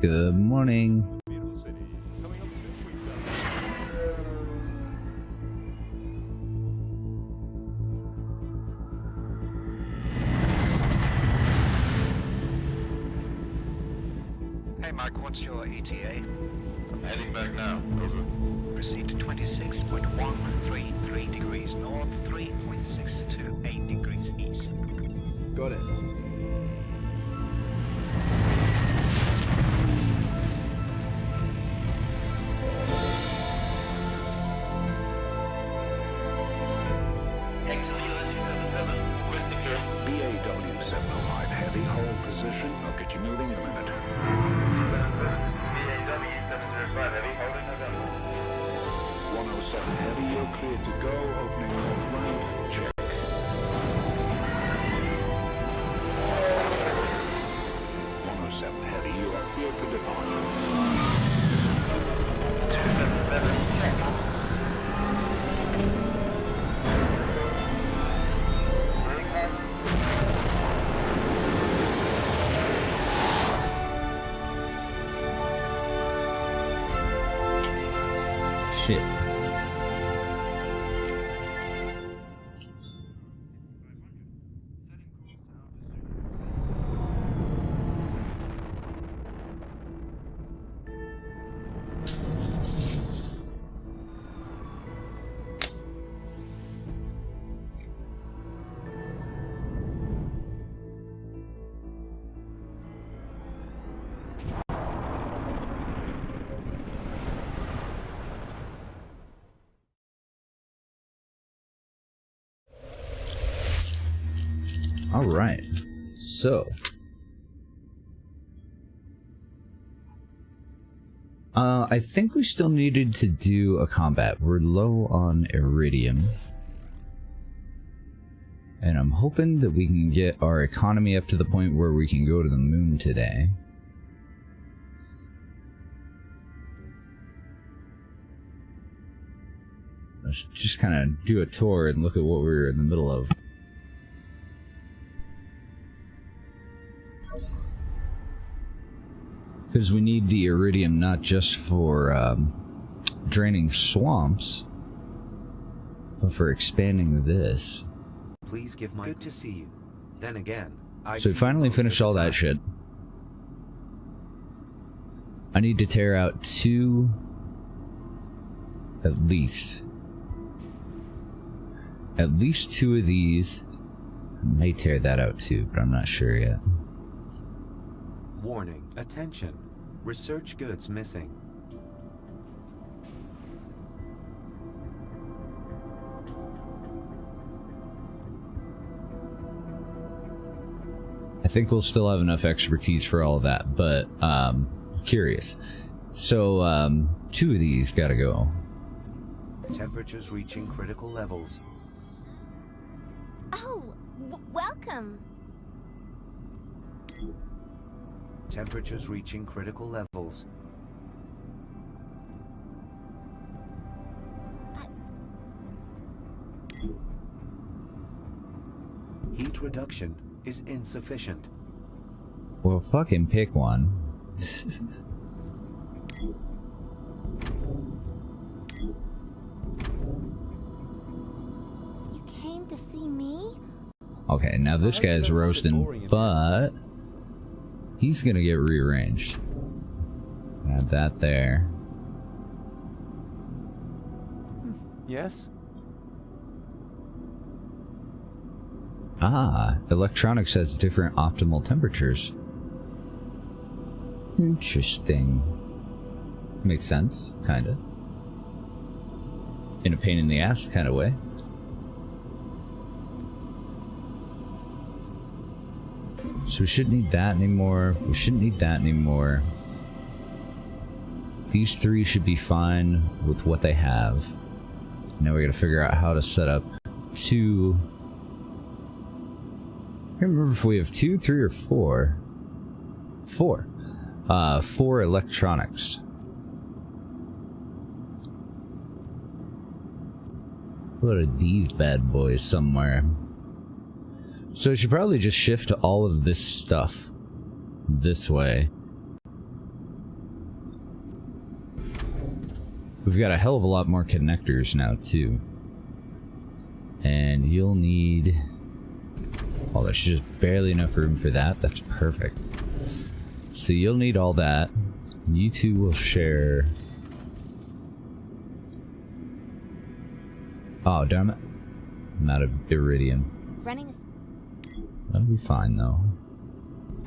Good morning. Hey Mark, what's your ETA? I'm heading back now. Over. Proceed to 26.133 degrees north, 3.628 degrees east. Got it. BAW-705, heavy, hold position. I'll get you moving in a minute. BAW-705, heavy, hold in November. 107, heavy, you're cleared to go. Opening north right, check. 107, heavy, you are cleared for departure. 277, check. Shit. All right, so I think we still needed to do a combat. We're low on iridium, and I'm hoping that we can get our economy up to the point where we can go to the moon today. Let's just kind of do a tour and look at what we're in the middle of. Because we need the iridium not just for draining swamps, but for expanding this. Please give my good to see you. Then again, so we finally finished all that shit. I need to tear out two, at least two of these. I may tear that out too, but I'm not sure yet. Warning, attention. Research goods missing. I think we'll still have enough expertise for all of that, but curious. So two of these gotta go. Temperatures reaching critical levels. Oh, welcome. Temperatures reaching critical levels. Heat reduction is insufficient. Well, fucking pick one. You came to see me? Okay, now this guy's roasting, but he's gonna get rearranged. Add that there. Yes? Ah, electronics has different optimal temperatures. Interesting. Makes sense, kinda. In a pain in the ass kind of way. So we shouldn't need that anymore. We shouldn't need that anymore. These three should be fine with what they have. Now we gotta figure out how to set up two. I can't remember if we have 2, 3, or 4. 4. 4 electronics. Put these bad boys somewhere. So I should probably just shift all of this stuff this way We've got a hell of a lot more connectors now, too. And you'll need... Oh, there's just barely enough room for that. That's perfect. So you'll need all that. You two will share... Oh, damn it. I'm out of iridium. Running a... That'll be fine, though.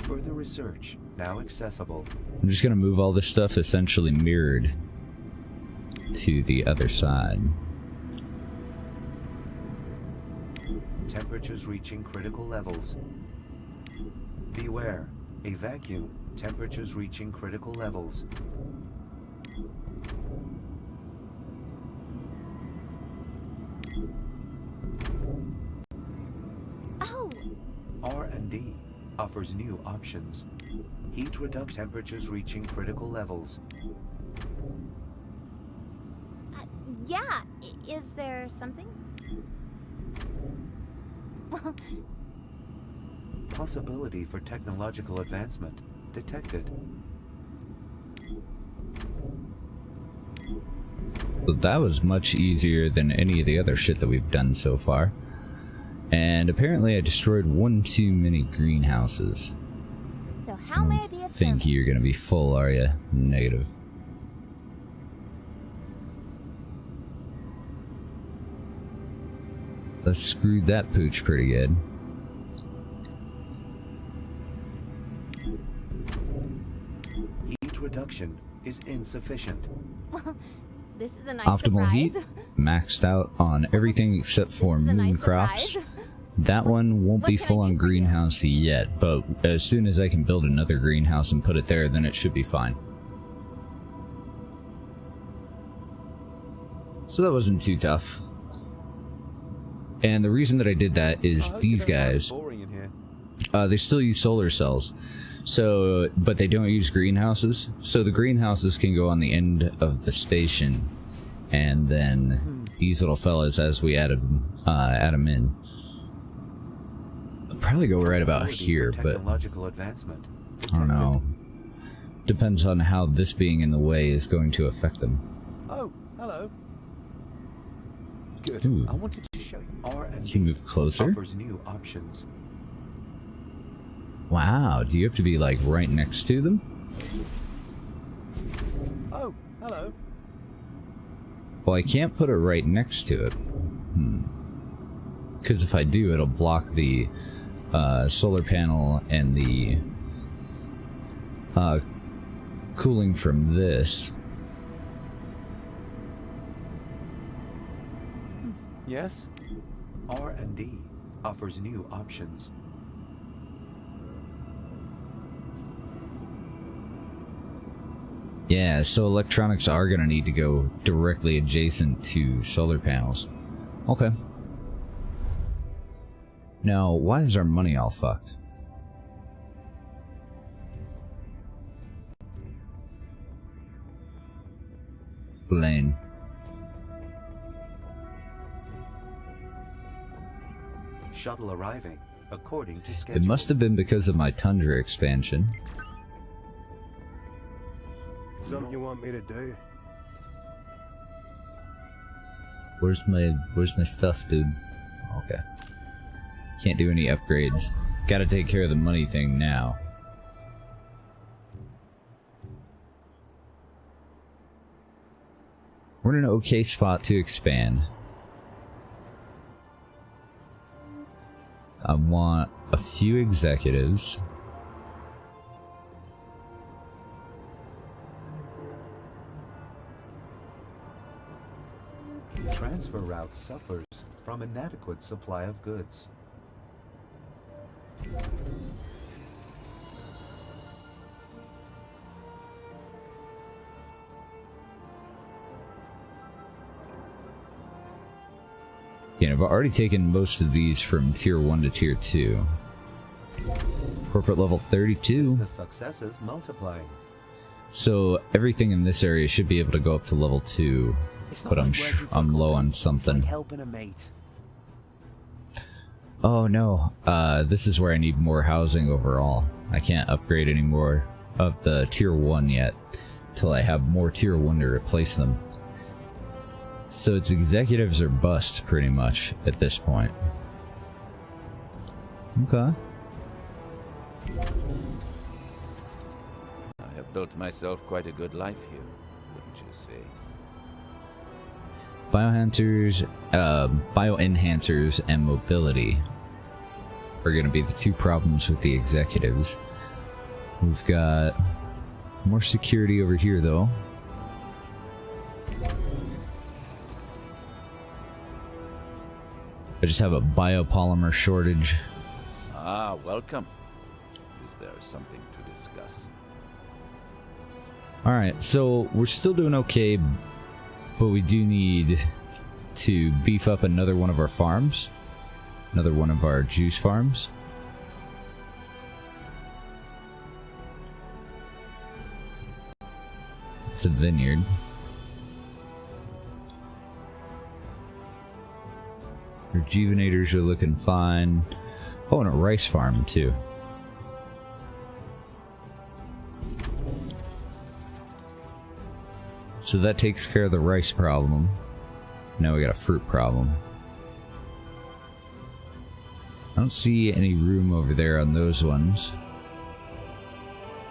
Further research now accessible. I'm just gonna move all this stuff essentially mirrored to the other side. Temperatures reaching critical levels. Beware. A vacuum. Temperatures reaching critical levels. Oh! R&D offers new options. Heat reduct temperatures reaching critical levels. Yeah. Is there something? Well, Possibility for technological advancement detected. But that was much easier than any of the other shit that we've done so far. And apparently I destroyed one too many greenhouses. so how may I be of Think service? you're gonna be full, are you? Negative. So I screwed that pooch pretty good. Heat reduction is insufficient. Well, this is a nice Optimal heat, surprise. maxed out on everything except for This is a moon nice crops. surprise. That one won't What be can I full on do for you? greenhouse yet, but as soon as I can build another greenhouse and put it there, then it should be fine. So that wasn't too tough. And the reason that I did that is these guys, Boring in here. they still use solar cells. So, but they don't use greenhouses. So the greenhouses can go on the end of the station, and then these little fellas, as we add them in, they'll probably go right about Possibility here. for But technological advancement I don't know. Depends on how this being in the way is going to affect them. Oh, hello. Good. Ooh. I wanted to show you. R&D Can you move closer? offers new options. Wow, do you have to be like right next to them? Oh, hello. Well, I can't put it right next to it. Because if I do, it'll block the solar panel and the cooling from this. Yes? R&D offers new options. Yeah, so electronics are going to need to go directly adjacent to solar panels. Okay. Now, why is our money all fucked? Explain. Shuttle arriving according to schedule. It must have been because of my Tundra expansion. Something you want me to do? Where's my stuff, dude? Okay. Can't do any upgrades. Gotta take care of the money thing now. We're in an okay spot to expand. I want a few executives. Transfer route suffers from inadequate supply of goods. Yeah, I've already taken most of these from tier 1 to tier 2. Corporate level 32. Business successes multiplying. So everything in this area should be able to go up to level 2. It's not But like working for I'm a low on company. It's like something. helping a mate. Oh no, this is where I need more housing overall. I can't upgrade any more of the tier 1 yet, till I have more tier 1 to replace them. So it's executives or bust, pretty much, at this point. Okay. I have built myself quite a good life here, wouldn't you say? Bioenhancers and mobility are going to be the two problems with the executives. We've got more security over here, though. I just have a biopolymer shortage. Ah, welcome. Is there something to discuss? Alright, so we're still doing okay, but we do need to beef up another one of our farms. Another one of our juice farms. It's a vineyard. Rejuvenators are looking fine. Oh, and a rice farm too. So that takes care of the rice problem. Now we got a fruit problem. I don't see any room over there on those ones.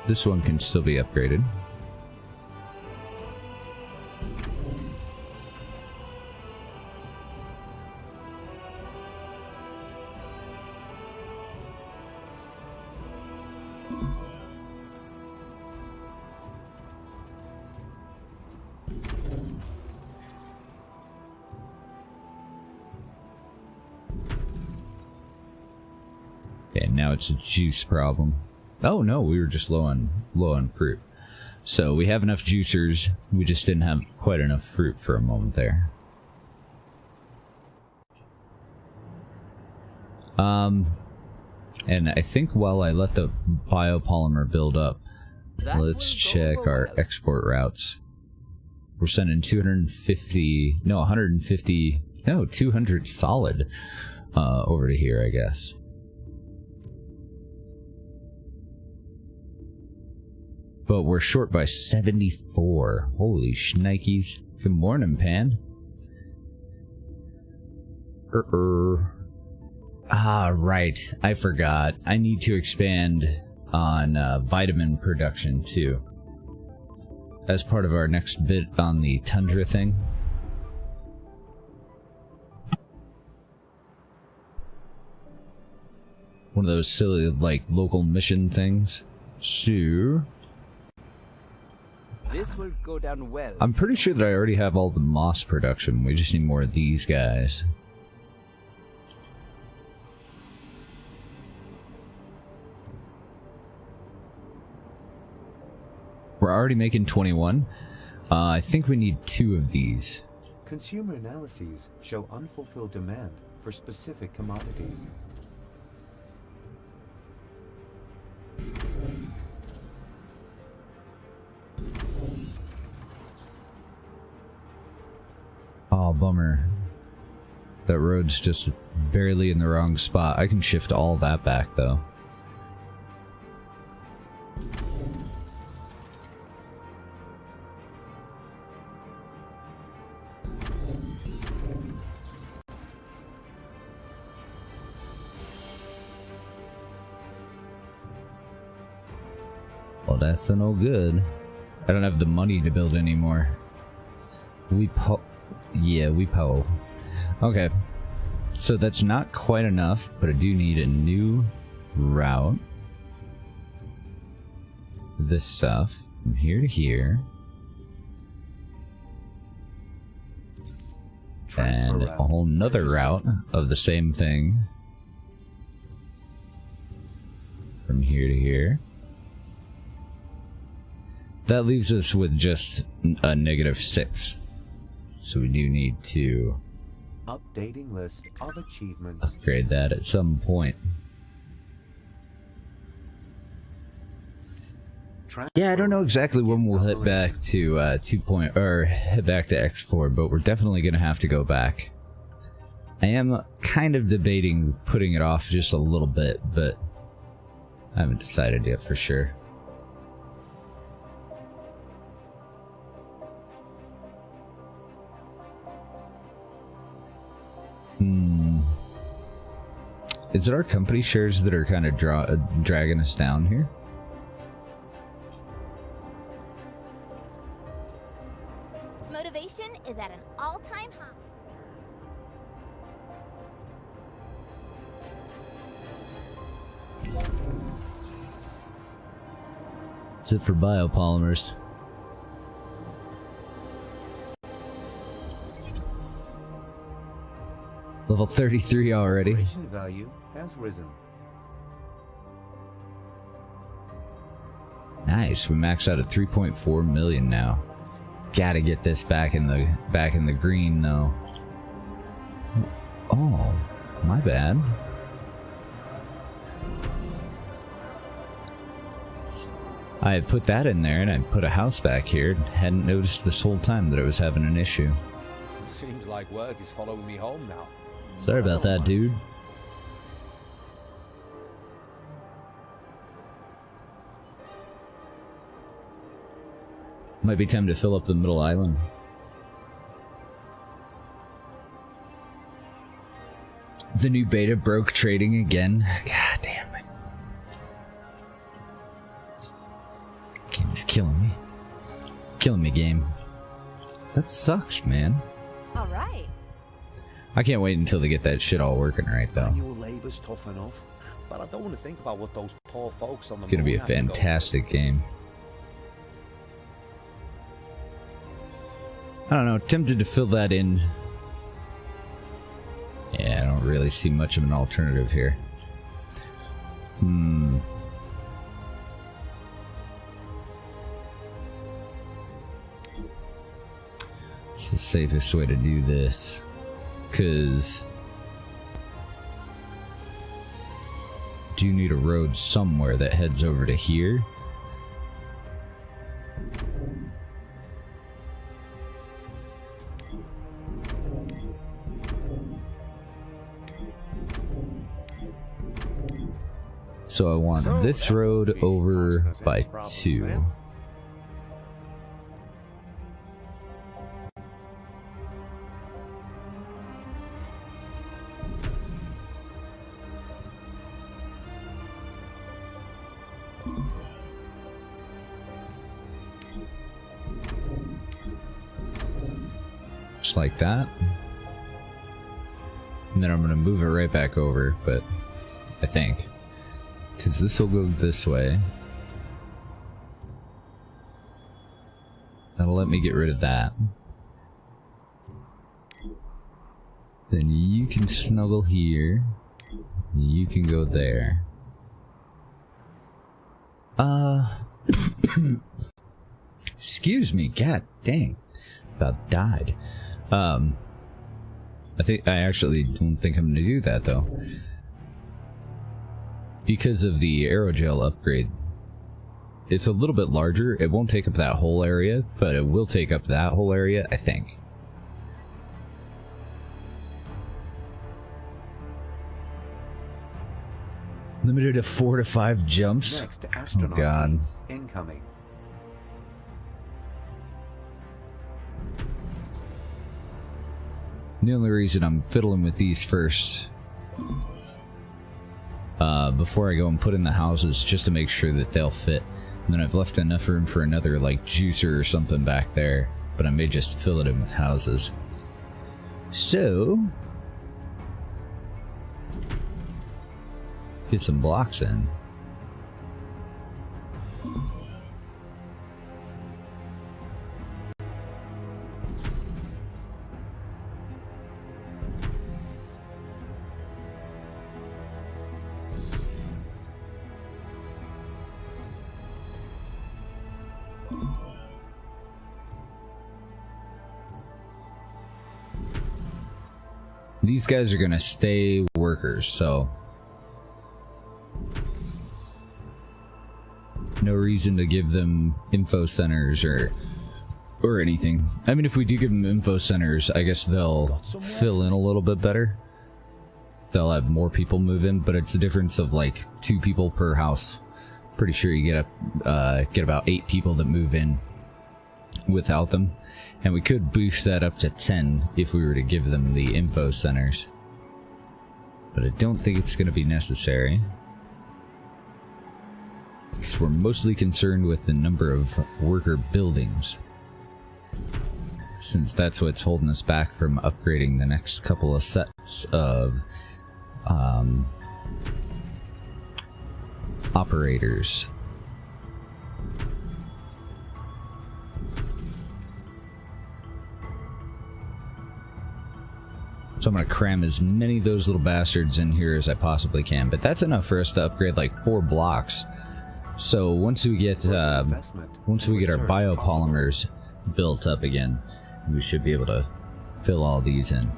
This one can still be upgraded. Okay, now it's a juice problem. Oh no, we were just low on fruit. So we have enough juicers, we just didn't have quite enough fruit for a moment there. And I think while I let the biopolymer build up, let's check our export routes. We're sending 250, no, 150, no, 200 solid over to here, I guess. But we're short by 74. Holy shnikes. Good morning, Pan. Ah, right. I forgot. I need to expand on vitamin production, too. As part of our next bit on the tundra thing. One of those silly, like, local mission things. So... This will go down well. I'm pretty sure that I already have all the moss production. We just need more of these guys. We're already making 21. I think we need 2 of these. Consumer analyses show unfulfilled demand for specific commodities. Oh, bummer. That road's just barely in the wrong spot. I can shift all that back, though. Well, that's no good. I don't have the money to build anymore. Yeah, we po. Okay. So that's not quite enough, but I do need a new route. This stuff from here to here. And a whole nother route of the same thing. From here to here. That leaves us with just a -6. So we do need to Updating list of achievements. upgrade that at some point. Yeah, I don't know exactly when we'll head back to head back to X4, but we're definitely gonna have to go back. I am kind of debating putting it off just a little bit, but I haven't decided yet for sure. Is it our company shares that are kind of dragging us down here? Motivation is at an all-time high. That's it for biopolymers. Level 33 already. Operation value has risen. Nice. We maxed out at 3.4 million now. Gotta get this back in the green though. Oh, my bad. I had put that in there and I put a house back here. Hadn't noticed this whole time that it was having an issue. Seems like work is following me home now. Sorry about that, dude. Might be time to fill up the middle island. The new beta broke trading again. God damn it. Game is killing me. Killing me, game. That sucks, man. All right. I can't wait until they get that shit all working right, though. Manual labor's tough enough, but I don't want to think about what those poor folks on the It's gonna be moon a have to go through. fantastic game. I don't know, tempted to fill that in. Yeah, I don't really see much of an alternative here. It's the safest way to do this, because do you need a road somewhere that heads over to here? So I want this road over by 2. Just like that. And then I'm going to move it right back over, but I think. Because this will go this way. That'll let me get rid of that. Then you can snuggle here. You can go there. Excuse me, god dang. About died. I actually don't think I'm gonna do that though. Because of the aerogel upgrade. It's a little bit larger. It won't take up that whole area, but it will take up that whole area, I think. Limited to 4 to 5 jumps. Next Oh astronaut god. incoming. The only reason I'm fiddling with these first, before I go and put in the houses, just to make sure that they'll fit. And then I've left enough room for another, like, juicer or something back there, but I may just fill it in with houses. So, let's get some blocks in. These guys are gonna stay workers, so no reason to give them info centers or anything. I mean, if we do give them info centers, I guess they'll fill in a little bit better. They'll have more people move in, but it's a difference of like 2 people per house. Pretty sure you get about 8 people that move in without them. And we could boost that up to 10 if we were to give them the info centers. but I don't think it's going to be necessary. Because we're mostly concerned with the number of worker buildings, since that's what's holding us back from upgrading the next couple of sets of operators. So I'm going to cram as many of those little bastards in here as I possibly can, but that's enough for us to upgrade like 4 blocks. So once we get our biopolymers built up again, we should be able to fill all these in.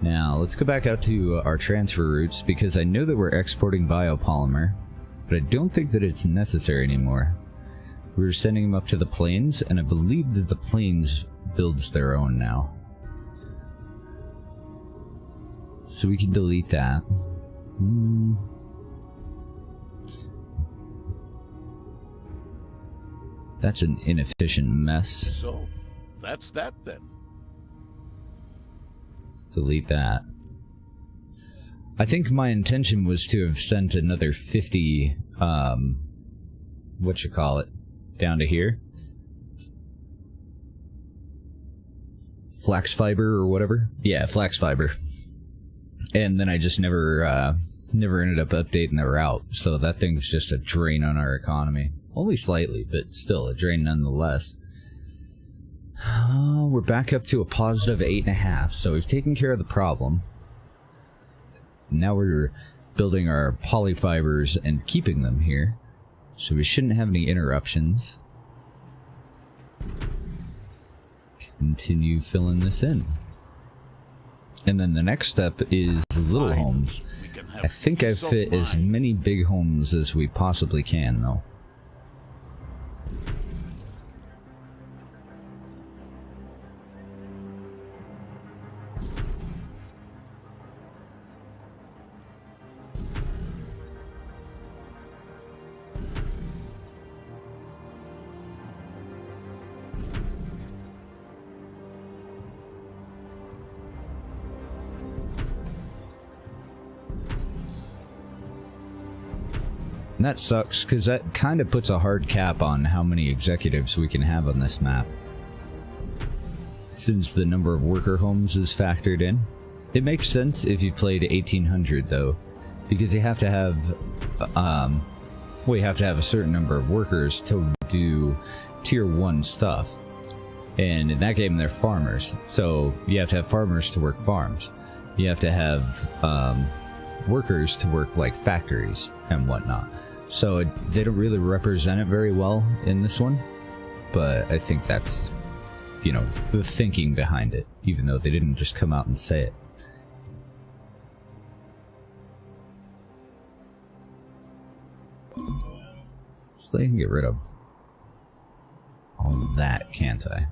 Now let's go back out to our transfer routes, because I know that we're exporting biopolymer, but I don't think that it's necessary anymore. We're sending them up to the plains, and I believe that the plains builds their own now. So we can delete that. That's an inefficient mess. So, that's that then. Delete that. I think my intention was to have sent another 50, down to here. Flax fiber or whatever. Yeah, flax fiber. And then I just never ended up updating the route, so that thing's just a drain on our economy. Only slightly, but still a drain nonetheless. We're back up to a positive 8.5, so we've taken care of the problem. Now we're building our polyfibers and keeping them here, so we shouldn't have any interruptions. Continue filling this in. And then the next step is little homes. I think I've fit as many big homes as we possibly can, though. And that sucks, because that kind of puts a hard cap on how many executives we can have on this map. Since the number of worker homes is factored in. It makes sense if you played 1800 though, because you have to have, a certain number of workers to do tier 1 stuff. And in that game they're farmers, so you have to have farmers to work farms. You have to have workers to work like factories and whatnot. So they don't really represent it very well in this one, but I think that's, you know, the thinking behind it, even though they didn't just come out and say it. So they can get rid of all of that, can't I?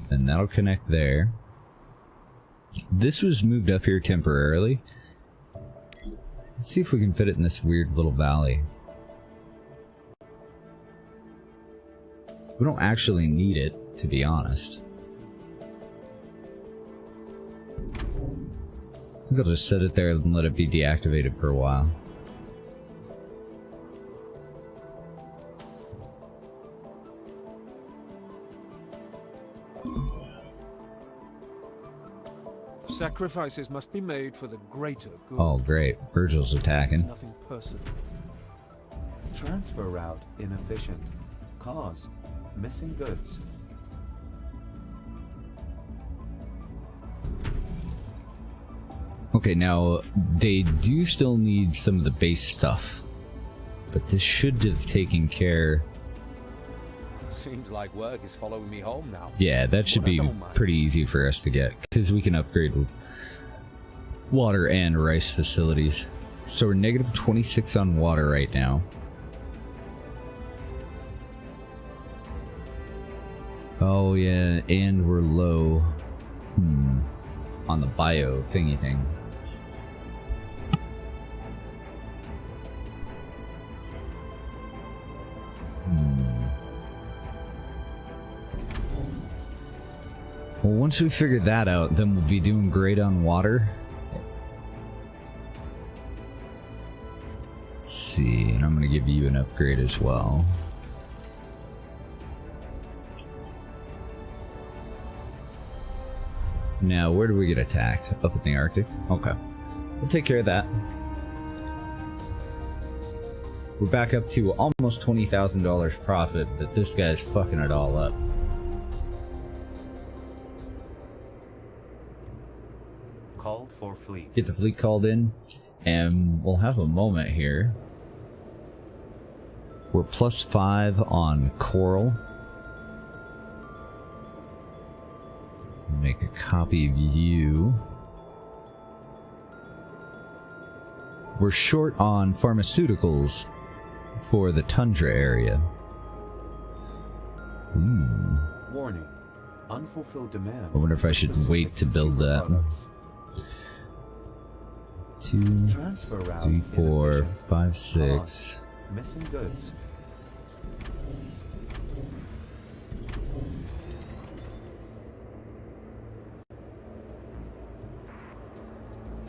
And that'll connect there. This was moved up here temporarily. Let's see if we can fit it in this weird little valley. We don't actually need it, to be honest. I think I'll just set it there and let it be deactivated for a while. Sacrifices must be made for the greater good. Oh, great. Virgil's attacking. It's nothing personal. Transfer route inefficient. Cause missing goods. Okay, now they do still need some of the base stuff, but this should have taken care. Seems like work is following me home now. Yeah, that should be pretty easy for us to get, because we can upgrade water and rice facilities. So we're negative 26 on water right now. Oh yeah, and we're low on the bio thingy thing. once we figure that out, then we'll be doing great on water. Let's see, and I'm gonna give you an upgrade as well. Now, where do we get attacked? Up in the Arctic? Okay. We'll take care of that. We're back up to almost $20,000 profit, but this guy's fucking it all up. Called for fleet. Get the fleet called in, and we'll have a moment here. We're +5 on coral. Make a copy of you. We're short on pharmaceuticals for the tundra area. Warning. Unfulfilled demand. I wonder if I should wait to build that. 2, 3, 4, 5, 6. Missing goods.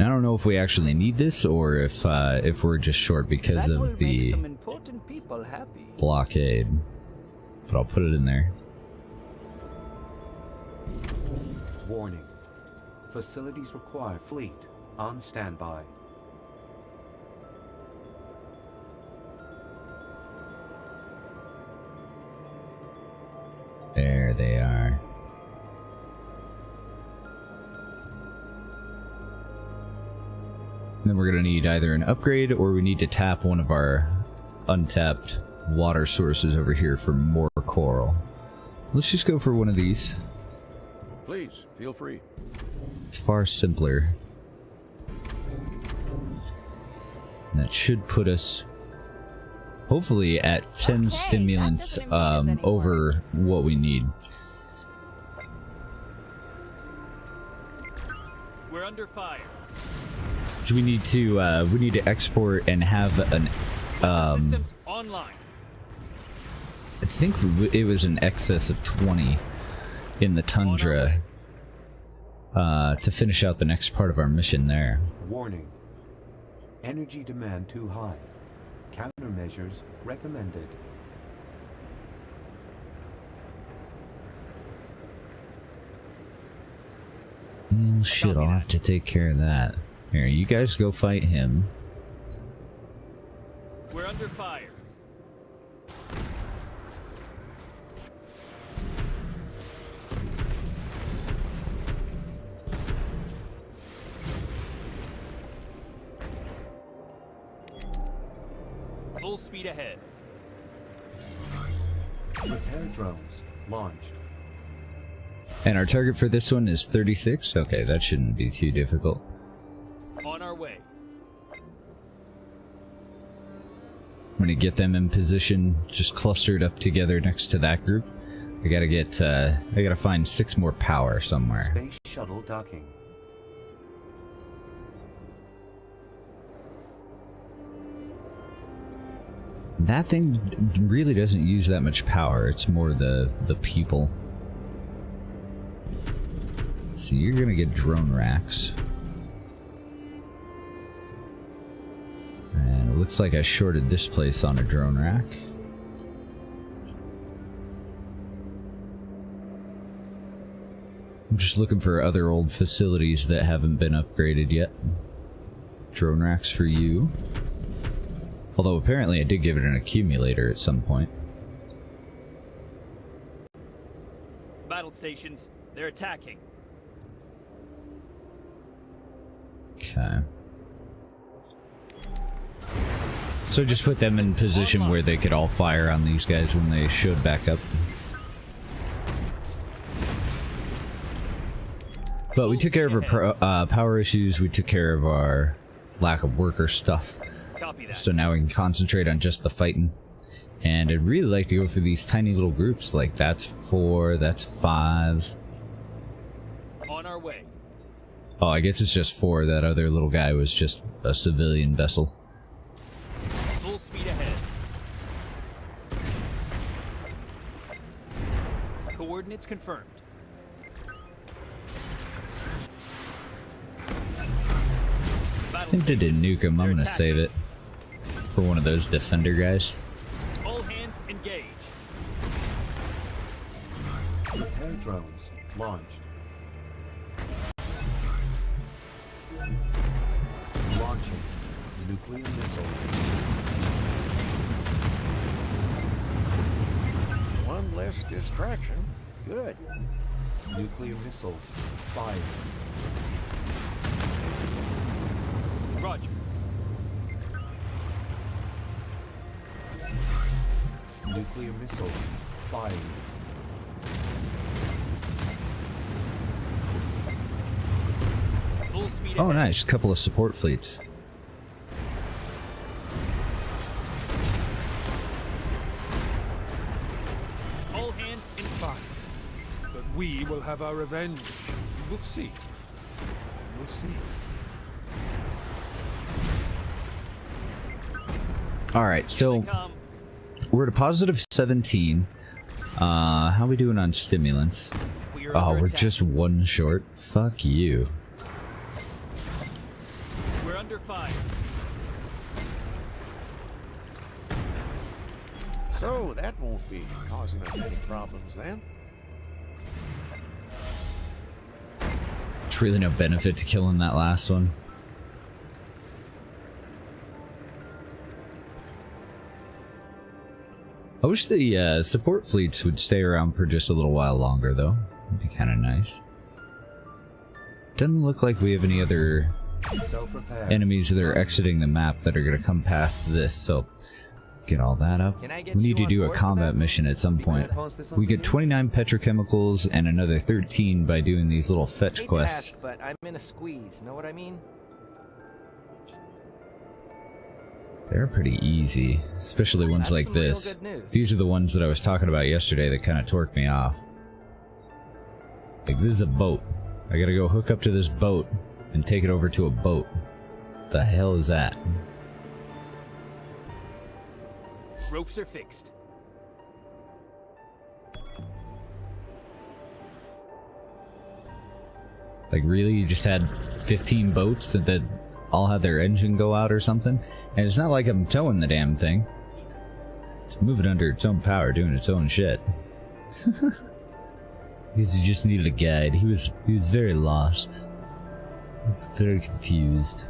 I don't know if we actually need this or if we're just short because of the blockade, but I'll put it in there. Warning. Facilities require fleet on standby. There they are. Then we're gonna need either an upgrade or we need to tap one of our untapped water sources over here for more coral. Let's just go for one of these. Please, feel free. It's far simpler. And that should put us hopefully at 10 stimulants over what we need. We're under fire. So we need to export and have an Systems online. I think it was in excess of 20 in the tundra to finish out the next part of our mission there. Warning. Energy demand too high. Countermeasures recommended. Shit, I'll have to take care of that. Here, you guys go fight him. We're under fire. Full speed ahead. Repair drones launched. And our target for this one is 36. Okay, that shouldn't be too difficult. On our way. I'm gonna get them in position, just clustered up together next to that group. I gotta find 6 more power somewhere. Space shuttle docking. That thing really doesn't use that much power. It's more the people. So you're gonna get drone racks. And it looks like I shorted this place on a drone rack. I'm just looking for other old facilities that haven't been upgraded yet. Drone racks for you. Although apparently I did give it an accumulator at some point. Battle stations. They're attacking. Okay. So just put them in position where they could all fire on these guys when they showed back up. But we took care of our power issues, we took care of our lack of worker stuff. So now we can concentrate on just the fighting. And I'd really like to go for these tiny little groups, like that's 4, that's 5. On our way. Oh, I guess it's just 4, that other little guy was just a civilian vessel. Full speed ahead. Coordinates confirmed. Tempted to nuke him. I'm gonna save it for one of those defender guys. All hands engage. Repair drones launched. Launching nuclear missile. One less distraction. Good. Nuclear missile fired. Roger. Nuclear missile fired. Full speed Oh, ahead. nice. Couple of support fleets. All hands in Fine. But we will have our revenge. You will see. You will see. Alright, so come. we're at a positive 17. How we doing on stimulants? We are Oh, under we're attack. just one short. Fuck you. We're under fire. So that won't be causing us any problems then. There's really no benefit to killing that last one. I wish the support fleets would stay around for just a little while longer, though. It'd be kind of nice. Doesn't look like we have any other Self-repair. enemies that are exiting the map that are going to come past this, so get all that up. Can I get We need you to on do a board for combat that? mission at some point. We get 29 petrochemicals and another 13 by doing these little fetch Hate to quests. ask, but I'm in a squeeze. Know what I mean? They're pretty easy, especially ones That's like some real this. good news. These are the ones that I was talking about yesterday that kind of torqued me off. Like, this is a boat. I gotta go hook up to this boat and take it over to a boat. The hell is that? Ropes are fixed. Like, really? You just had 15 boats that all had their engine go out or something? And it's not like I'm towing the damn thing. It's moving under its own power, doing its own shit. Because he just needed a guide. He was very lost. He was very confused.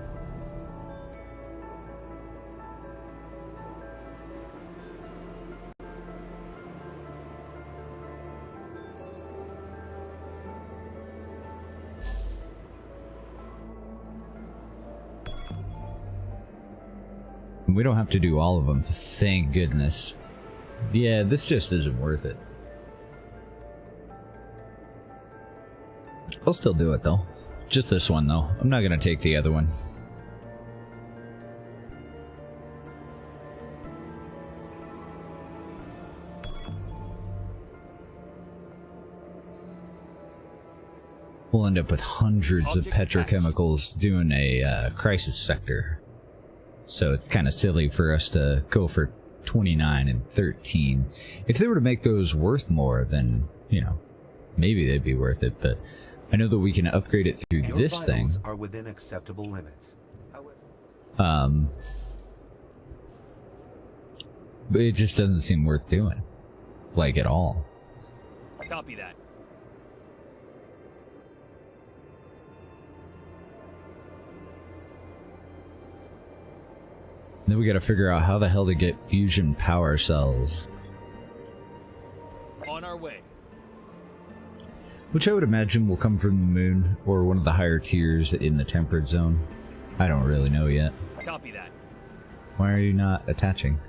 We don't have to do all of them, thank goodness. Yeah, this just isn't worth it. I'll still do it though. Just this one though. I'm not gonna take the other one. We'll end up with hundreds of petrochemicals doing a crisis sector. So it's kind of silly for us to go for 29 and 13. If they were to make those worth more, then, you know, maybe they'd be worth it, but I know that we can upgrade it through Your this thing. vitals are within acceptable limits. But it just doesn't seem worth doing. Like, at all. Copy that. Then we gotta figure out how the hell to get fusion power cells. On our way. Which I would imagine will come from the moon, or one of the higher tiers in the temperate zone. I don't really know yet. Copy that. Why are you not attaching?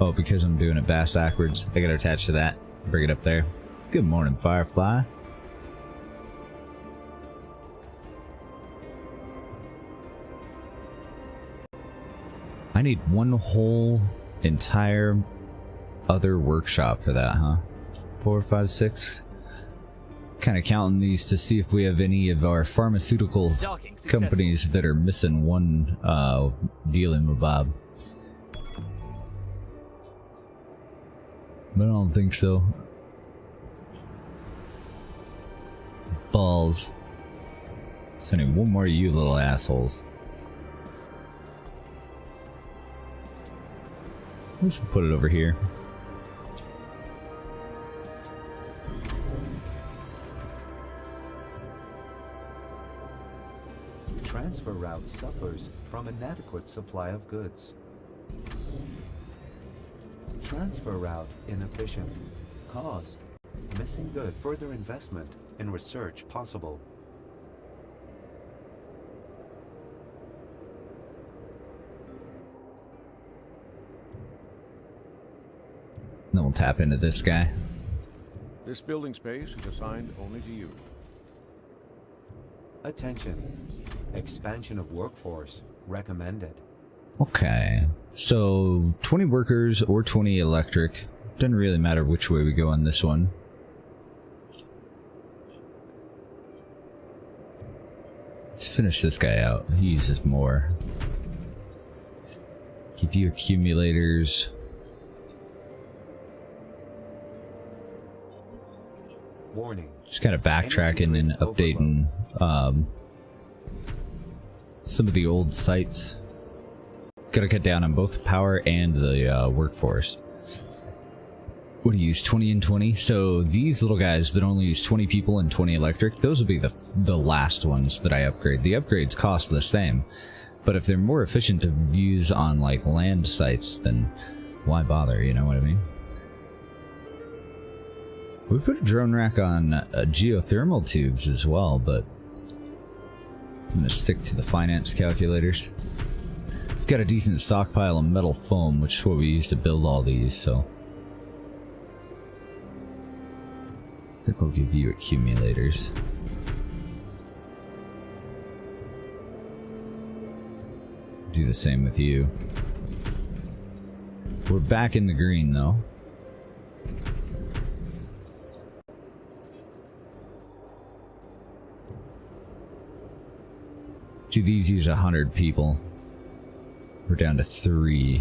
Oh, because I'm doing it backwards. I gotta attach to that. Bring it up there. Good morning, Firefly. I need one whole entire other workshop for that, huh? 4, 5, 6. Kind of counting these to see if we have any of our pharmaceutical companies that are missing one dealing with Bob. But I don't think so. balls. Sending one more of you little assholes. Let's put it over here. Transfer route suffers from inadequate supply of goods. Transfer route inefficient. Cause missing good. Further investment in research possible. Then we'll tap into this guy. This building space is assigned only to you. Attention. Expansion of workforce recommended. Okay, so 20 workers or 20 electric. Doesn't really matter which way we go on this one. Let's finish this guy out. He uses more. Keep you accumulators. Warning. Just kind of backtracking and updating some of the old sites. Gotta cut down on both the power and the workforce. What do you use? 20 and 20? So these little guys that only use 20 people and 20 electric, those will be the last ones that I upgrade. The upgrades cost the same, but if they're more efficient to use on like land sites, then why bother, you know what I mean? We put a drone rack on geothermal tubes as well, but I'm gonna stick to the finance calculators. We've got a decent stockpile of metal foam, which is what we use to build all these, so I think I'll give you accumulators. Do the same with you. We're back in the green though. Do these use 100 people? We're down to 3.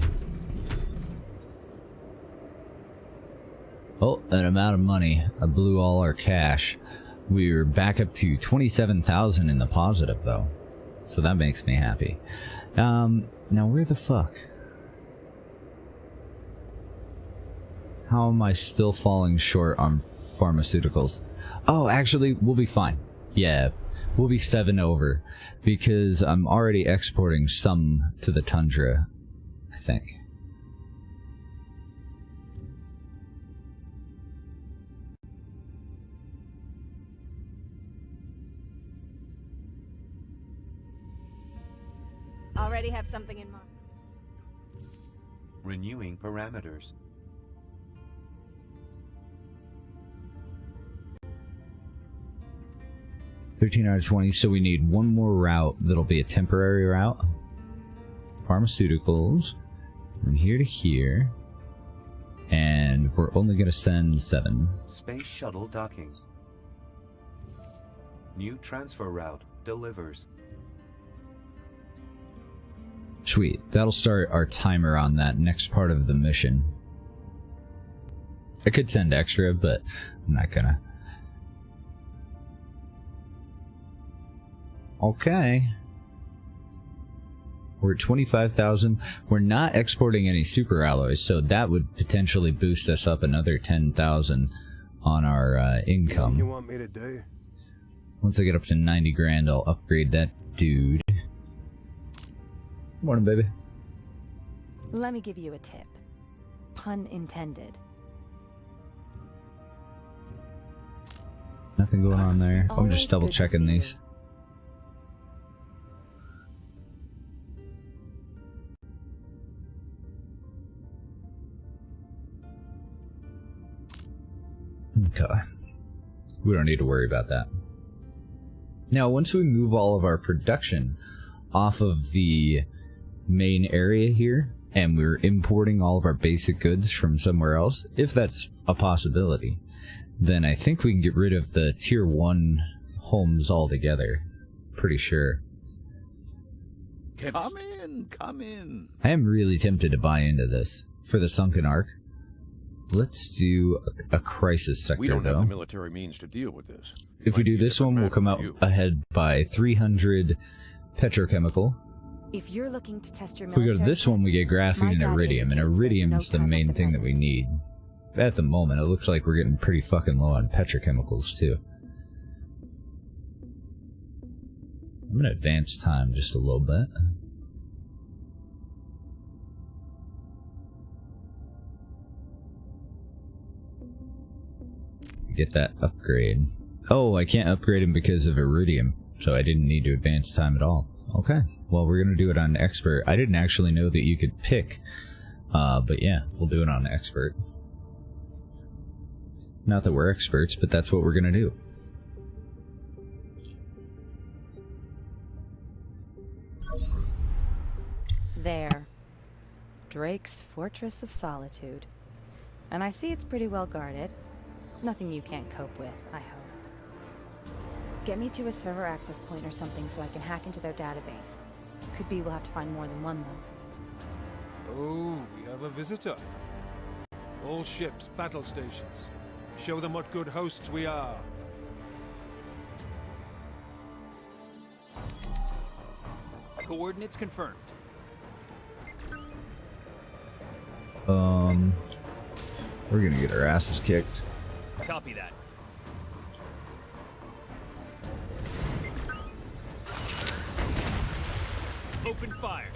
Oh, that amount of money. I blew all our cash. We were back up to 27,000 in the positive though. So that makes me happy. Now where the fuck? How am I still falling short on pharmaceuticals? Oh, actually, we'll be fine. Yeah, we'll be 7 over because I'm already exporting some to the tundra, I think. Already have something in mind. Renewing parameters. $13 out of 20, so we need one more route that'll be a temporary route. Pharmaceuticals from here to here, and we're only going to send 7. Space shuttle docking. New transfer route delivers. Sweet, that'll start our timer on that next part of the mission. I could send extra, but I'm not gonna. Okay. We're at 25,000. We're not exporting any super alloys, so that would potentially boost us up another 10,000 on our income. What you want me to do? Once I get up to 90 grand, I'll upgrade that dude. Morning, baby. Let me give you a tip. Pun intended. Nothing going on there. I'm just double checking these. Okay. We don't need to worry about that. Now, once we move all of our production off of the main area here, and we're importing all of our basic goods from somewhere else, if that's a possibility, then I think we can get rid of the tier 1 homes altogether. Pretty sure. Come in, come in. I am really tempted to buy into this for the sunken ark. Let's do a crisis sector, We don't have though. the military means to deal with this. It If we might do be a this one, different we'll come matter out for you. ahead by 300 petrochemical. If you're looking to test your If we go to military this one, we get graphene my and data iridium, and indicates there's iridium's no the time main like the thing that we present. need. At the moment, it looks like we're getting pretty fucking low on petrochemicals, too. I'm gonna advance time just a little bit. Get that upgrade. Oh, I can't upgrade him because of iridium, so I didn't need to advance time at all. Okay, well, we're gonna do it on expert. I didn't actually know that you could pick, but yeah, we'll do it on expert. Not that we're experts, but that's what we're gonna do. There. Drake's Fortress of Solitude. And I see it's pretty well guarded. Nothing you can't cope with, I hope. Get me to a server access point or something so I can hack into their database. Could be we'll have to find more than one, though. Oh, we have a visitor. All ships, battle stations. Show them what good hosts we are. Coordinates confirmed. We're gonna get our asses kicked. Copy that. Open fire.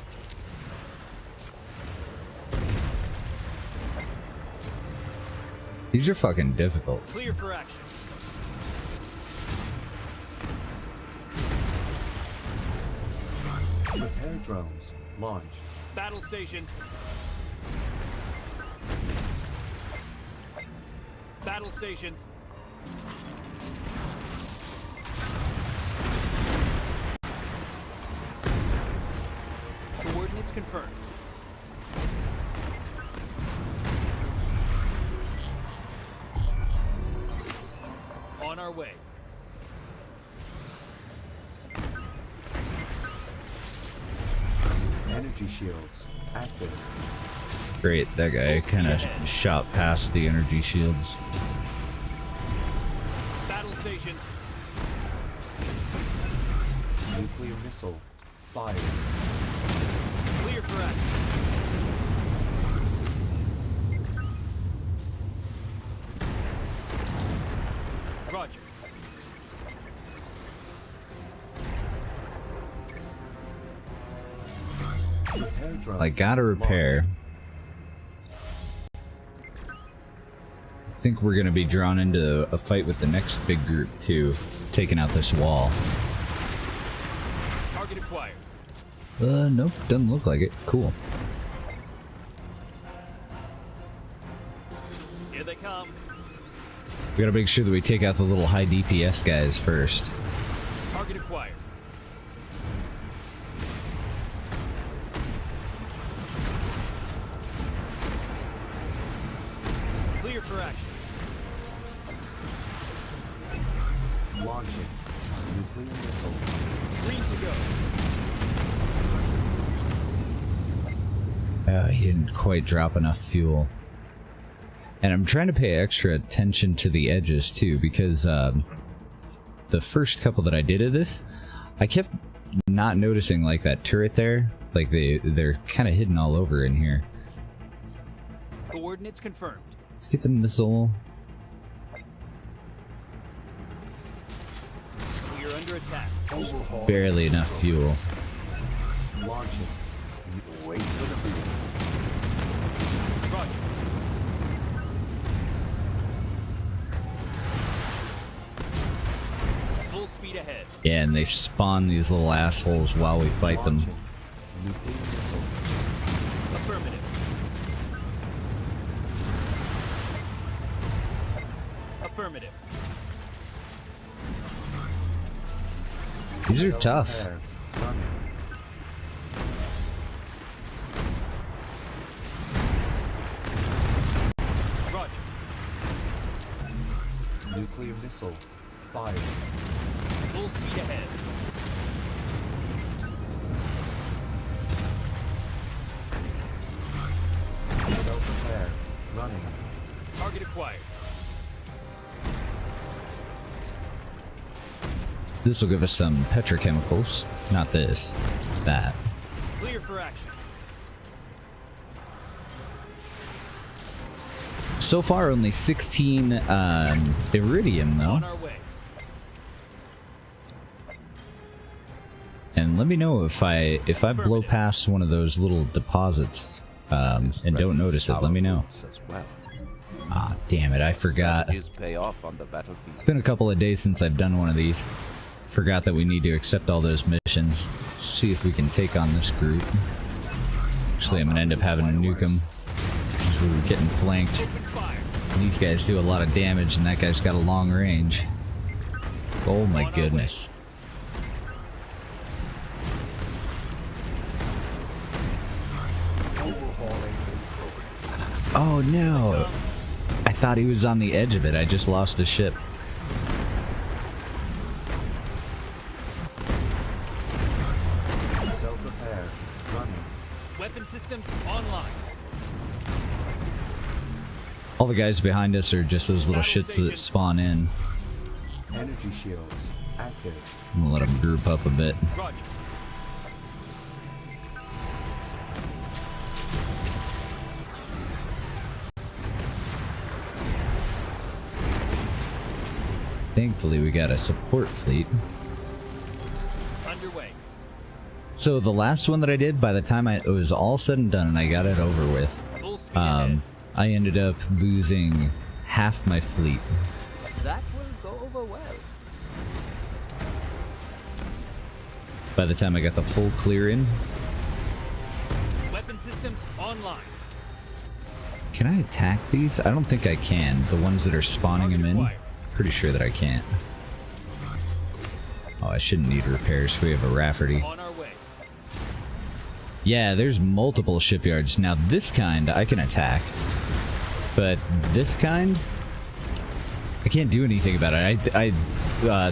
These are fucking difficult. Clear for action. Repair drones. Launch. Battle stations. Battle stations. Coordinates confirmed. On our way. Energy shields. Active. Great, that guy kind of shot past the energy shields. Battle stations. Nuclear missile. Fire. Clear for action. Roger. Repair drone. I gotta repair. I think we're gonna be drawn into a fight with the next big group too, taking out this wall. Target acquired. Nope, doesn't look like it. Cool. Here they come. We gotta make sure that we take out the little high DPS guys first. Target acquired. Clear for action. Launching. Nuclear missile. Green to go. He didn't quite drop enough fuel. And I'm trying to pay extra attention to the edges too, because the first couple that I did of this, I kept not noticing like that turret there. Like they're kind of hidden all over in here. Coordinates confirmed. Let's get the missile. We are under attack. Barely enough fuel. Launching. Wait for the boom. Roger. Full speed ahead. Yeah, and they spawn these little assholes while we fight them. Launching. Nuclear missile. Affirmative. Affirmative. These are tough. Repair. Running. Roger. Nuclear missile. Fire. Full speed ahead. Self-repair. Running. This will give us some petrochemicals. Not this. That. Clear for action. So far, only 16 iridium, though. On our way. And let me know if I blow past one of those little deposits and don't notice it. Let me know. As well. Ah, damn it! I forgot. Pay off on the battlefield. It's been a couple of days since I've done one of these. Forgot that we need to accept all those missions. Let's see if we can take on this group. Actually, I'm gonna end up having to nuke them because we're getting flanked. And these guys do a lot of damage, and that guy's got a long range. Oh my goodness. Oh no! I thought he was on the edge of it. I just lost the ship. Self-repair. Running. Weapon systems online. All the guys behind us are just those little shits that spawn in. Energy shields. Active. I'm gonna let them group up a bit. Roger. Thankfully, we got a support fleet. Underway. So the last one that I did, by the time it was all said and done and I got it over with, Full speed ahead. I ended up losing half my fleet. That will go over well. By the time I got the full clear in. Weapon systems online. Can I attack these? I don't think I can. The ones that are spawning them in. Pretty sure that I can't. Oh, I shouldn't need repairs. We have a Rafferty. On our way. Yeah, there's multiple shipyards. Now this kind I can attack. But this kind, I can't do anything about it.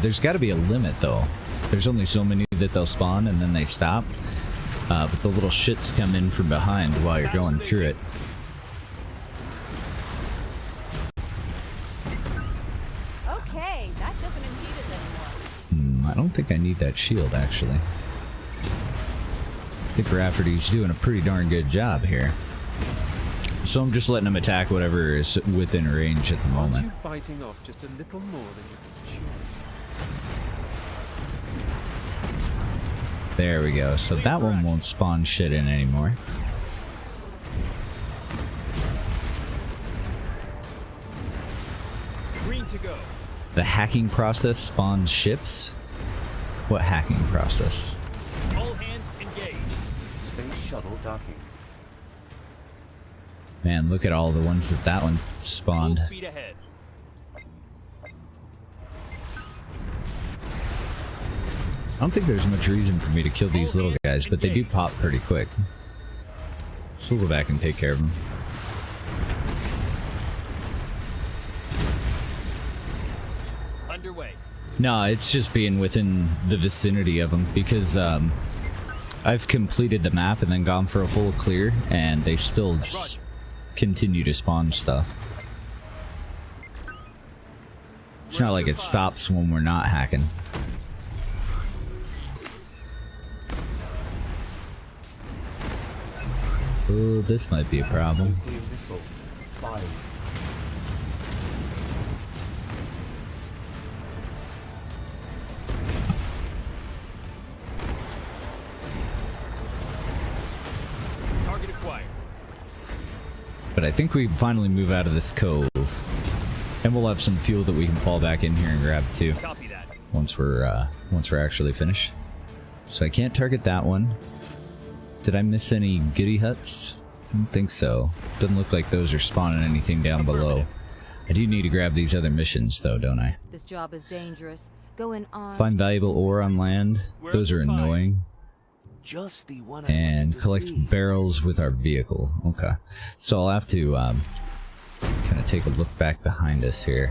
There's got to be a limit though. There's only so many that they'll spawn and then they stop. But the little shits come in from behind while you're going through it. Okay, that doesn't impede us anymore. I don't think I need that shield actually. I think Rafferty's doing a pretty darn good job here. So I'm just letting him attack whatever is within range at the moment. Biting off just a little more than you can chew. There we go. So that one won't spawn shit in anymore. Green to go. The hacking process spawns ships? What hacking process? All hands engaged. Space shuttle docking. Man, look at all the ones that one spawned. Full speed ahead. I don't think there's much reason for me to kill these little guys, but they do pop pretty quick. So we'll go back and take care of them. Underway. No, it's just being within the vicinity of them because I've completed the map and then gone for a full clear and they still just continue to spawn stuff. It's not like it stops when we're not hacking. Oh, this might be a problem. Nuclear missile. Fired. Target acquired. But I think we can finally move out of this cove. And we'll have some fuel that we can fall back in here and grab too. Copy that. Once we're actually finished. So I can't target that one. Did I miss any goodie huts? I don't think so. Doesn't look like those are spawning anything down below. I do need to grab these other missions though, don't I? This job is dangerous. Going on. Find valuable ore on land. Those are annoying. Just the one And collect barrels with our vehicle. Okay. So I'll have to kind of take a look back behind us here.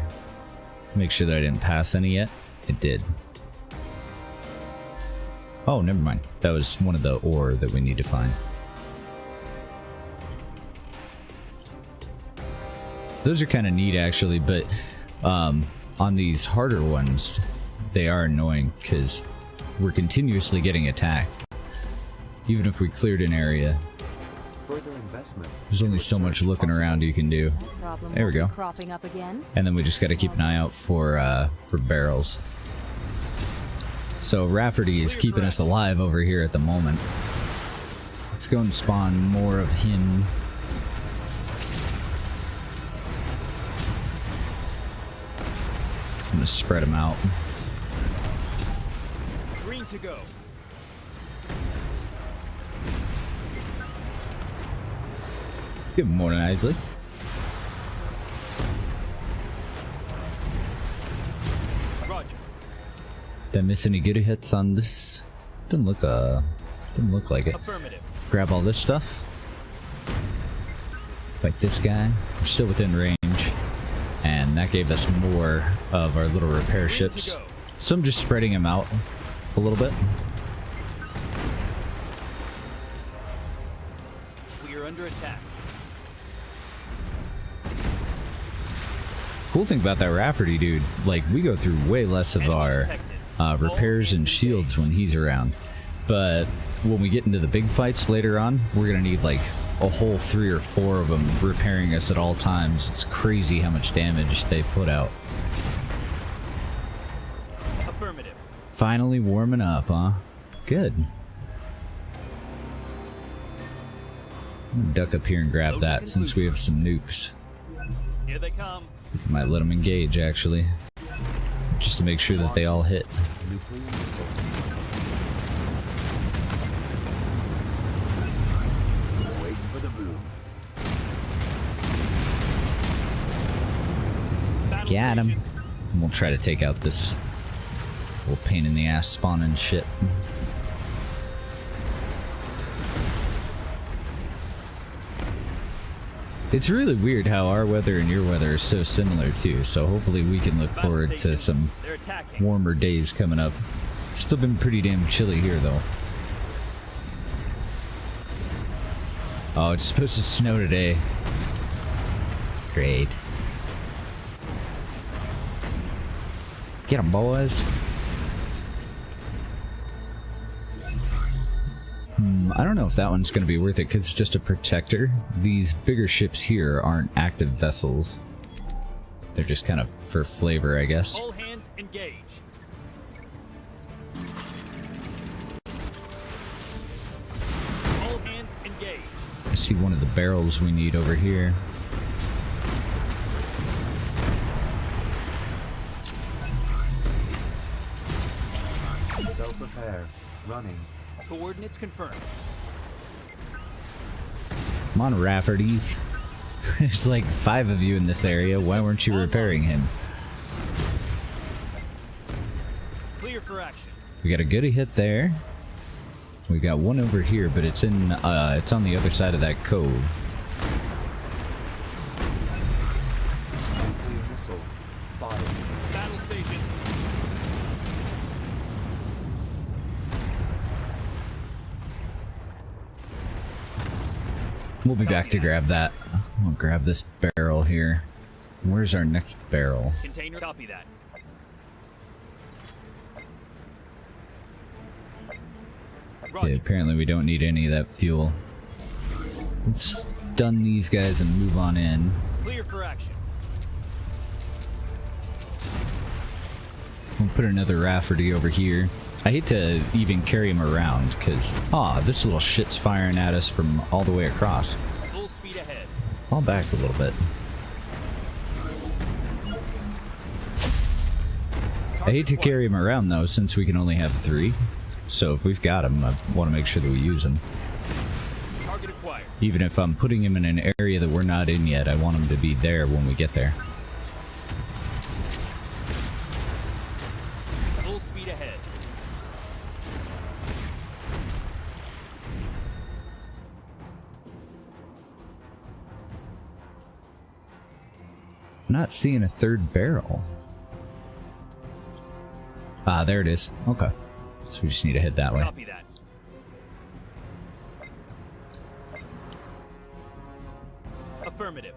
Make sure that I didn't pass any yet. It did. Oh, never mind. That was one of the ore that we need to find. Those are kind of neat actually, but on these harder ones, they are annoying because we're continuously getting attacked. Even if we cleared an area, Further investment. there's only so much looking around you can do. Problem There we go. cropping up again. And then we just got to keep an eye out for barrels. So Rafferty is keeping us alive over here at the moment. Let's go and spawn more of him. I'm gonna spread them out. Green to go. Good morning, Isley. Roger. Did I miss any good hits on this? Didn't look like it. Affirmative. Grab all this stuff. Fight this guy. We're still within range. And that gave us more of our little repair ships. So I'm just spreading them out a little bit. We are under attack. Cool thing about that Rafferty dude, like we go through way less of our repairs and shields when he's around. But when we get into the big fights later on, we're gonna need like a whole 3 or 4 of them repairing us at all times. It's crazy how much damage they put out. Affirmative. Finally warming up, huh? Good. I'm gonna duck up here and grab that since we have some nukes. Here they come. I might let them engage actually, just to make sure that they all hit. Nuclear missile. Wait for the boom. Battle Got him. stations. And we'll try to take out this little pain in the ass spawning shit. It's really weird how our weather and your weather is so similar too, so hopefully we can look forward to some They're attacking. warmer days coming up. It's still been pretty damn chilly here though. Oh, it's supposed to snow today. Great. Get 'em, boys. I don't know if that one's going to be worth it because it's just a protector. These bigger ships here aren't active vessels. They're just kind of for flavor, I guess. All hands engage. All hands engage. I see one of the barrels we need over here. Self-repair. Running. Coordinates confirmed. Come on, Rafferty's. There's like 5 of you in this area. Why weren't you repairing him? Clear for action. We got a good hit there. We got one over here, but it's in it's on the other side of that cove. Nuclear missile. Fired. Battle stations. We'll be back to grab that. We'll grab this barrel here. Where's our next barrel? Container. Copy that. Roger. Okay, apparently we don't need any of that fuel. Let's stun these guys and move on in. Clear for action. We'll put another Rafferty over here. I hate to even carry him around because, this little shit's firing at us from all the way across. Full speed ahead. Fall back a little bit. I hate to carry him around though, since we can only have 3. So if we've got him, I want to make sure that we use him. Target acquired. Even if I'm putting him in an area that we're not in yet, I want him to be there when we get there. Full speed ahead. I'm not seeing a 3rd barrel. Ah, there it is. Okay. So we just need to head that way. Copy that. Affirmative.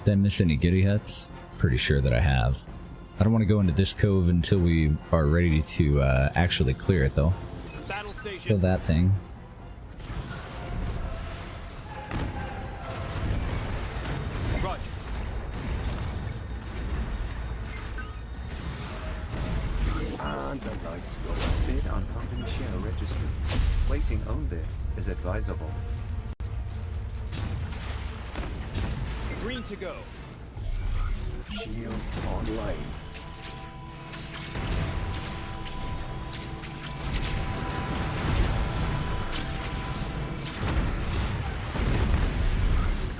Did I miss any goodie hits? pretty sure that I have. I don't want to go into this cove until we are ready to actually clear it, though. Battle station. Kill that thing. Roger. And the lights go. Bid on company share registry. Placing own bid is advisable. Green to go. Shields online.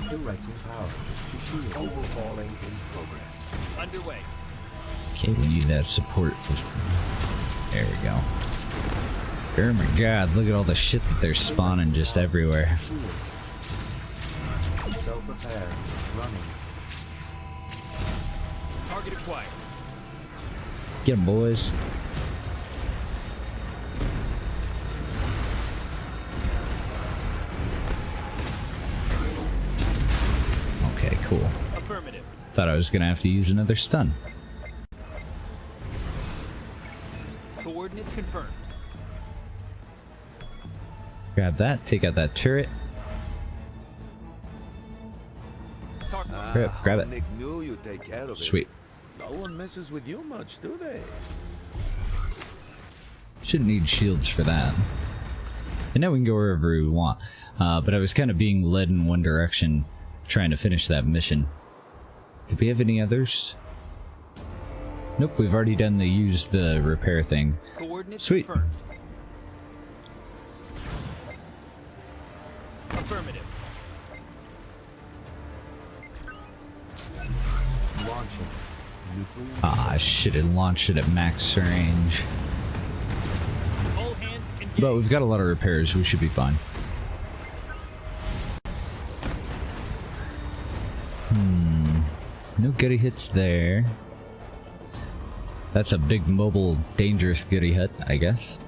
Directing power to shield. Overhauling in progress. Underway. Okay, we need that support for... There we go. Oh my god, look at all the shit that they're spawning just everywhere. Self-repair. Running. Target acquired. Get 'em, boys. Okay, cool. Affirmative. Thought I was gonna have to use another stun. Coordinates confirmed. Grab that, take out that turret. Grab it. Nick knew you'd take care of it. Sweet. No one messes with you much, do they? Shouldn't need shields for that. And now we can go wherever we want. But I was kind of being led in one direction, trying to finish that mission. Do we have any others? Nope, we've already done the repair thing. Coordinates Sweet. confirmed. Affirmative. Launching. Nuclear. Ah, I should have launched it at max range. All hands engaged. But we've got a lot of repairs, we should be fine. No goody hits there. That's a big mobile dangerous goody hit, I guess.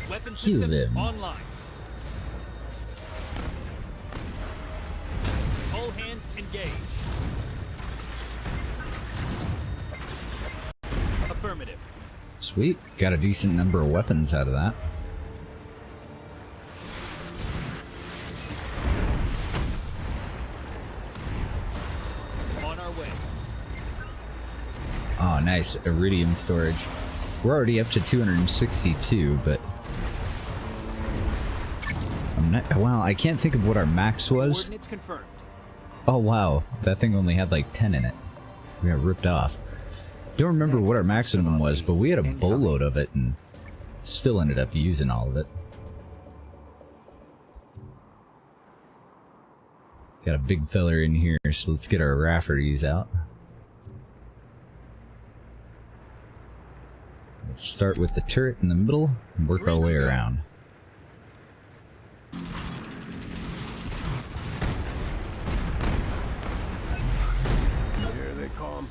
Weapon Kill systems them. online. All hands engaged. Affirmative. Sweet, got a decent number of weapons out of that. On our way. Oh, nice. Iridium storage. We're already up to 262, but... I'm not... Wow, I can't think of what our max was. Coordinates confirmed. Oh, wow. That thing only had like 10 in it. We got ripped off. Don't remember what our maximum was, but we had a boatload of it and still ended up using all of it. Got a big feller in here, so let's get our Rafferties out. Let's start with the turret in the middle and work our way around. Here they come.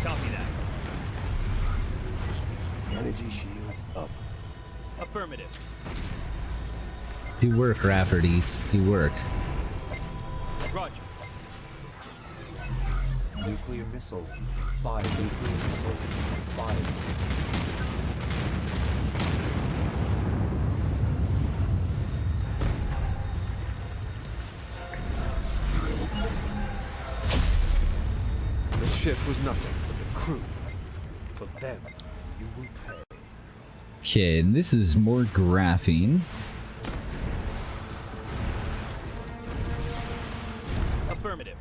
Copy that. Energy shields up. Affirmative. Do work, Rafferties. Do work. Roger. Nuclear missile. 5 nuclear missiles. 5. The ship was nothing but the crew. For them, you will pay. Okay, and this is more graphene. Affirmative.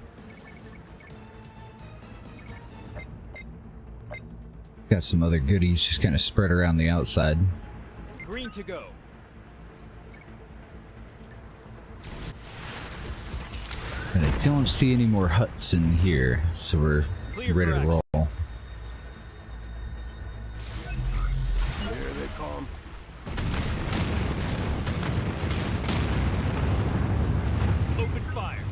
Got some other goodies just kind of spread around the outside. Green to go. And I don't see any more huts in here, so we're Clear ready for to roll. Here they come. Open fire.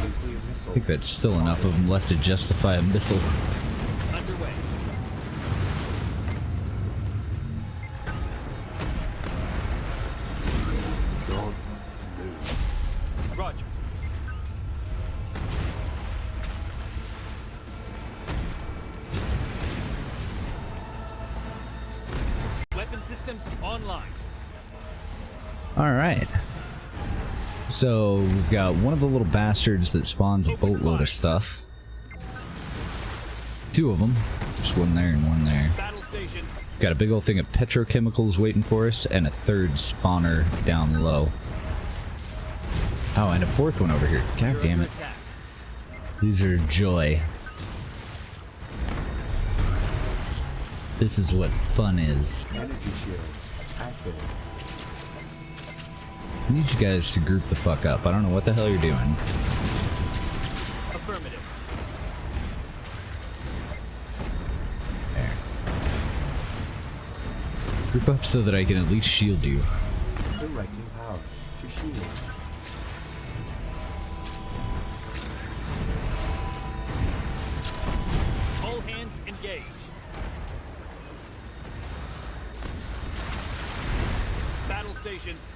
Nuclear missile. I think that's still enough of them left to justify a missile. Underway. systems online. Alright. So, we've got one of the little bastards that spawns a boatload of stuff. Two of them. Just one there and one there. Battle stations. Got a big old thing of petrochemicals waiting for us, and a third spawner down low. Oh, and a fourth one over here. God damn it. These are joy. This is what fun is. Energy shields active. I need you guys to group the fuck up. I don't know what the hell you're doing. Affirmative. There. Group up so that I can at least shield you. Directing power to shields. All hands engage. Battle stations.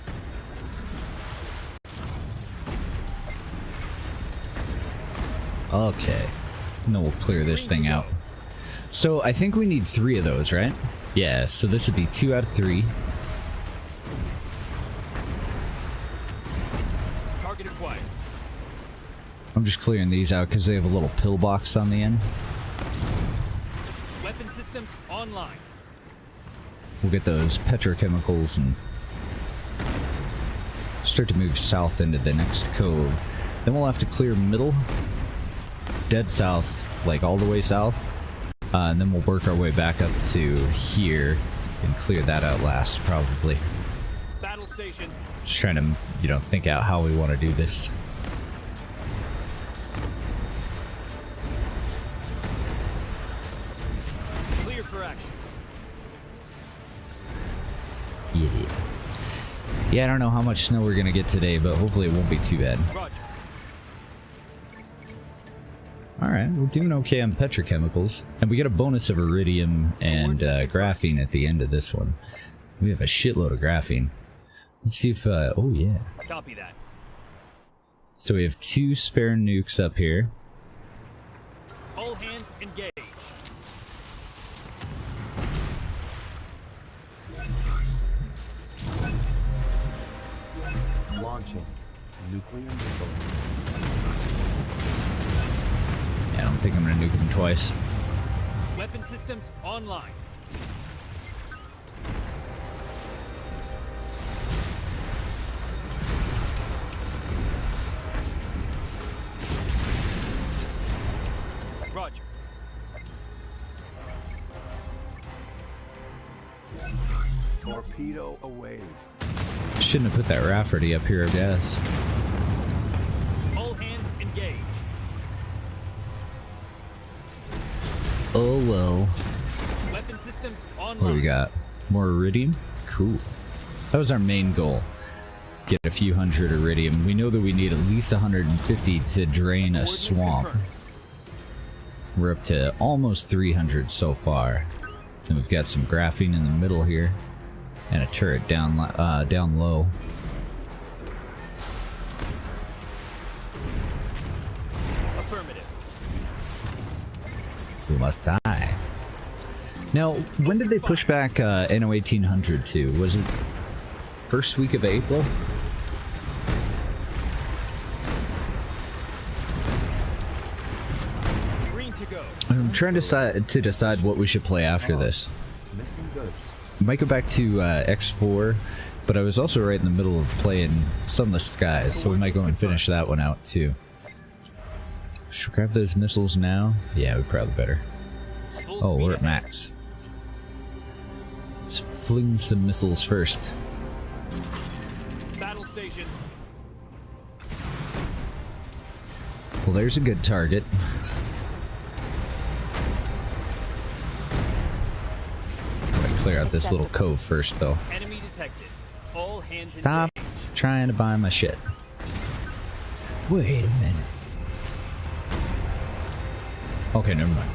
Okay. And then we'll clear this thing out. So I think we need 3 of those, right? Yeah, so this would be 2 out of 3. Target acquired. I'm just clearing these out because they have a little pillbox on the end. Weapon systems online. We'll get those petrochemicals and start to move south into the next cove. Then we'll have to clear middle, dead south, like all the way south, and then we'll work our way back up to here and clear that out last, probably. Battle stations. Just trying to, you know, think out how we want to do this. Clear for action. Yeah, I don't know how much snow we're gonna get today, but hopefully it won't be too bad. Roger. Alright, we're doing okay on petrochemicals. And we get a bonus of iridium and graphene at the end of this one. We have a shitload of graphene. Let's see if, oh yeah. Copy that. So we have 2 spare nukes up here. All hands engage. Launching nuclear missile. Yeah, I don't think I'm gonna nuke them twice. Weapon systems online. Roger. Torpedo away. Shouldn't have put that Rafferty up here, I guess. All hands engage. Oh well. Weapon systems online. What do we got? More iridium? Cool. That was our main goal. Get a few hundred iridium. We know that we need at least 150 to drain a swamp. We're up to almost 300 so far. And we've got some graphene in the middle here. And a turret down low. Affirmative. We must die. Now, when did they push back Anno 1800 to? Was it first week of April? Green to go. I'm trying to decide what we should play after this. Missing goods. Might go back to X4, but I was also right in the middle of playing Sunless Skies, so we might go and finish that one out too. Should we grab those missiles now? Yeah, we probably better. Oh, we're at max. Let's fling some missiles first. Battle stations. Well, there's a good target. Clear out this little cove first, though. Enemy detected. All hands Stop engage. trying to buy my shit. Wait a minute. Okay, never mind.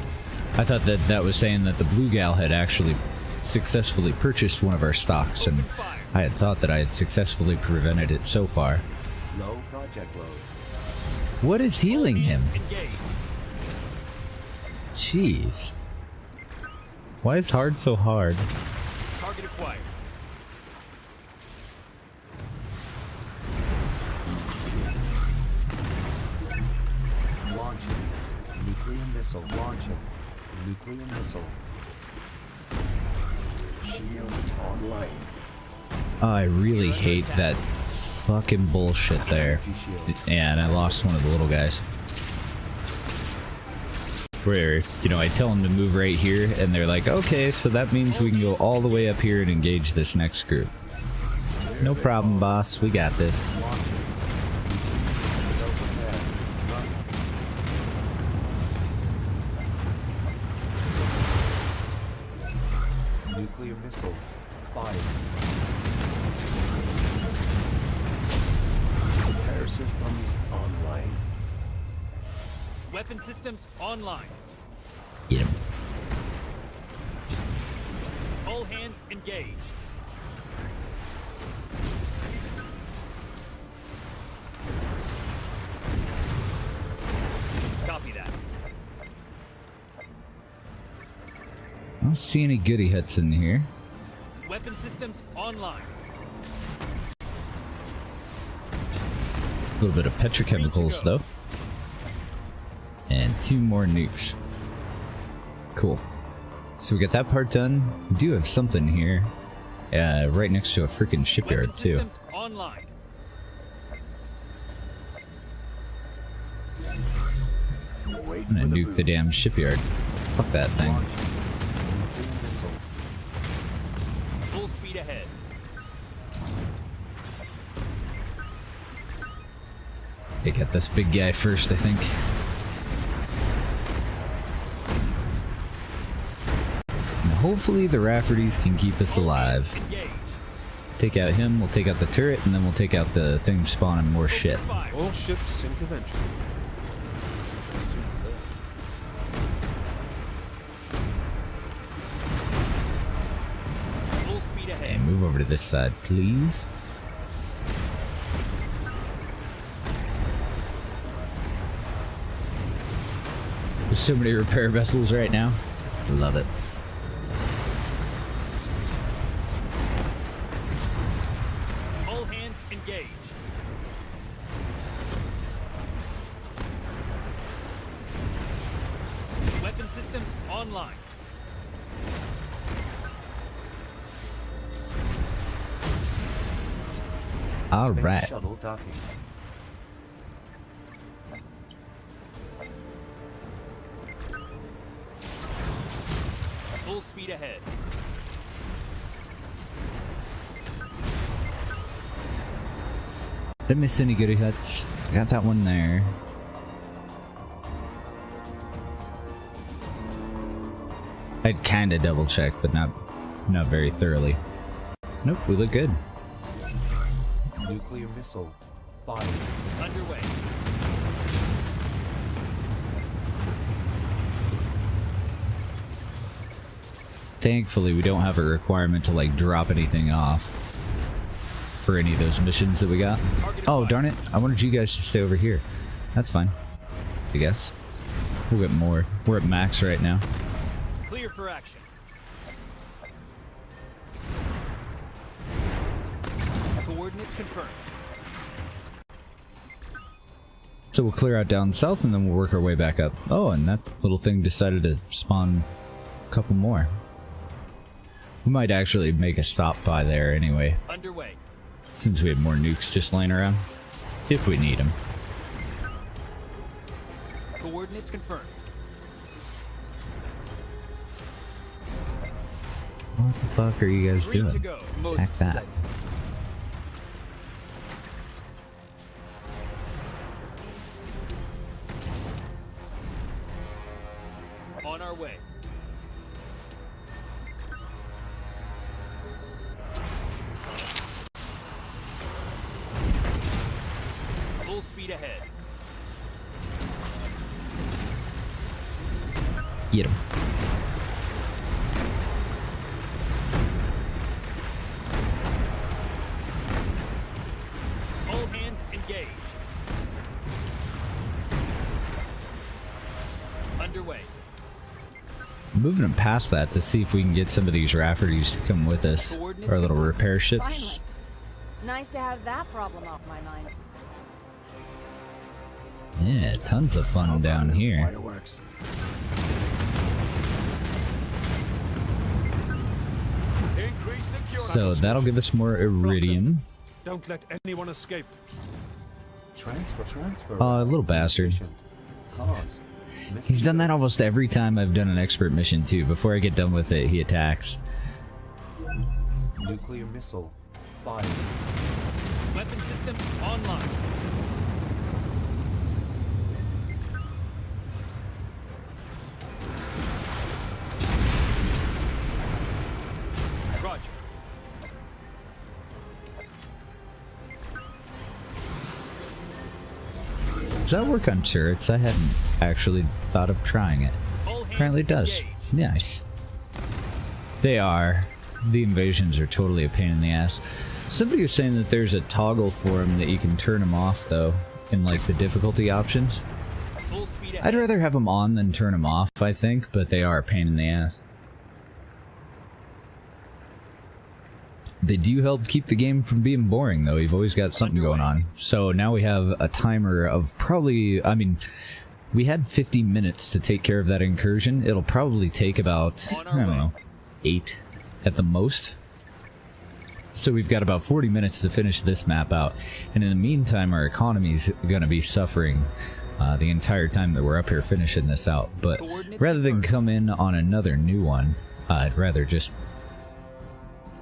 I thought that was saying that the Blue Gal had actually successfully purchased one of our stocks, and I had thought that I had successfully prevented it so far. Low project load. What is healing him? Engage. Jeez. Why is hard so hard? Target acquired. Launching. Nuclear missile. Shields online. Oh, I really hate that fucking bullshit there. Yeah, and I lost one of the little guys. Where, you know, I tell them to move right here, and they're like, okay, so that means we can go all the way up here and engage this next group. No problem, boss. We got this. Nuclear missile. Fired. Repair systems online. Weapon systems online. Get him. All hands engaged. Copy that. I don't see any goody huts in here. Weapon systems online. A little bit of petrochemicals, though. And 2 more nukes. Cool. So we got that part done. We do have something here. Right next to a freaking shipyard, Weapon too. systems online. Wait I'm gonna nuke the damn shipyard. Fuck that thing. Full speed ahead. Take out this big guy first, I think. And hopefully the Raffertys can keep us alive. Take out him, we'll take out the turret, and then we'll take out the thing spawning more shit. All ships sink eventually. Full speed ahead. Okay, move over to this side, please. There's so many repair vessels right now. Love it. All hands engaged. Weapon systems online. All Space right. Shuttle docking. Full speed ahead. Didn't miss any goody huts. Got that one there. I'd kind of double check, but not very thoroughly. Nope, we look good. Nuclear missile. Fired. Underway. Thankfully, we don't have a requirement to like drop anything off for any of those missions that we got. Oh, darn it. I wanted you guys to stay over here. That's fine, I guess. We'll get more. We're at max right now. Clear for action. Coordinates confirmed. So we'll clear out down south and then we'll work our way back up. Oh, and that little thing decided to spawn a couple more. We might actually make a stop by there anyway. Underway. Since we have more nukes just laying around. If we need them. Coordinates confirmed. What the fuck are you guys 3 to doing? go. Attack that. On our way. Full speed ahead. Get him. All hands engaged. Underway. Moving them past that to see if we can get some of these Raffertys to come with us. Our little repair ships. Finally. Nice to have that problem off my mind. Yeah, tons of fun down here. Fireworks. So that'll give us more iridium. Don't let anyone escape. Transfer. Little bastard. Cause. He's done that almost every time I've done an expert mission too. Before I get done with it, he attacks. Nuclear missile. Fire. Weapon system online. Roger. Does that work on turrets? I hadn't actually thought of trying it. Apparently it does. Nice. They are. The invasions are totally a pain in the ass. Somebody was saying that there's a toggle for them that you can turn them off, though, in like the difficulty options. I'd rather have them on than turn them off, I think, but they are a pain in the ass. They do help keep the game from being boring, though. You've always got something going on. So now we have a timer of probably, I mean, we had 50 minutes to take care of that incursion. It'll probably take about, I don't know, 8 at the most. So we've got about 40 minutes to finish this map out. And in the meantime, our economy's going to be suffering the entire time that we're up here finishing this out. But rather than come in on another new one, I'd rather just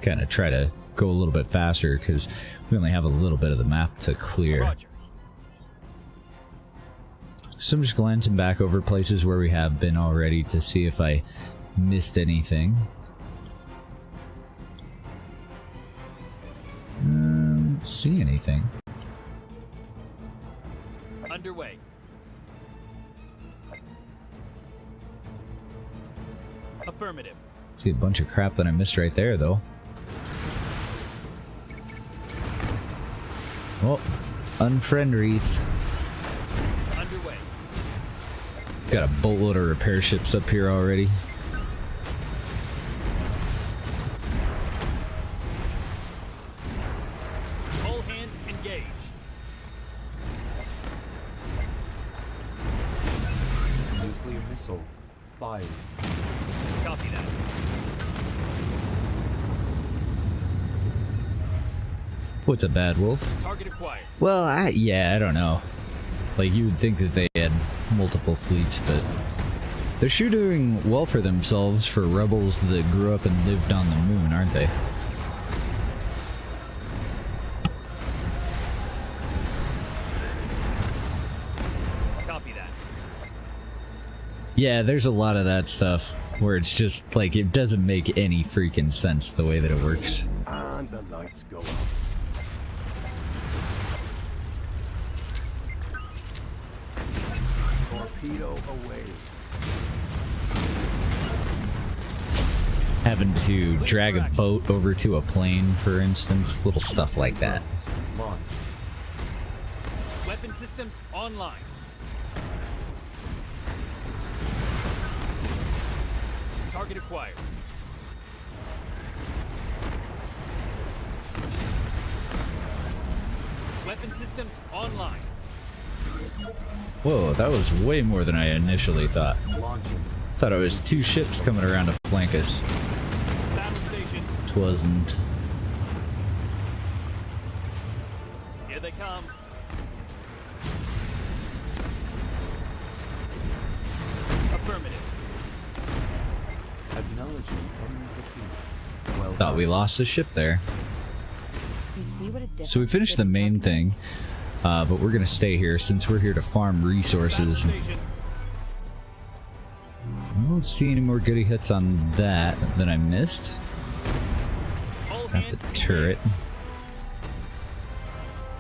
kind of try to go a little bit faster because we only have a little bit of the map to clear. So I'm just glancing back over places where we have been already to see if I missed anything. Don't see anything. Underway. Affirmative. See a bunch of crap that I missed right there, though. Oh, unfriend Reese. Underway. Got a boatload of repair ships up here already. All hands engage. Nuclear missile. Fire. Copy that. What's a bad wolf? Target acquired. Well, I don't know. Like, you would think that they had multiple fleets, but they're sure doing well for themselves for rebels that grew up and lived on the moon, aren't they? Copy that. Yeah, there's a lot of that stuff where it's just like it doesn't make any freaking sense the way that it works. And the lights go up. Torpedo away. Having to drag a boat over to a plane, for instance, little stuff like that. Launch. Weapon systems online. Target acquired. Weapon systems online. Whoa, that was way more than I initially thought. Launching. Thought it was 2 ships coming around to flank us. Battle stations. Twasn't. Here they come. Affirmative. Acknowledging enemy defeat. Well Thought we lost the ship there. You see what a difference So we finished the main thing, but we're gonna stay here since we're here to farm resources. Battle stations. I don't see any more goody hits on that that I missed. All Got the hands turret.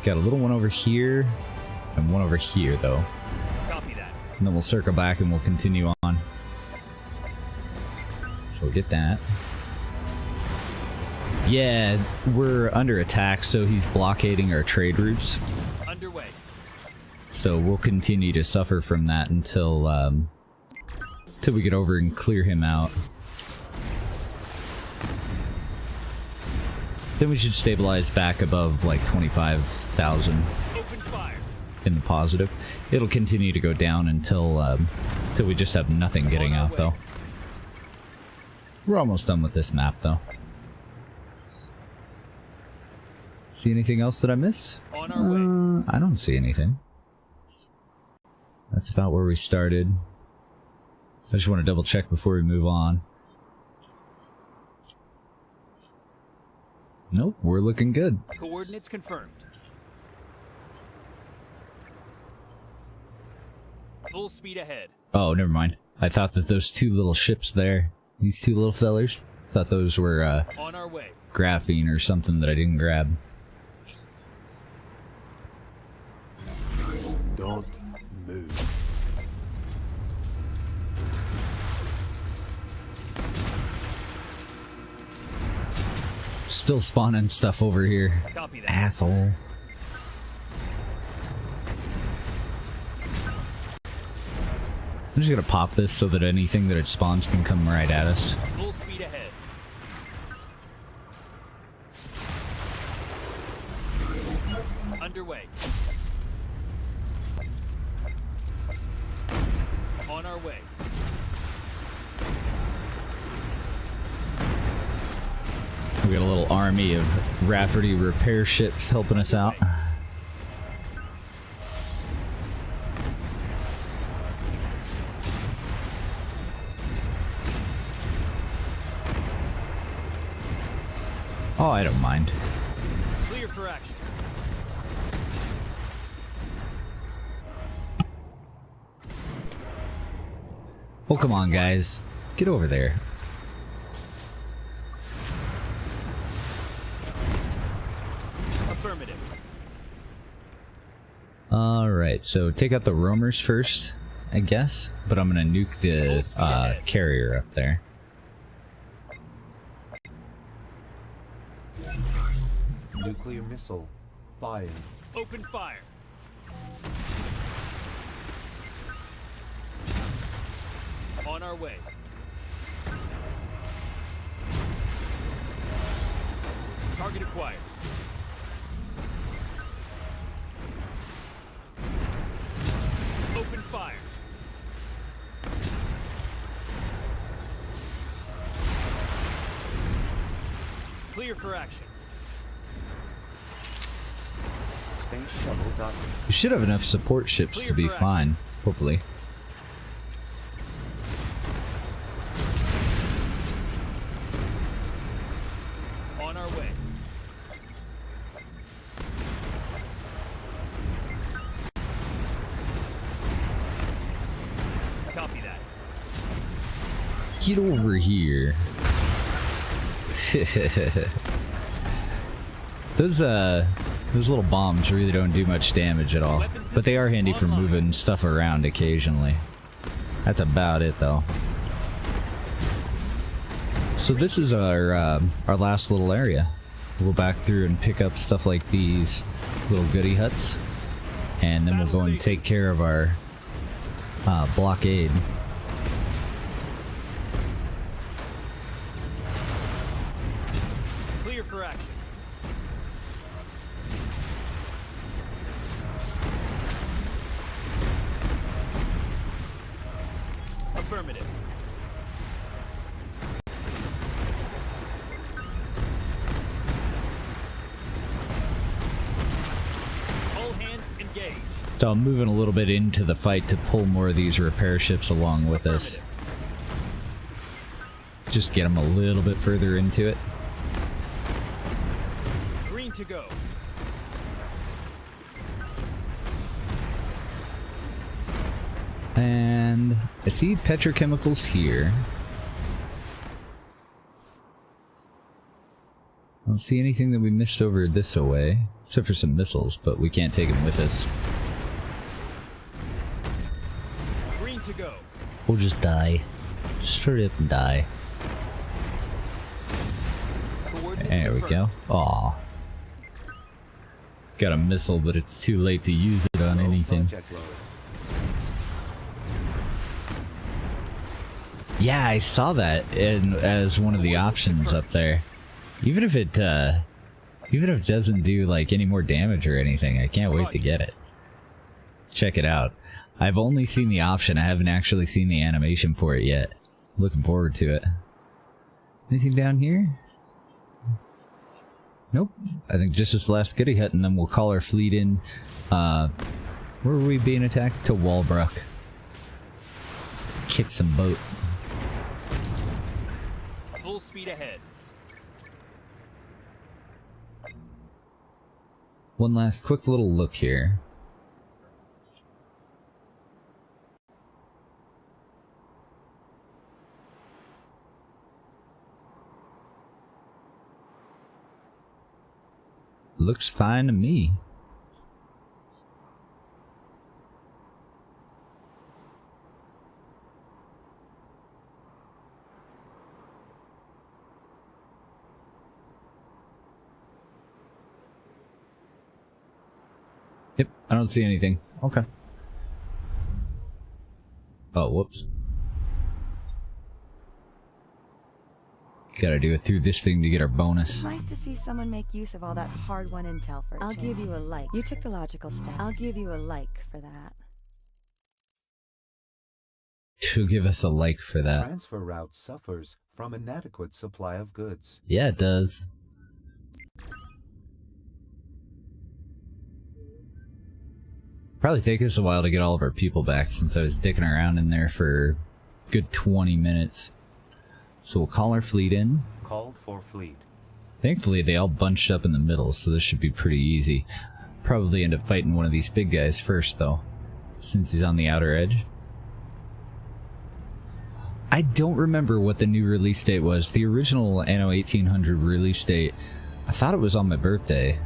Got a little one over here, and one over here, though. Copy that. And then we'll circle back and we'll continue on. So we'll get that. Yeah, we're under attack, so he's blockading our trade routes. Underway. So we'll continue to suffer from that until we get over and clear him out. Then we should stabilize back above like 25,000 Open fire. in the positive. It'll continue to go down until we just have nothing getting out, though. We're almost done with this map, though. See anything else that I missed? On our way. I don't see anything. That's about where we started. I just want to double check before we move on. Nope, we're looking good. Coordinates confirmed. Full speed ahead. Oh, never mind. I thought that those two little ships there, these two little fellers, thought those were on our way. Graphene or something that I didn't grab. Don't move. Still spawning stuff over here. Copy that. Asshole. I'm just gonna pop this so that anything that it spawns can come right at us. Full speed ahead. Underway. On our way. We got a little army of Rafferty repair ships helping us out. Oh, I don't mind. Clear for action. Oh, come on, guys. Get over there. Affirmative. Alright, so take out the roamers first, I guess. But I'm gonna nuke the carrier up there. Nuclear missile. Fired. Open fire. On our way. Target acquired. Open fire. Clear for action. Space shuttle docking. We should have enough support ships to be fine, hopefully. On our way. Copy that. Get over here. Those little bombs really don't do much damage at all, but they are handy for moving stuff around occasionally. That's about it, though. So this is our last little area. We'll go back through and pick up stuff like these little goodie huts, and then we'll go and take care of our blockade. Clear for action. Affirmative. All hands engaged. So I'm moving a little bit into the fight to pull more of these repair ships along with us. Just get them a little bit further into it. Green to go. And I see petrochemicals here. I don't see anything that we missed over this way, except for some missiles, but we can't take them with us. Green to go. We'll just die. Just straight up and die. There we go. Aw. Got a missile, but it's too late to use it on anything. Yeah, I saw that as one of the options up there. Even if it doesn't do like any more damage or anything, I can't wait to get it. Check it out. I've only seen the option. I haven't actually seen the animation for it yet. Looking forward to it. Anything down here? Nope. I think just this last goody hut, and then we'll call our fleet in. Where are we being attacked? To Walbrook. Kick some boat. Full speed ahead. One last quick little look here. Looks fine to me. Yep, I don't see anything. Okay. Oh, whoops. Gotta do it through this thing to get our bonus. Nice to see someone make use of all that hard-won intel for a change. I'll give you a like. You took the logical step. I'll give you a like for that. She'll give us a like for that. Transfer route suffers from inadequate supply of goods. Yeah, it does. Probably take us a while to get all of our people back since I was dicking around in there for a good 20 minutes. So we'll call our fleet in. Called for fleet. Thankfully they all bunched up in the middle, so this should be pretty easy. Probably end up fighting one of these big guys first though, since he's on the outer edge. I don't remember what the new release date was. The original Anno 1800 release date, I thought it was on my birthday.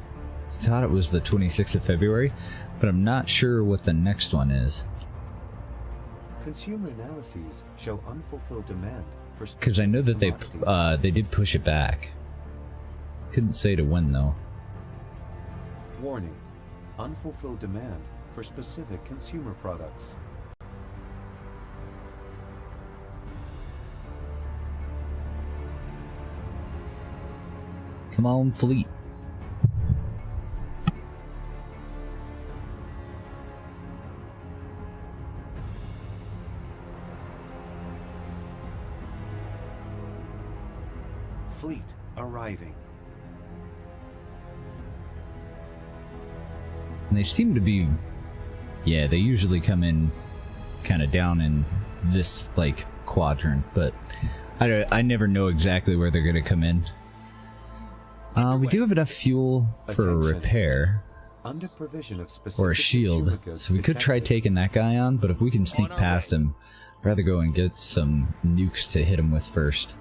I thought it was the 26th of February, but I'm not sure what the next one is. Consumer analyses show unfulfilled demand for because I know that they did push it back. Couldn't say to when though. Warning: unfulfilled demand for specific consumer products. Come on, fleet. Fleet arriving. And they seem to be, yeah, they usually come in kind of down in this like quadrant, but I never know exactly where they're gonna come in. We do have enough fuel for a repair Under provision of specific or a shield, so we could try taking that guy on, but if we can sneak past him, I'd rather go and get some nukes to hit him with first.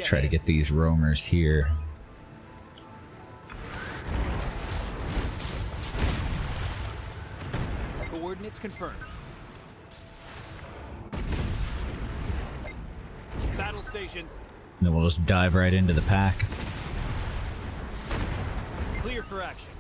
Try to get these roamers here. Coordinates confirmed. Battle stations. And then we'll just dive right into the pack. Clear for action.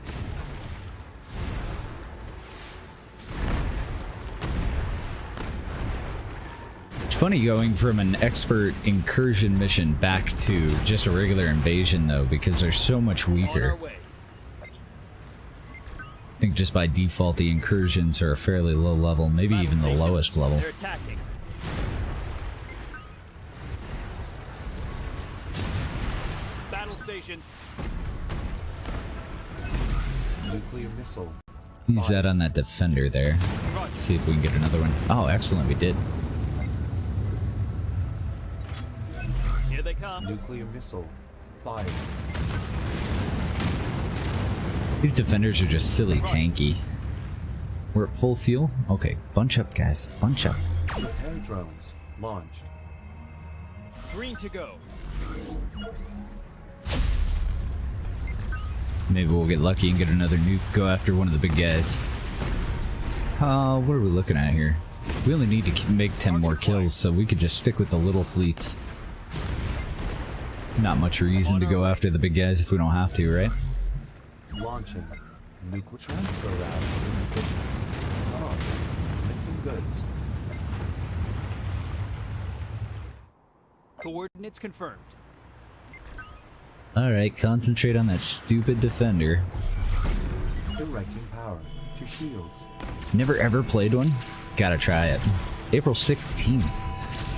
It's funny going from an expert incursion mission back to just a regular invasion though, because they're so much weaker. I think just by default the incursions are a fairly low level, maybe even the lowest level. They're attacking. Battle stations. Nuclear missile. Use that on that defender there. Let's see if we can get another one. Oh, excellent, we did. Here they come. Nuclear missile. Fire. These defenders are just silly tanky. We're at full fuel? Okay, bunch up guys, bunch up. Repair drones launched. Green to go. Maybe we'll get lucky and get another nuke, go after one of the big guys. What are we looking at here? We only need to make 10 more kills, so we could just stick with the little fleets. Not much reason to go after the big guys if we don't have to, right? Launching. Nuclear transfer route inefficient. Oh, missing goods. Coordinates confirmed. Alright, concentrate on that stupid defender. Directing power to shields. Never ever played one? Gotta try it. April 16th,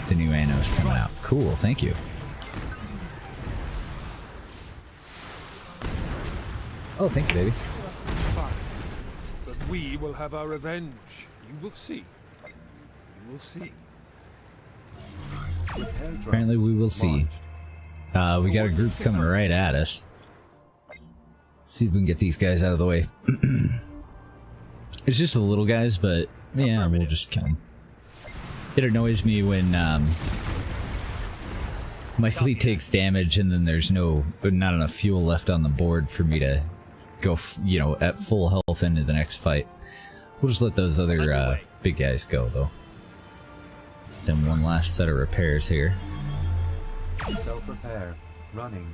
the new Anno's coming out. Cool, thank you. Oh, thank you, baby. Fine. But we will have our revenge. You will see. You will see. Apparently we will see. We got a group coming right at us. See if we can get these guys out of the way. It's just the little guys, but yeah, we'll just kill them. It annoys me when my fleet takes damage and then there's not enough fuel left on the board for me to go, you know, at full health into the next fight. We'll just let those other big guys go, though. Then one last set of repairs here. Self-repair. Running.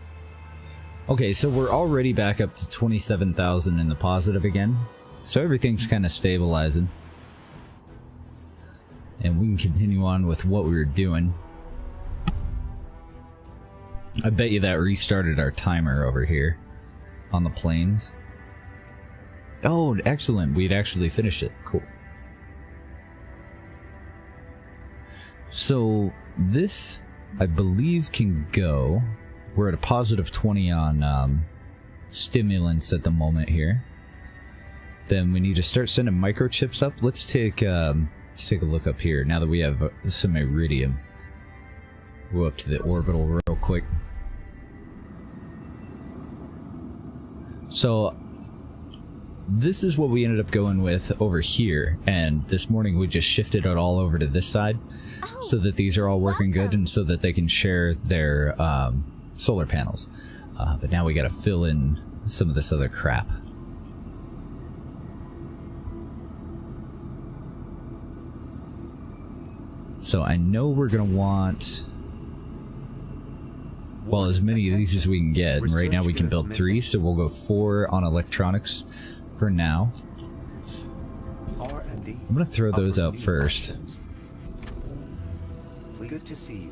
Okay, so we're already back up to 27,000 in the positive again. So everything's kind of stabilizing. And we can continue on with what we were doing. I bet you that restarted our timer over here on the plains. Oh, excellent. We'd actually finished it. Cool. So this, I believe, can go. We're at a positive 20 on stimulants at the moment here. Then we need to start sending microchips up. Let's take a look up here now that we have some iridium. Go up to the orbital real quick. So this is what we ended up going with over here, and this morning we just shifted it all over to this side so that these are all working good and so that they can share their solar panels. But now we gotta fill in some of this other crap. So I know we're gonna want, well, as many of these as we can get. And right now we can build 3, so we'll go 4 on electronics for now. I'm gonna throw those out first. Good to see you.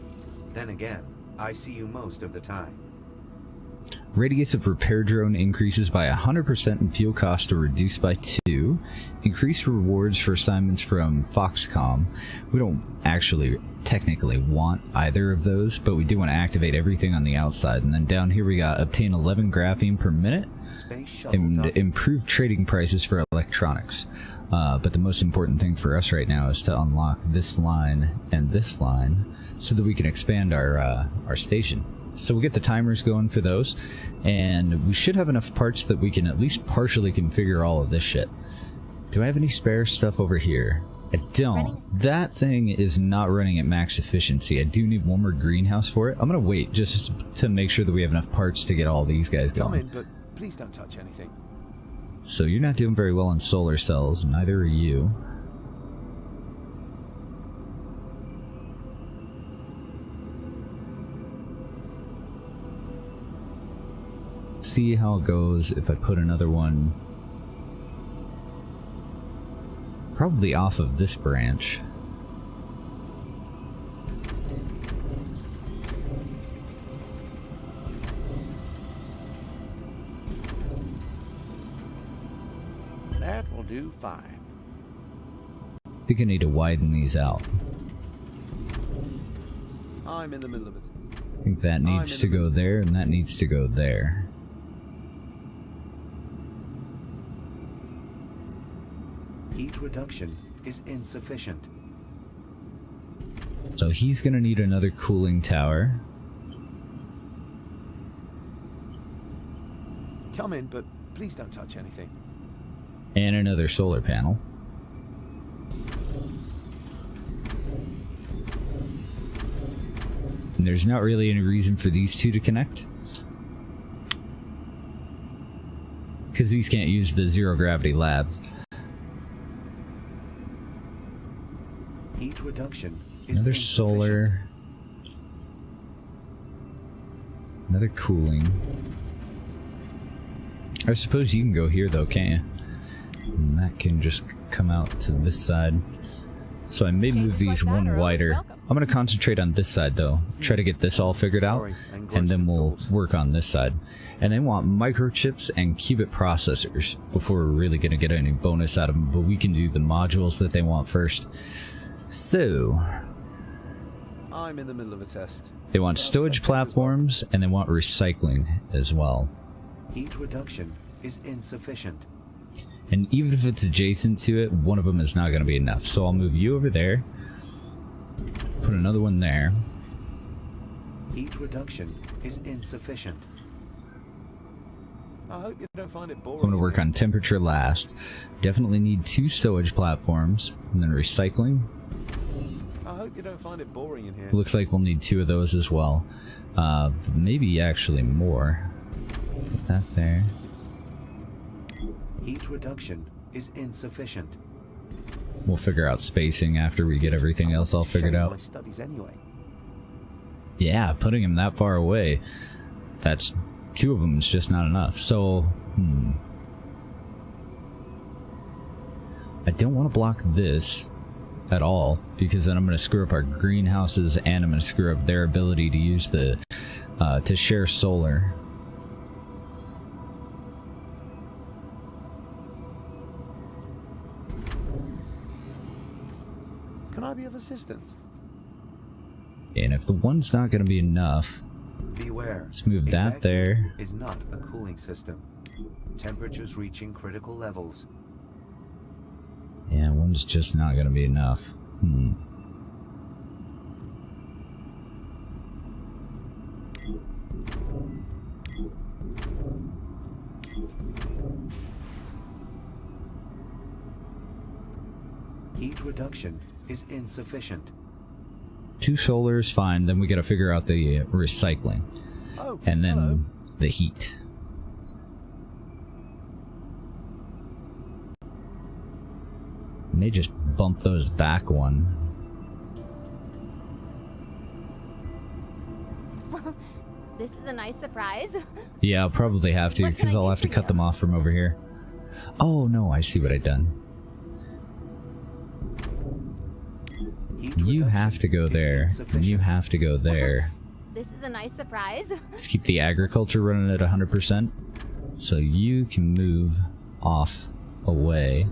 Then again, I see you most of the time. Radius of repair drone increases by 100% and fuel cost are reduced by 2. Increased rewards for assignments from Foxcom. We don't actually technically want either of those, but we do want to activate everything on the outside. And then down here we got obtain 11 graphene per minute and improve trading prices for electronics. But the most important thing for us right now is to unlock this line and this line so that we can expand our station. So we'll get the timers going for those, and we should have enough parts that we can at least partially configure all of this shit. Do I have any spare stuff over here? I don't. That thing is not running at max efficiency. I do need one more greenhouse for it. I'm gonna wait just to make sure that we have enough parts to get all these guys going. Come in, but please don't touch anything. So you're not doing very well in solar cells, neither are you. See how it goes if I put another one probably off of this branch. That will do fine. I think I need to widen these out. I'm in the middle of it. I think that needs to go there and that needs to go there. Heat reduction is insufficient. So he's gonna need another cooling tower. Come in, but please don't touch anything. And another solar panel. And there's not really any reason for these two to connect, because these can't use the zero gravity labs. Heat reduction is Another solar. Another cooling. I suppose you can go here though, can't you? And that can just come out to this side. So I may move these one wider. I'm going to concentrate on this side though. Try to get this all figured out. And then we'll work on this side. And they want microchips and qubit processors before we're really going to get any bonus out of them. But we can do the modules that they want first. So I'm in the middle of a test. they want stowage platforms and they want recycling as well. Heat reduction is insufficient. And even if it's adjacent to it, one of them is not going to be enough. So I'll move you over there. Put another one there. Heat reduction is insufficient. I hope you don't find it boring. I'm going to work on temperature last. Definitely need 2 stowage platforms. And then recycling. I hope you don't find it boring in here. Looks like we'll need 2 of those as well. Maybe actually more. Put that there. Heat reduction is insufficient. We'll figure out spacing after we get everything else all figured out. My studies anyway. Yeah, putting him that far away, that's 2 of them is just not enough. So, I don't want to block this at all, because then I'm going to screw up our greenhouses and I'm going to screw up their ability to use the, to share solar. Can I be of assistance? And if the one's not going to be enough, Beware. let's move that there. Is not a cooling system. Temperatures reaching critical levels. Yeah, one's just not going to be enough. Heat reduction is insufficient. 2 solar is fine, then we got to figure out the recycling. Oh, and then hello. the heat. May just bump those back one. Well, this is a nice surprise. Yeah, I'll probably have to, because I'll have to cut them off from over here. Oh no, I see what I've done. You have to go there, and you have to go there. This is a nice surprise. Let's keep the agriculture running at 100%. So you can move off away.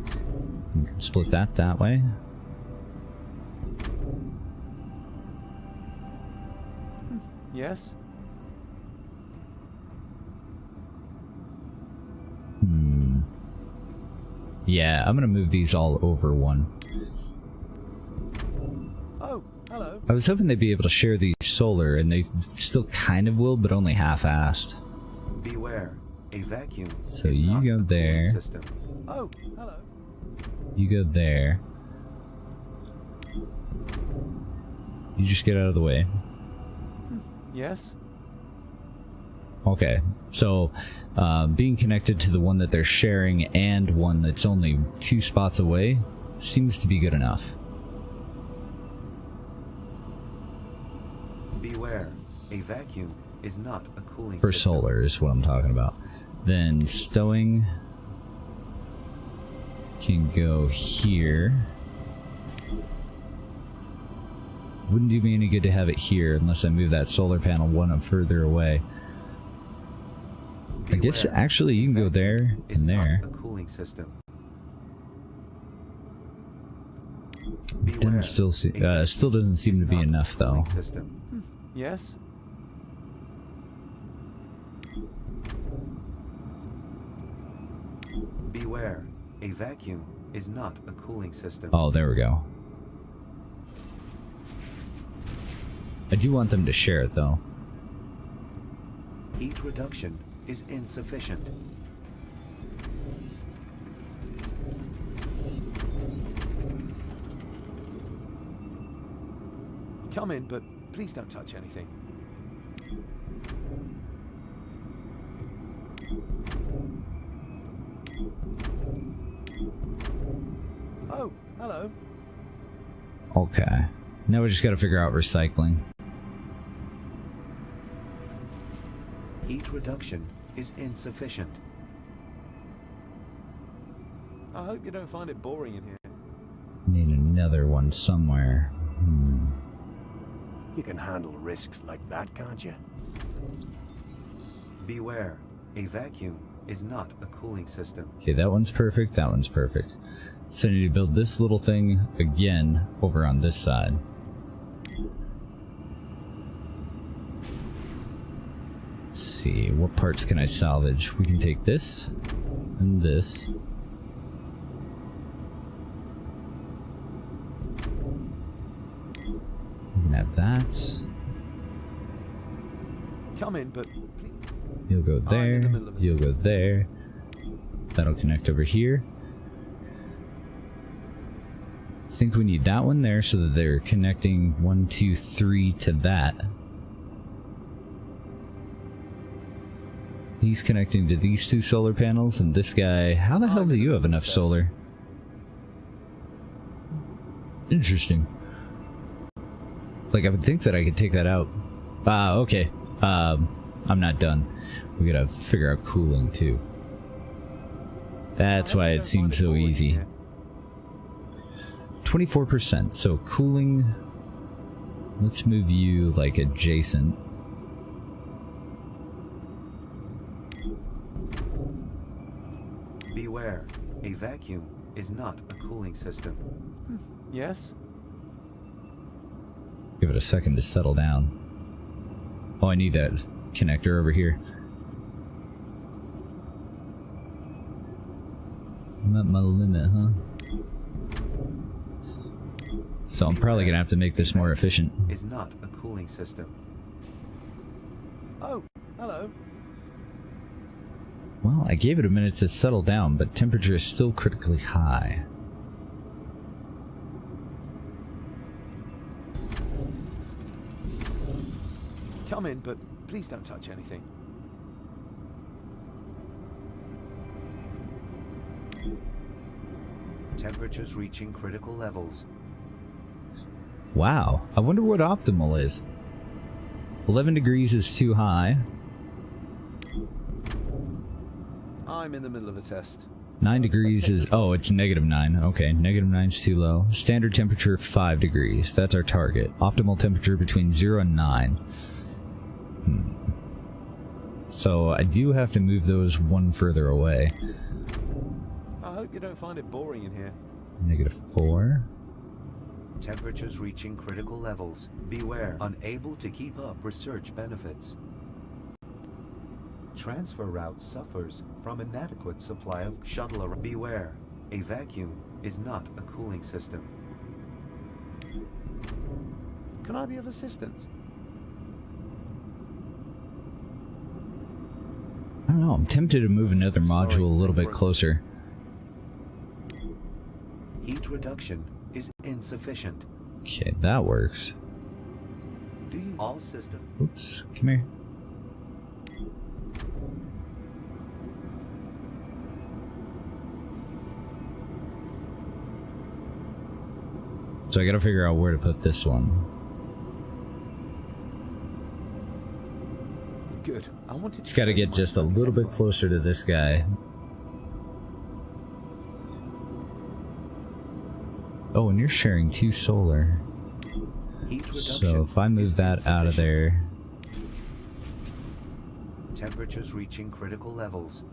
You can split that way. Yes? Yeah, I'm gonna move these all over one. Oh, hello. I was hoping they'd be able to share these solar, and they still kind of will, but only half-assed. Beware. A vacuum. So is you not go a cooling there. System. Oh, hello. You go there. You just get out of the way. Yes? Okay, so being connected to the one that they're sharing and one that's only 2 spots away seems to be good enough. Beware. A vacuum is not a cooling For system. solar is what I'm talking about. Then stowing can go here. Wouldn't do me any good to have it here unless I move that solar panel one up further away. I guess actually you can go there and there. A cooling system. Doesn't still doesn't seem to be enough though. Yes? Beware. A vacuum is not a cooling system. Oh, there we go. I do want them to share it though. Heat reduction is insufficient. Come in, but please don't touch anything. Oh, hello. Okay. Now we just gotta figure out recycling. Heat reduction is insufficient. I hope you don't find it boring in here. Need another one somewhere. You can handle risks like that, can't you? Beware. A vacuum is not a cooling system. Okay, that one's perfect, that one's perfect. So I need to build this little thing again over on this side. Let's see, what parts can I salvage? We can take this. and this. We can have that. Come in, but please. You'll go there. You'll go there. That'll connect over here. I think we need that one there so that they're connecting 1, 2, 3 to that. He's connecting to these 2 solar panels, and this guy... How the hell do you have enough solar? Interesting. Like, I would think that I could take that out. Okay. I'm not done. We gotta figure out cooling, too. That's why it seems so easy. 24%, so cooling... Let's move you, like, adjacent. Beware, a vacuum is not a cooling system. Yes? Give it a second to settle down. Oh, I need that connector over here. I'm at my limit, huh? So I'm probably gonna have to make this more efficient. Is not a cooling system. Oh, hello. Well, I gave it a minute to settle down, but temperature is still critically high. Come in, but please don't touch anything. Temperatures reaching critical levels. Wow, I wonder what optimal is. 11 degrees is too high. I'm in the middle of a test. 9 degrees is... Oh, it's -9. Okay, -9 is too low. Standard temperature, 5 degrees. That's our target. Optimal temperature between 0 and 9. So I do have to move those one further away. I hope you don't find it boring in here. -4. Temperatures reaching critical levels. Beware, unable to keep up research benefits. Transfer route suffers from inadequate supply of shuttle. Beware, a vacuum is not a cooling system. Can I be of assistance? I don't know, I'm tempted to move another module a little bit closer. Heat reduction is insufficient. Okay, that works. Do you all systems? Oops, come here. So I gotta figure out where to put this one. Good. I wanted to. It's gotta get just a little bit closer to this guy. Oh, and you're sharing 2 solar. So if I move that out of there... Temperatures reaching critical levels.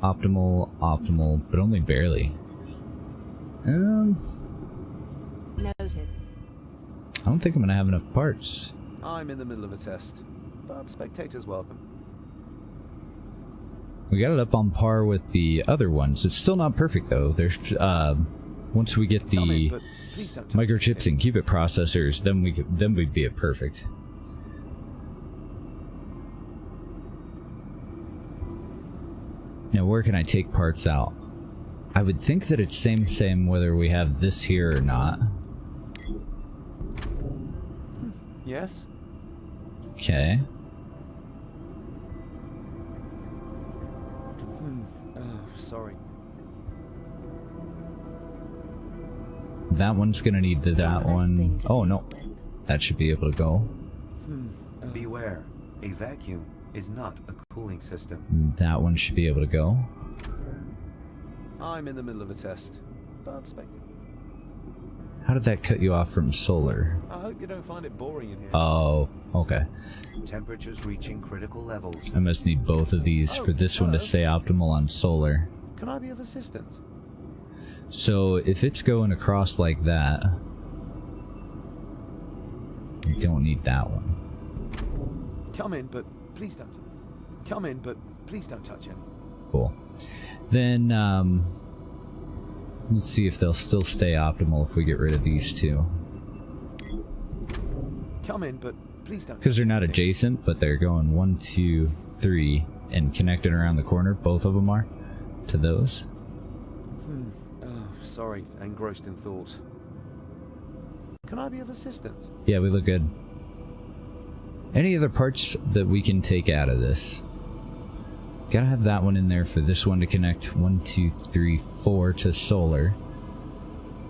Optimal, but only barely. Noted. I don't think I'm gonna have enough parts. I'm in the middle of a test, but spectators welcome. We got it up on par with the other ones. It's still not perfect though. There's once we get the microchips and qubit processors, then we'd be at perfect. Now where can I take parts out? I would think that it's same whether we have this here or not. Yes? Okay. Sorry. That one's gonna need that one. Oh no, that should be able to go. Beware, a vacuum is not a cooling system. That one should be able to go. I'm in the middle of a test, but spectators. How did that cut you off from solar? I hope you don't find it boring in here. Oh, okay. Temperatures reaching critical levels. I must need both of these for this one to stay optimal on solar. Can I be of assistance? So if it's going across like that, we don't need that one. Come in, but please don't. Come in, but please don't touch anything. Cool. Then, let's see if they'll still stay optimal if we get rid of these two. Come in, but please don't. Because they're not adjacent, but they're going 1, 2, 3, and connected around the corner. Both of them are to those. Oh, sorry, engrossed in thought. Can I be of assistance? Yeah, we look good. Any other parts that we can take out of this? Gotta have that one in there for this one to connect 1, 2, 3, 4 to solar.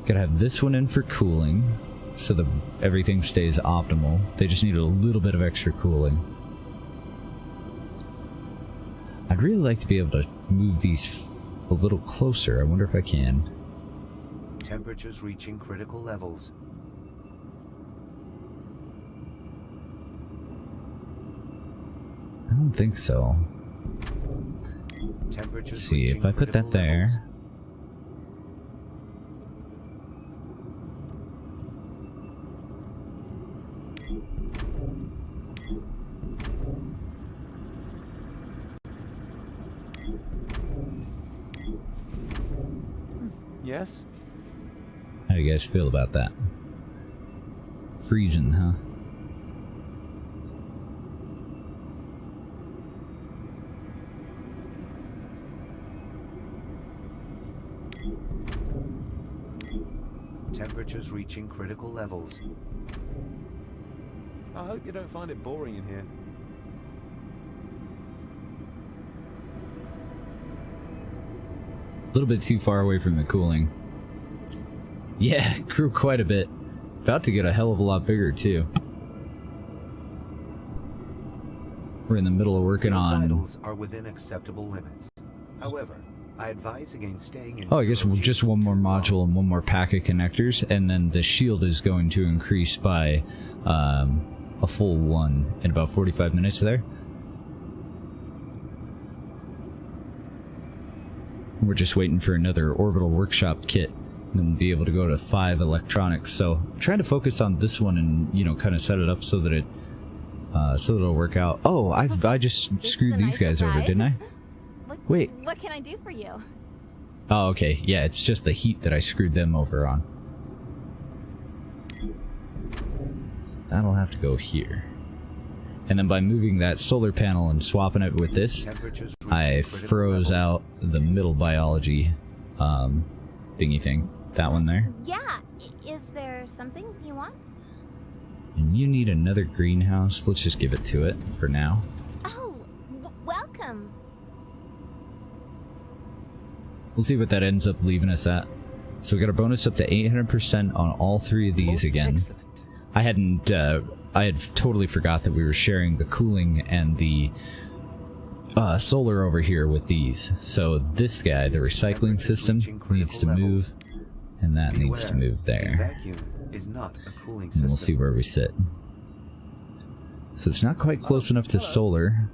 Gotta have this one in for cooling, so that everything stays optimal. They just need a little bit of extra cooling. I'd really like to be able to move these a little closer. I wonder if I can. Temperatures reaching critical levels. I don't think so. Let's see, if I put that there. Yes? How do you guys feel about that? Freezing, huh? Temperatures reaching critical levels. I hope you don't find it boring in here. A little bit too far away from the cooling. Yeah, grew quite a bit. About to get a hell of a lot bigger, too. We're in the middle of working on... Vitals are within acceptable limits. However, I advise against staying in... Oh, I guess just one more module and one more pack of connectors, and then the shield is going to increase by a full 1 in about 45 minutes there. We're just waiting for another orbital workshop kit, and then we'll be able to go to 5 electronics. So I'm trying to focus on this one and, you know, kind of set it up so that it it'll work out. Oh, I just screwed these guys over, didn't I? Wait. What can I do for you? Oh, okay. Yeah, it's just the heat that I screwed them over on. So that'll have to go here. And then by moving that solar panel and swapping it with this, I froze out the middle biology thingy thing. That one there. Yeah. Is there something you want? And you need another greenhouse. Let's just give it to it for now. Oh, welcome. We'll see what that ends up leaving us at. So we got a bonus up to 800% on all 3 of these again. Excellent. I had totally forgot that we were sharing the cooling and the solar over here with these. So this guy, the recycling system, needs to move, and that needs to move there. And we'll see where we sit. So it's not quite close enough to solar.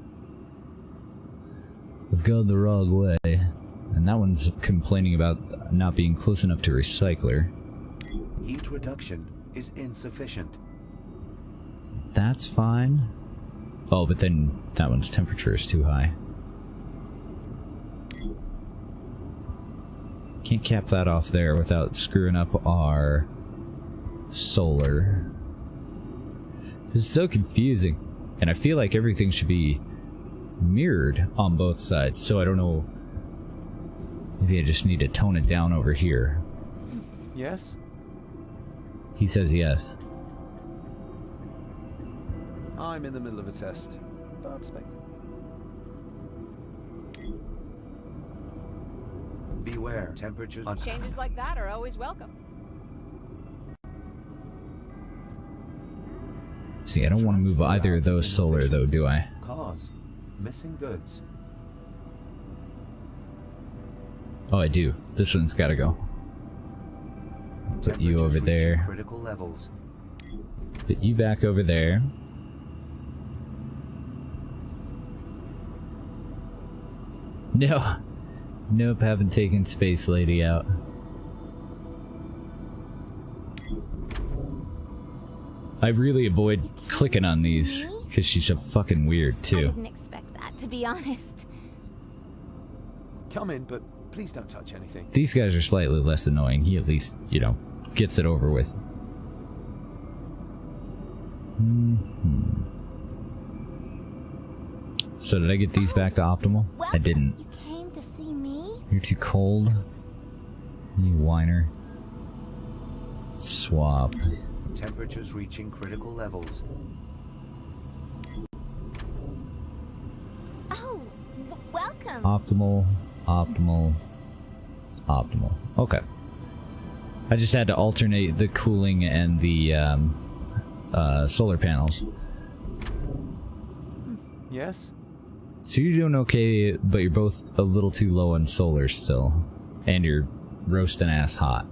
We've gone the wrong way. And that one's complaining about not being close enough to recycler. Heat reduction is insufficient. That's fine. Oh, but then that one's temperature is too high. Can't cap that off there without screwing up our solar. It's so confusing. And I feel like everything should be mirrored on both sides, so I don't know. Maybe I just need to tone it down over here. Yes? He says yes. I'm in the middle of a test. But expect it. Beware, temperatures... Changes like that are always welcome. See, I don't want to move either of those solar, though, do I? Cause missing goods. Oh, I do. This one's gotta go. Put you over there. Critical levels. Put you back over there. No. Nope, haven't taken Space Lady out. I really avoid clicking on these because she's so fucking weird too. I didn't expect that, to be honest. Come in, but please don't touch anything. These guys are slightly less annoying. He at least, you know, gets it over with. So did I get these back to optimal? I didn't. You came to see me? You're too cold. You whiner. Swap. Temperatures reaching critical levels. Oh, welcome. Optimal, optimal, optimal. Okay. I just had to alternate the cooling and the solar panels. Yes? So you're doing okay, but you're both a little too low on solar still. And you're roasting ass hot.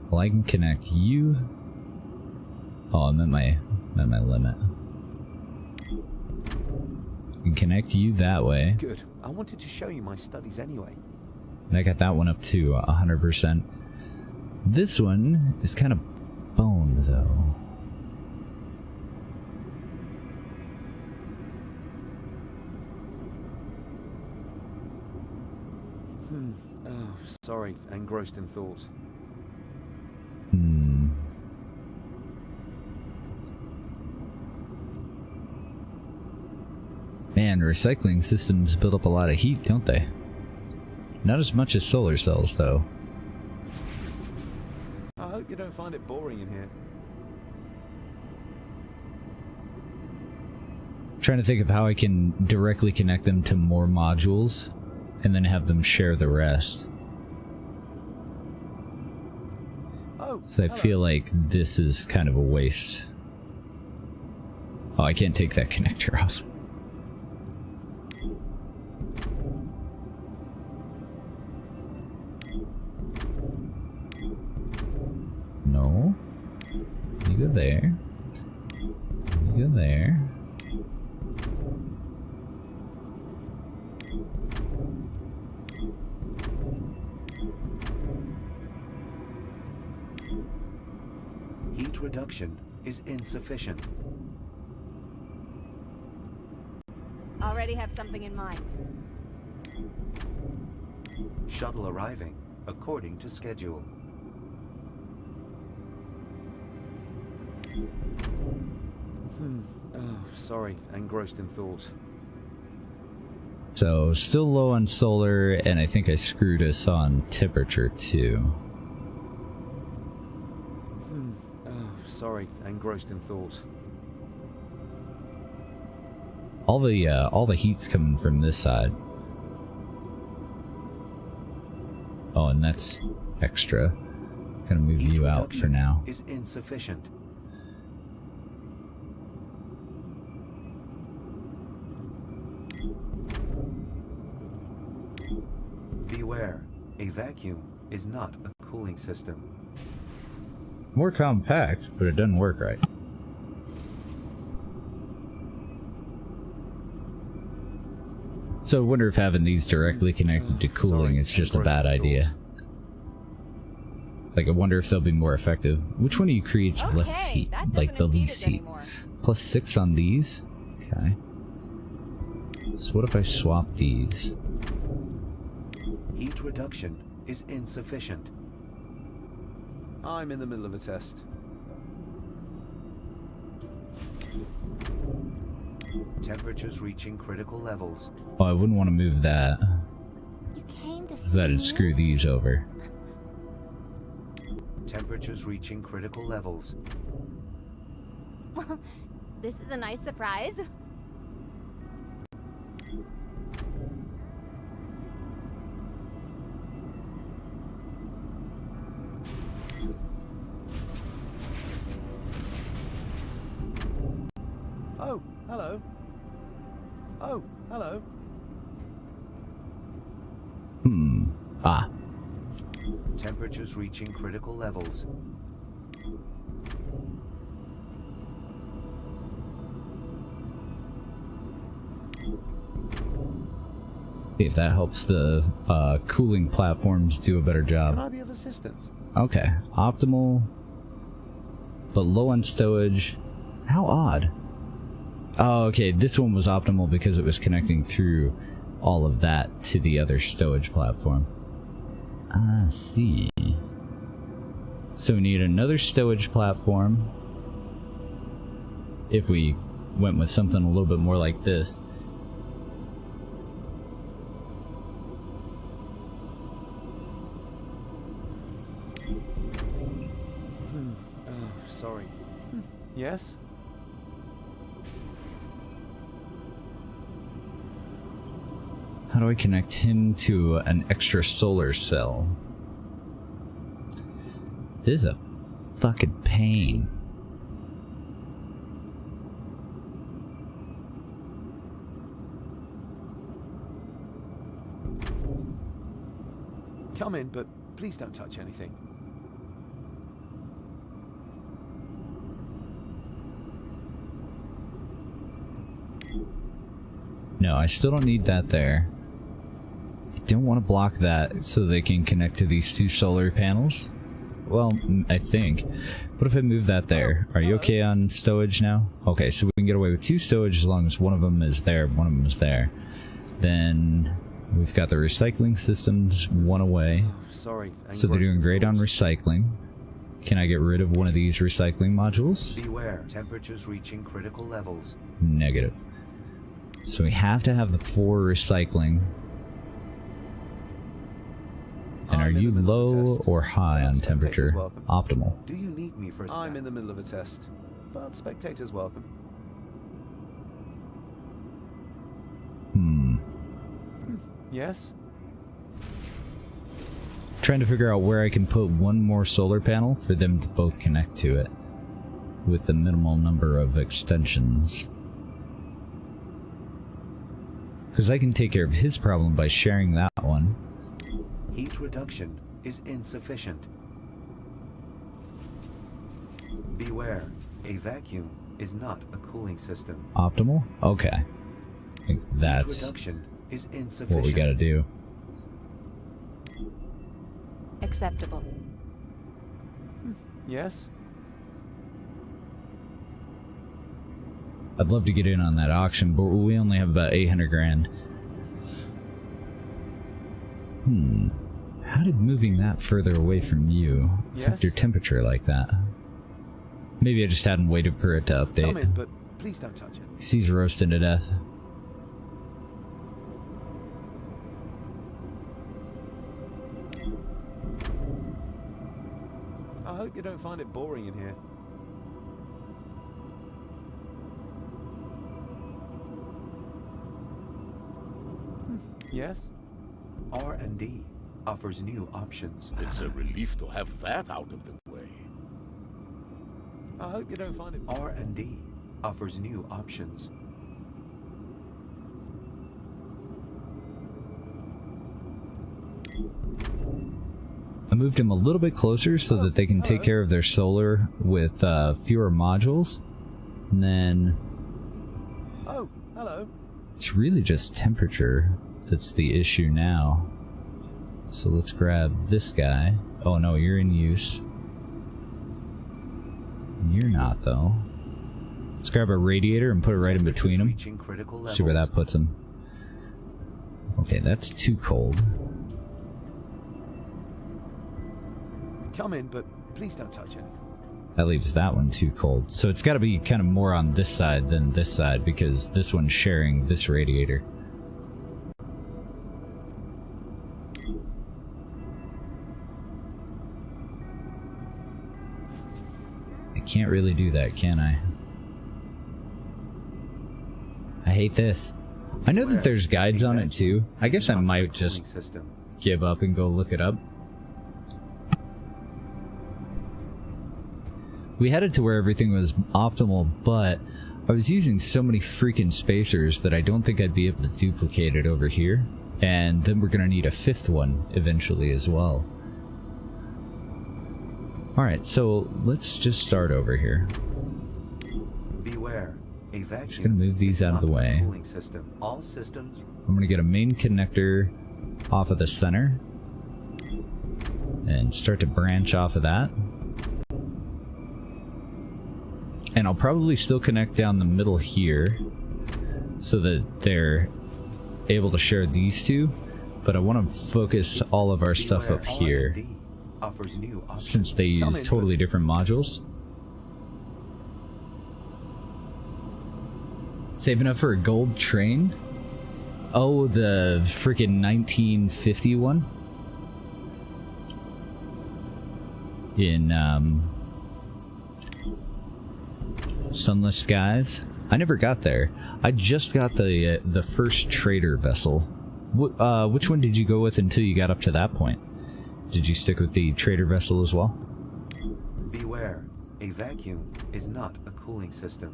Well, I can connect you. Oh, I'm at my limit. I can connect you that way. Good. I wanted to show you my studies anyway. And I got that one up to 100%. This one is kind of boned, though. Oh, sorry. Engrossed in thought. Man, recycling systems build up a lot of heat, don't they? Not as much as solar cells, though. I hope you don't find it boring in here. Trying to think of how I can directly connect them to more modules and then have them share the rest. So I feel like this is kind of a waste. Oh, I can't take that connector off. No. You go there. You go there. Heat reduction is insufficient. Already have something in mind. Shuttle arriving according to schedule. Oh, sorry. Engrossed in thought. So, still low on solar, and I think I screwed us on temperature too. Oh, sorry. Engrossed in thought. All the heat's coming from this side. Oh, and that's extra. Gonna move you out for now. Is insufficient. Beware, a vacuum is not a cooling system. More compact, but it doesn't work right. So I wonder if having these directly connected to cooling is just a bad idea. Like, I wonder if they'll be more effective. Which one of you creates less heat? Like the least heat? +6 on these? Okay. So what if I swap these? Heat reduction is insufficient. I'm in the middle of a test. Temperatures reaching critical levels. Oh, I wouldn't want to move that. You came to Because that'd screw these over. Temperatures reaching critical levels. Well, this is a nice surprise. Oh, hello. Oh, hello. Ah. Temperatures reaching critical levels. If that helps the cooling platforms do a better job. Can I be of assistance? Okay. Optimal, but low on stowage. How odd. Oh, okay. This one was optimal because it was connecting through all of that to the other stowage platform. I see. So we need another stowage platform. If we went with something a little bit more like this. Oh, sorry. Yes? How do I connect him to an extra solar cell? This is a fucking pain. Come in, but please don't touch anything. No, I still don't need that there. I don't want to block that so they can connect to these two solar panels. Well, I think. What if I move that there? Are you okay on stowage now? Okay, so we can get away with two stowage as long as one of them is there, one of them is there. Then we've got the recycling systems one away. Sorry. So they're doing great on recycling. Can I get rid of one of these recycling modules? Beware, temperatures reaching critical levels. Negative. So we have to have the 4 recycling. And are you low or high on temperature? Optimal. Do you need me for a I'm in the middle of a test, but spectators welcome. Yes? Trying to figure out where I can put one more solar panel for them to both connect to it with the minimal number of extensions. Because I can take care of his problem by sharing that one. Heat reduction is insufficient. Beware, a vacuum is not a cooling system. Optimal? Okay. I think that's Heat reduction is insufficient. what we gotta do. Acceptable. Yes? I'd love to get in on that auction, but we only have about 800 grand. How did moving that further away from you affect your temperature like that? Maybe I just hadn't waited for it to update. Come in, but please don't touch it. He's roasting to death. I hope you don't find it boring in here. Yes? R&D offers new options. It's a relief to have that out of the way. I hope you don't find it. R&D offers new options. I moved him a little bit closer so that they can take care of their solar with fewer modules. And then... Oh, hello. It's really just temperature that's the issue now. So let's grab this guy. Oh no, you're in use. You're not, though. Let's grab a radiator and put it right in between them. See where that puts him. Okay, that's too cold. Come in, but please don't touch anything. That leaves that one too cold. So it's got to be kind of more on this side than this side, because this one's sharing this radiator. I can't really do that, can I? I hate this. I know that there's guides on it too. I guess I might just give up and go look it up. We had it to where everything was optimal, but I was using so many freaking spacers that I don't think I'd be able to duplicate it over here. And then we're gonna need a 5th one eventually as well. Alright, so let's just start over here. Beware, a vacuum. Just gonna move these out of the way. All systems. I'm gonna get a main connector off of the center and start to branch off of that. And I'll probably still connect down the middle here so that they're able to share these two, but I want to focus all of our stuff up here, offers new options. since they use totally different modules. Saving up for a gold train? Oh, the freaking 1950 one? In, Sunless Skies? I never got there. I just got the first trader vessel. Which one did you go with until you got up to that point? Did you stick with the trader vessel as well? Beware, a vacuum is not a cooling system.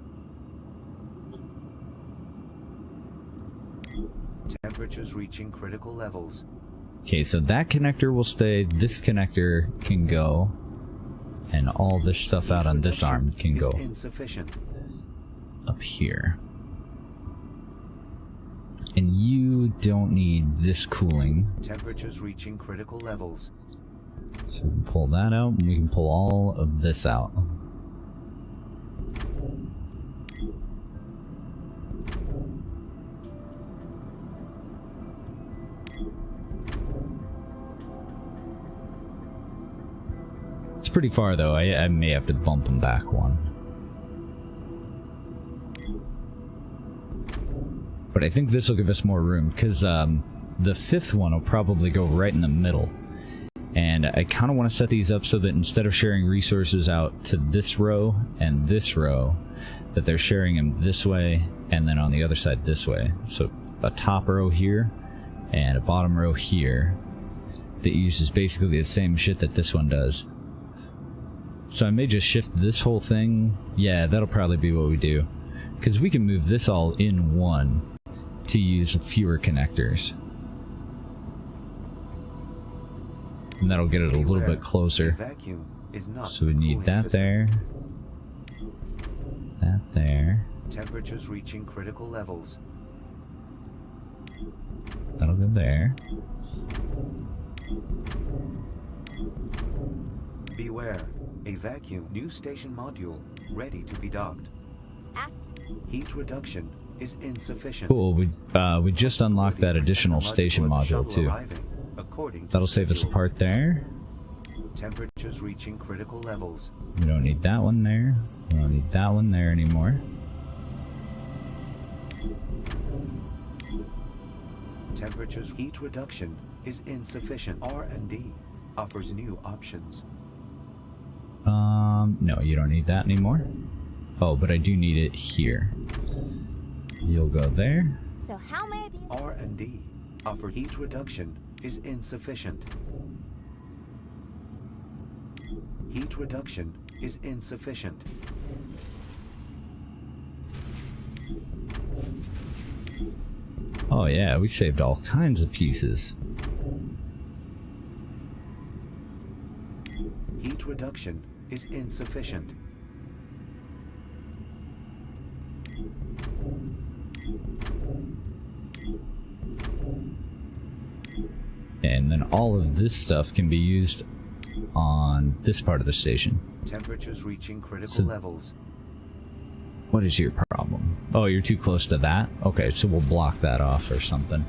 Temperatures reaching critical levels. Okay, so that connector will stay, this connector can go, and all this stuff out on this arm can go Insufficient. up here. And you don't need this cooling. Temperatures reaching critical levels. So we can pull that out, and we can pull all of this out. It's pretty far though, I may have to bump them back one. But I think this will give us more room, because the fifth one will probably go right in the middle. And I kind of want to set these up so that instead of sharing resources out to this row and this row, that they're sharing them this way and then on the other side this way. So a top row here and a bottom row here that uses basically the same shit that this one does. So I may just shift this whole thing. Yeah, that'll probably be what we do. Because we can move this all in one to use fewer connectors. And that'll get it a little bit closer. So we need that there. That there. Temperatures reaching critical levels. That'll go there. Beware. A vacuum new station module ready to be docked. Heat reduction is insufficient. Cool, we just unlocked that additional station module too. That'll save us a part there. Temperatures reaching critical levels. We don't need that one there. We don't need that one there anymore. Temperatures heat reduction is insufficient. R&D offers new options. No, you don't need that anymore. Oh, but I do need it here. You'll go there. So how maybe R&D offer heat reduction is insufficient. Heat reduction is insufficient. Oh yeah, we saved all kinds of pieces. Heat reduction is insufficient. And then all of this stuff can be used on this part of the station. Temperatures reaching critical levels. What is your problem? Oh, you're too close to that? Okay, so we'll block that off or something.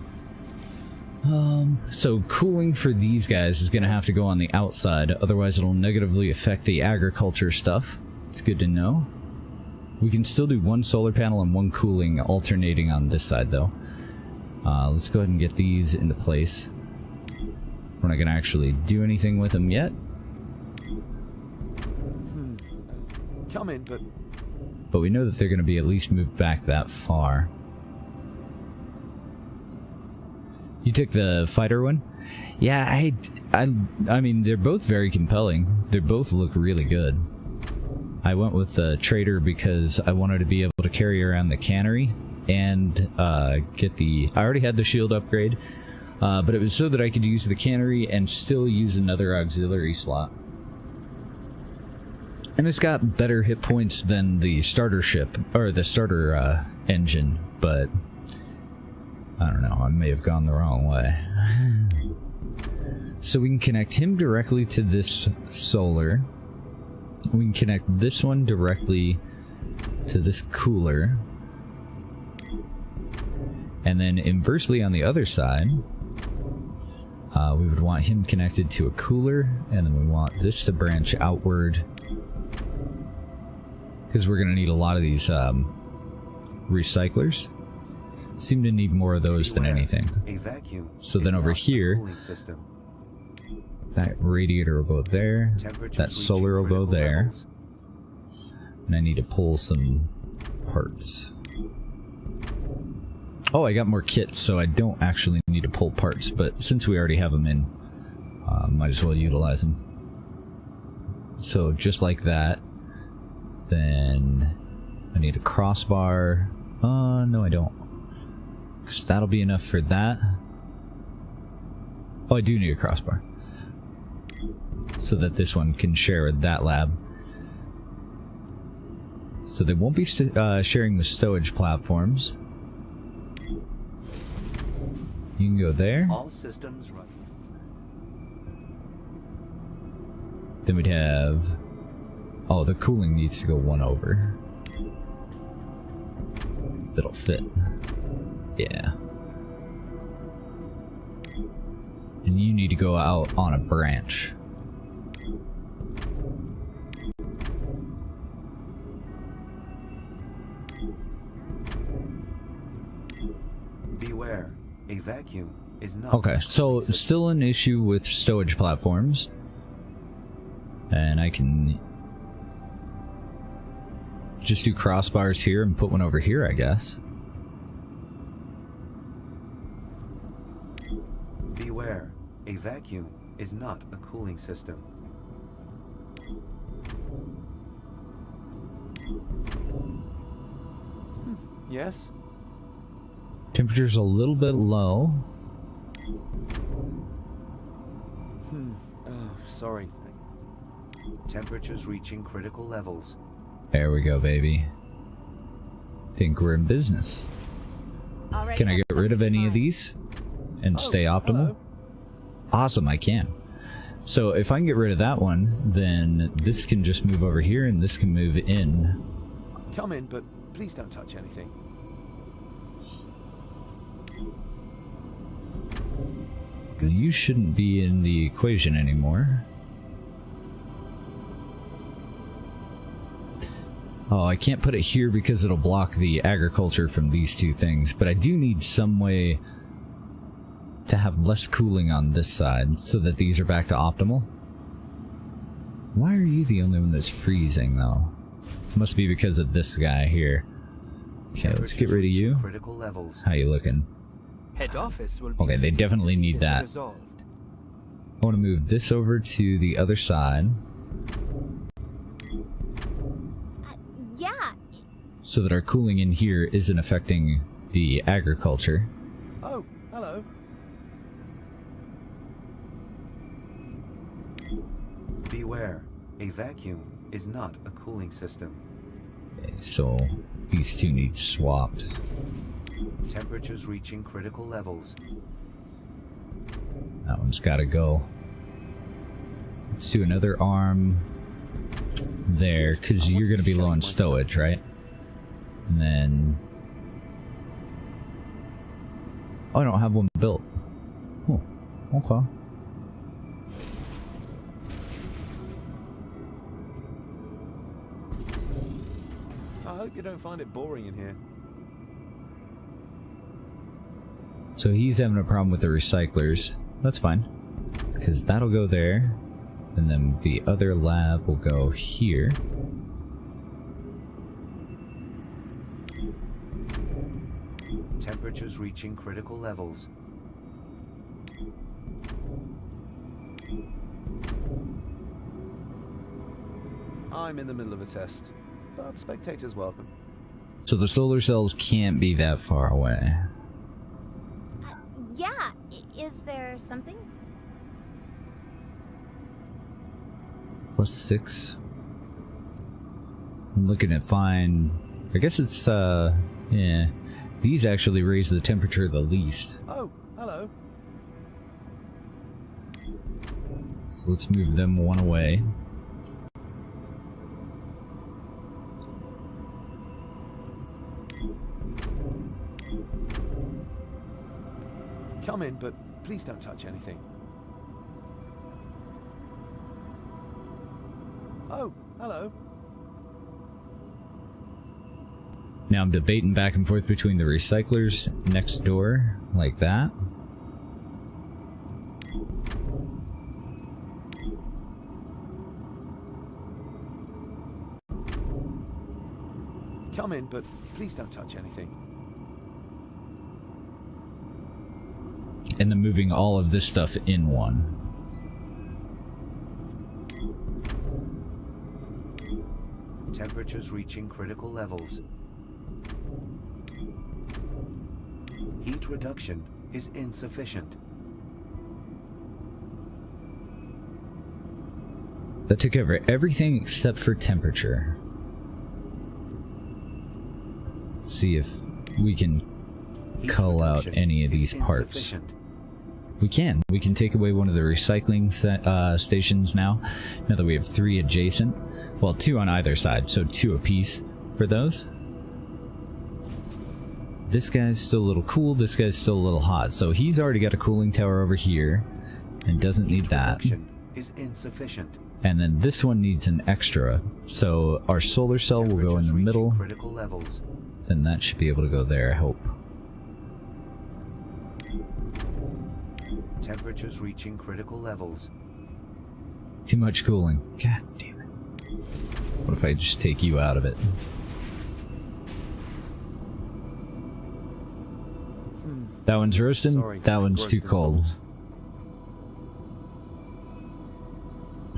So cooling for these guys is going to have to go on the outside, otherwise it'll negatively affect the agriculture stuff. It's good to know. We can still do one solar panel and one cooling alternating on this side though. Let's go ahead and get these into place. We're not going to actually do anything with them yet. Come in, but we know that they're going to be at least moved back that far. You took the fighter one? Yeah, I mean, they're both very compelling. They both look really good. I went with the trader because I wanted to be able to carry around the cannery and get the... I already had the shield upgrade, but it was so that I could use the cannery and still use another auxiliary slot. And it's got better hit points than the starter ship, or the starter engine, but I don't know, I may have gone the wrong way. So we can connect him directly to this solar. We can connect this one directly to this cooler. And then inversely on the other side, we would want him connected to a cooler, and then we want this to branch outward, because we're going to need a lot of these recyclers. Seem to need more of those than anything. So then over here, that radiator will go there, that solar will go there, and I need to pull some parts. Oh, I got more kits, so I don't actually need to pull parts, but since we already have them in, might as well utilize them. So just like that, then I need a crossbar. No I don't, because that'll be enough for that. Oh, I do need a crossbar, so that this one can share with that lab. So they won't be sharing the stowage platforms. You can go there. All systems run. Then we'd have... Oh, the cooling needs to go one over. That'll fit. Yeah. And you need to go out on a branch. Beware. A vacuum is not... Okay, so still an issue with stowage platforms. And I can just do crossbars here and put one over here, I guess. Beware. A vacuum is not a cooling system. Yes? Temperature's a little bit low. Oh, sorry. Temperatures reaching critical levels. There we go, baby. Think we're in business. Can I get rid of any of these and stay optimal? Hello. Awesome, I can. So if I can get rid of that one, then this can just move over here and this can move in. Come in, but please don't touch anything. You shouldn't be in the equation anymore. Oh, I can't put it here because it'll block the agriculture from these two things, but I do need some way to have less cooling on this side so that these are back to optimal. Why are you the only one that's freezing, though? Must be because of this guy here. Okay, let's get rid of you. Critical levels. How you looking? Head office will be Okay, they definitely need that. resolved. I want to move this over to the other side. Yeah. So that our cooling in here isn't affecting the agriculture. Oh, hello. Beware. A vacuum is not a cooling system. Okay, so these two need swapped. Temperatures reaching critical levels. That one's gotta go. Let's do another arm there, because you're gonna be low on stowage, right? And then... Oh, I don't have one built. Oh, okay. I hope you don't find it boring in here. So he's having a problem with the recyclers. That's fine, because that'll go there, and then the other lab will go here. Temperatures reaching critical levels. I'm in the middle of a test, but spectators welcome. So the solar cells can't be that far away. Yeah. Is there something? +6. I'm looking at fine. I guess it's, yeah. These actually raise the temperature the least. Oh, hello. So let's move them one away. Come in, but please don't touch anything. Oh, hello. Now I'm debating back and forth between the recyclers next door, like that. Come in, but please don't touch anything. And then moving all of this stuff in one. Temperatures reaching critical levels. Heat reduction is insufficient. That took over everything except for temperature. Let's see if we can cull out any of these parts. We can. We can take away one of the recycling stations now that we have 3 adjacent. Well, 2 on either side, so 2 apiece for those. This guy's still a little cool, this guy's still a little hot, so he's already got a cooling tower over here and doesn't need that. Is insufficient. And then this one needs an extra, so our solar cell will go in the middle. Critical levels. Then that should be able to go there, I hope. Temperatures reaching critical levels. Too much cooling. God damn it. What if I just take you out of it? That one's roasting, Sorry, that one's too cold.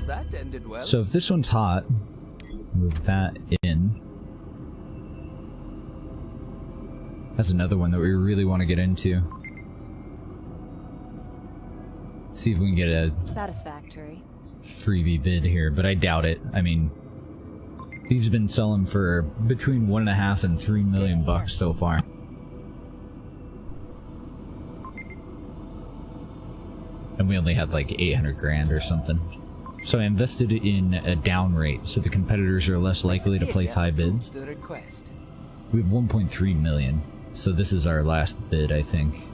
That ended well. So if this one's hot, move that in. That's another one that we really want to get into. Let's see if we can get a satisfactory freebie bid here, but I doubt it. I mean, these have been selling for between 1.5 and 3 million bucks so far. And we only had like 800 grand or something. So I invested in a down rate, so the competitors are less likely to place high bids. We have 1.3 million, so this is our last bid, I think.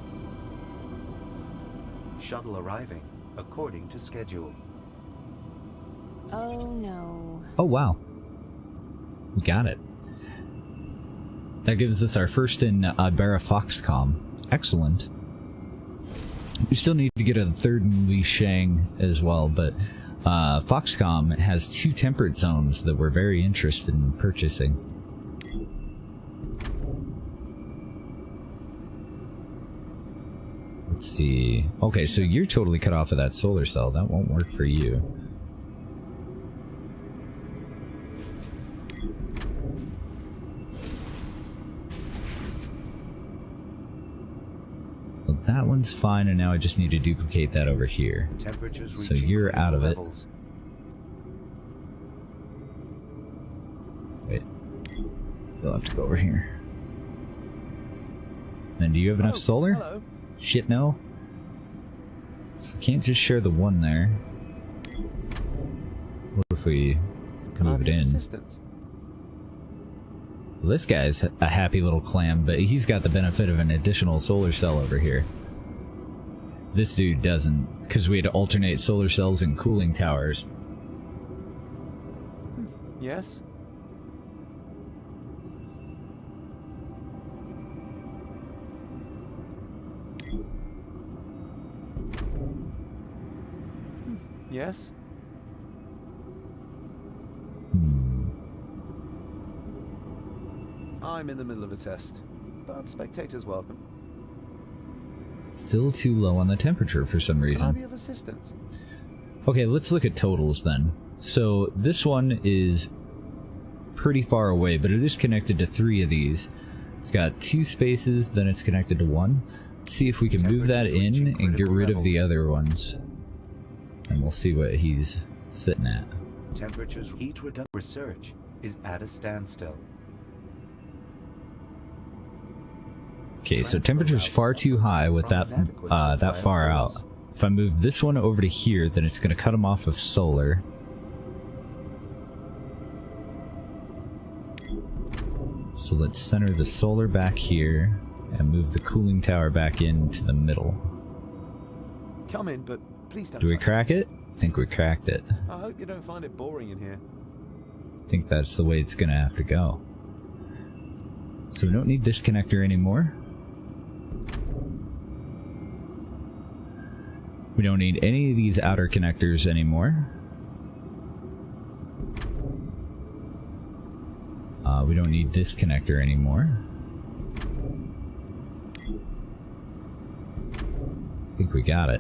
Shuttle arriving according to schedule. Oh no. Oh wow. We got it. That gives us our first in Ibarra Foxcom. Excellent. We still need to get a third in Li Shang as well, but Foxcom has 2 temperate zones that we're very interested in purchasing. Let's see. Okay, so you're totally cut off of that solar cell. That won't work for you. Well, that one's fine, and now I just need to duplicate that over here. So you're out of it. Wait. You'll have to go over here. And do you have enough solar? Hello. Shit, no. So can't just share the one there. What if we move it in? Well, this guy's a happy little clam, but he's got the benefit of an additional solar cell over here. This dude doesn't, because we had to alternate solar cells and cooling towers. Yes? Yes? I'm in the middle of a test, but spectators welcome. Still too low on the temperature for some reason. Can I be of assistance? Okay, let's look at totals then. So this one is pretty far away, but it is connected to 3 of these. It's got 2 spaces, then it's connected to 1. Let's see if we can move that in and get rid of the other ones. And we'll see what he's sitting at. Temperatures heat reduction research is at a standstill. Okay, so temperature's far too high with that that far out. If I move this one over to here, then it's going to cut them off of solar. So let's center the solar back here and move the cooling tower back into the middle. Come in, but please don't. Do we touch crack it? I think we cracked it. I hope you don't find it boring in here. I think that's the way it's gonna have to go. So we don't need this connector anymore. We don't need any of these outer connectors anymore. We don't need this connector anymore. I think we got it.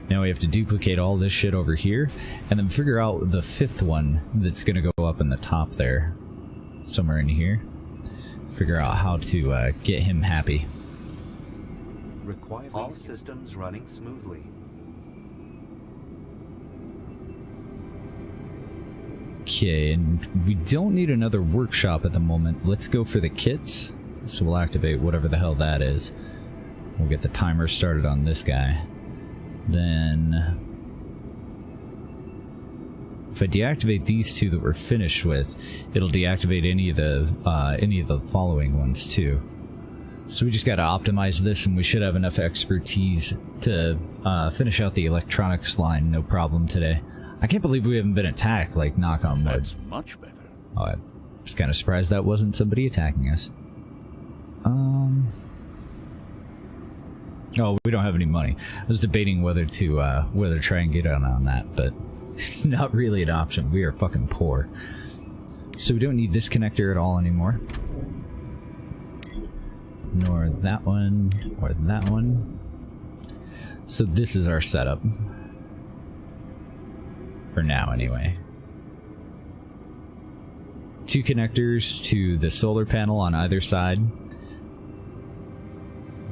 Now we have to duplicate all this shit over here, and then figure out the fifth one that's gonna go up in the top there. Somewhere in here. Figure out how to get him happy. Require all systems running smoothly. Okay, and we don't need another workshop at the moment. Let's go for the kits. So we'll activate whatever the hell that is. We'll get the timer started on this guy. Then if I deactivate these two that we're finished with, it'll deactivate any of the following ones too. So we just got to optimize this, and we should have enough expertise to finish out the electronics line, no problem today. I can't believe we haven't been attacked, like, knock on wood. That's much better. Oh, I was kind of surprised that wasn't somebody attacking us. Oh, we don't have any money. I was debating whether to try and get on that, but it's not really an option. We are fucking poor. So we don't need this connector at all anymore. Nor that one, or that one. So this is our setup. For now, anyway. 2 connectors to the solar panel on either side.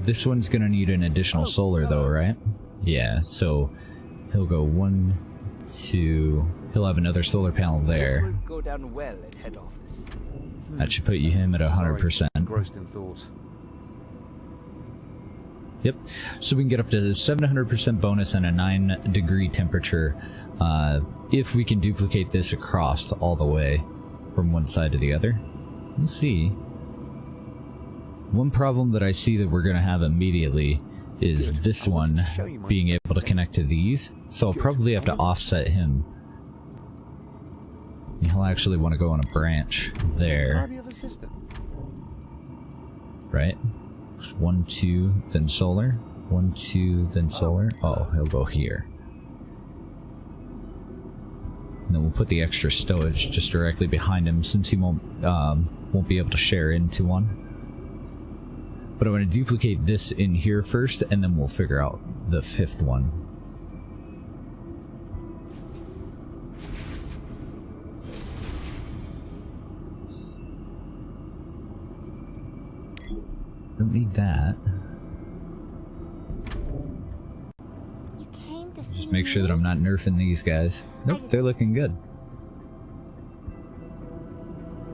This one's gonna need an additional solar though, right? Yeah, so he'll go 1, 2... He'll have another solar panel there. This will go down well at head office. That should put him at 100%. Engrossed in thought. Yep, so we can get up to 700% bonus and a 9-degree temperature if we can duplicate this across all the way from one side to the other. Let's see. One problem that I see that we're going to have immediately is this one being able to connect to these, so I'll probably have to offset him. He'll actually want to go on a branch there. Right? 1, 2, then solar. 1, 2, then solar. Oh, he'll go here. And then we'll put the extra stowage just directly behind him, since he won't be able to share into one. But I'm going to duplicate this in here first, and then we'll figure out the 5th one. Don't need that. Just make sure that I'm not nerfing these guys. Nope, they're looking good.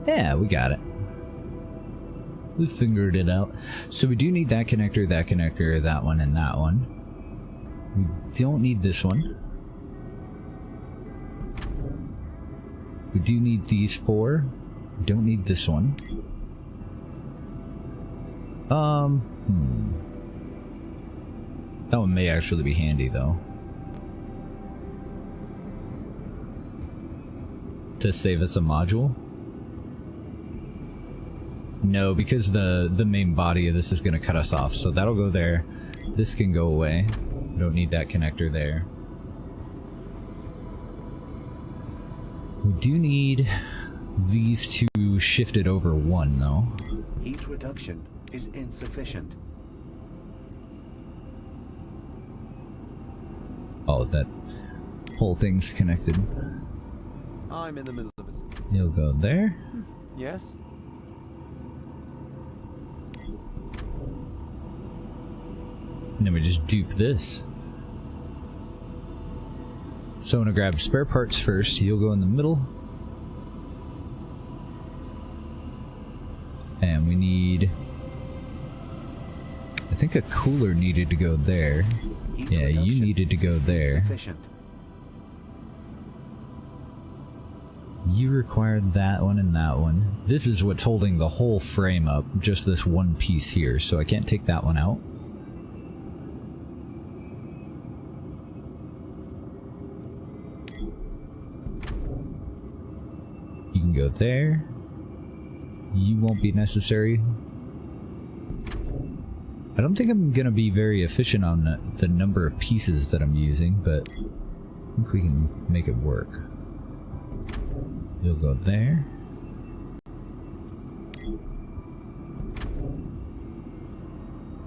Yeah, we got it. We figured it out. So we do need that connector, that one, and that one. We don't need this one. We do need these 4. We don't need this one. That one may actually be handy though. To save us a module? No, because the main body of this is going to cut us off, so that'll go there. This can go away. We don't need that connector there. We do need these two shifted over 1 though. Heat reduction is insufficient. Oh, that whole thing's connected. I'm in the middle of it. You'll go there. Yes? And then we just dupe this. So I'm gonna grab spare parts first. You'll go in the middle. And we need... I think a cooler needed to go there. Yeah, you needed to go there. You required that one and that one. This is what's holding the whole frame up, just this one piece here, so I can't take that one out. go there. You won't be necessary. I don't think I'm gonna be very efficient on the number of pieces that I'm using, but I think we can make it work. You'll go there.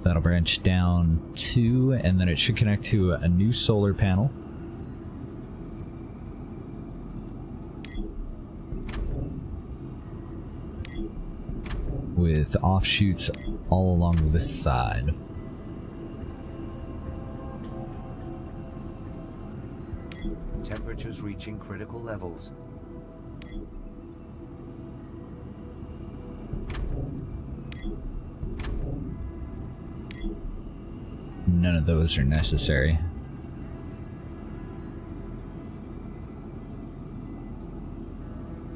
That'll branch down 2, and then it should connect to a new solar panel. With offshoots all along this side. Temperatures reaching critical levels. None of those are necessary.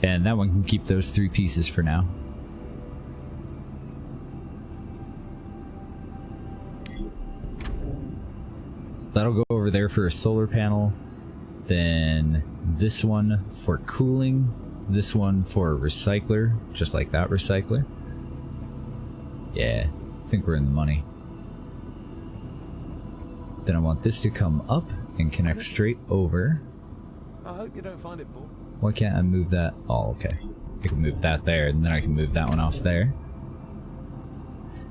And that one can keep those 3 pieces for now. So that'll go over there for a solar panel. Then this one for cooling. This one for a recycler, just like that recycler. Yeah, I think we're in the money. Then I want this to come up and connect straight over. I hope you don't find it boring. Why can't I move that? Oh, okay. I can move that there, and then I can move that one off there.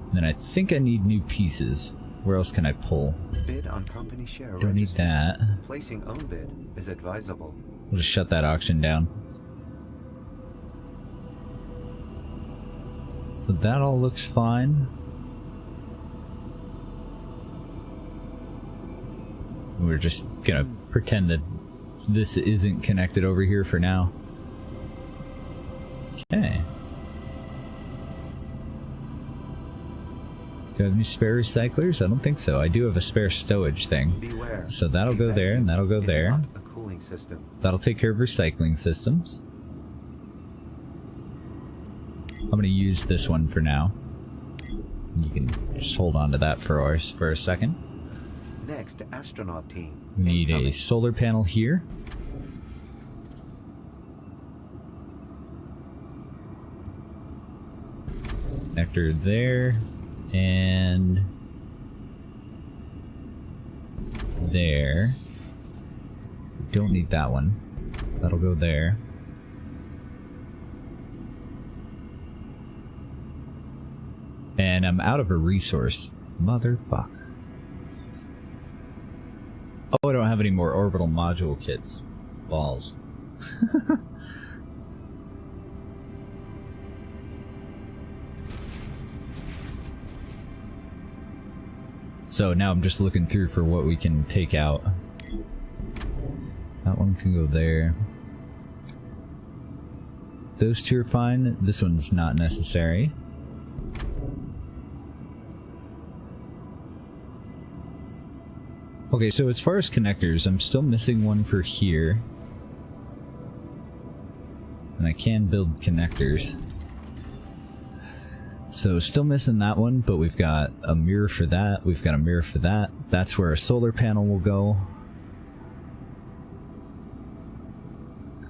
And then I think I need new pieces. Where else can I pull? Bid on company share. Don't need that. Placing own bid is advisable. We'll just shut that auction down. So that all looks fine. We're just gonna pretend that this isn't connected over here for now. Okay. Do I have any spare recyclers? I don't think so. I do have a spare stowage thing. Beware. So that'll go there, and that'll go there. Not a cooling system. That'll take care of recycling systems. I'm gonna use this one for now. You can just hold on to that for us for a second. Next, astronaut team. We need a solar panel here. Connector there. And there. Don't need that one. That'll go there. And I'm out of a resource. Motherfuck. Oh, I don't have any more orbital module kits. Balls. So now I'm just looking through for what we can take out. That one can go there. Those 2 are fine. This one's not necessary. Okay, so as far as connectors, I'm still missing one for here. And I can build connectors. So still missing that one, but we've got a mirror for that. We've got a mirror for that. That's where a solar panel will go.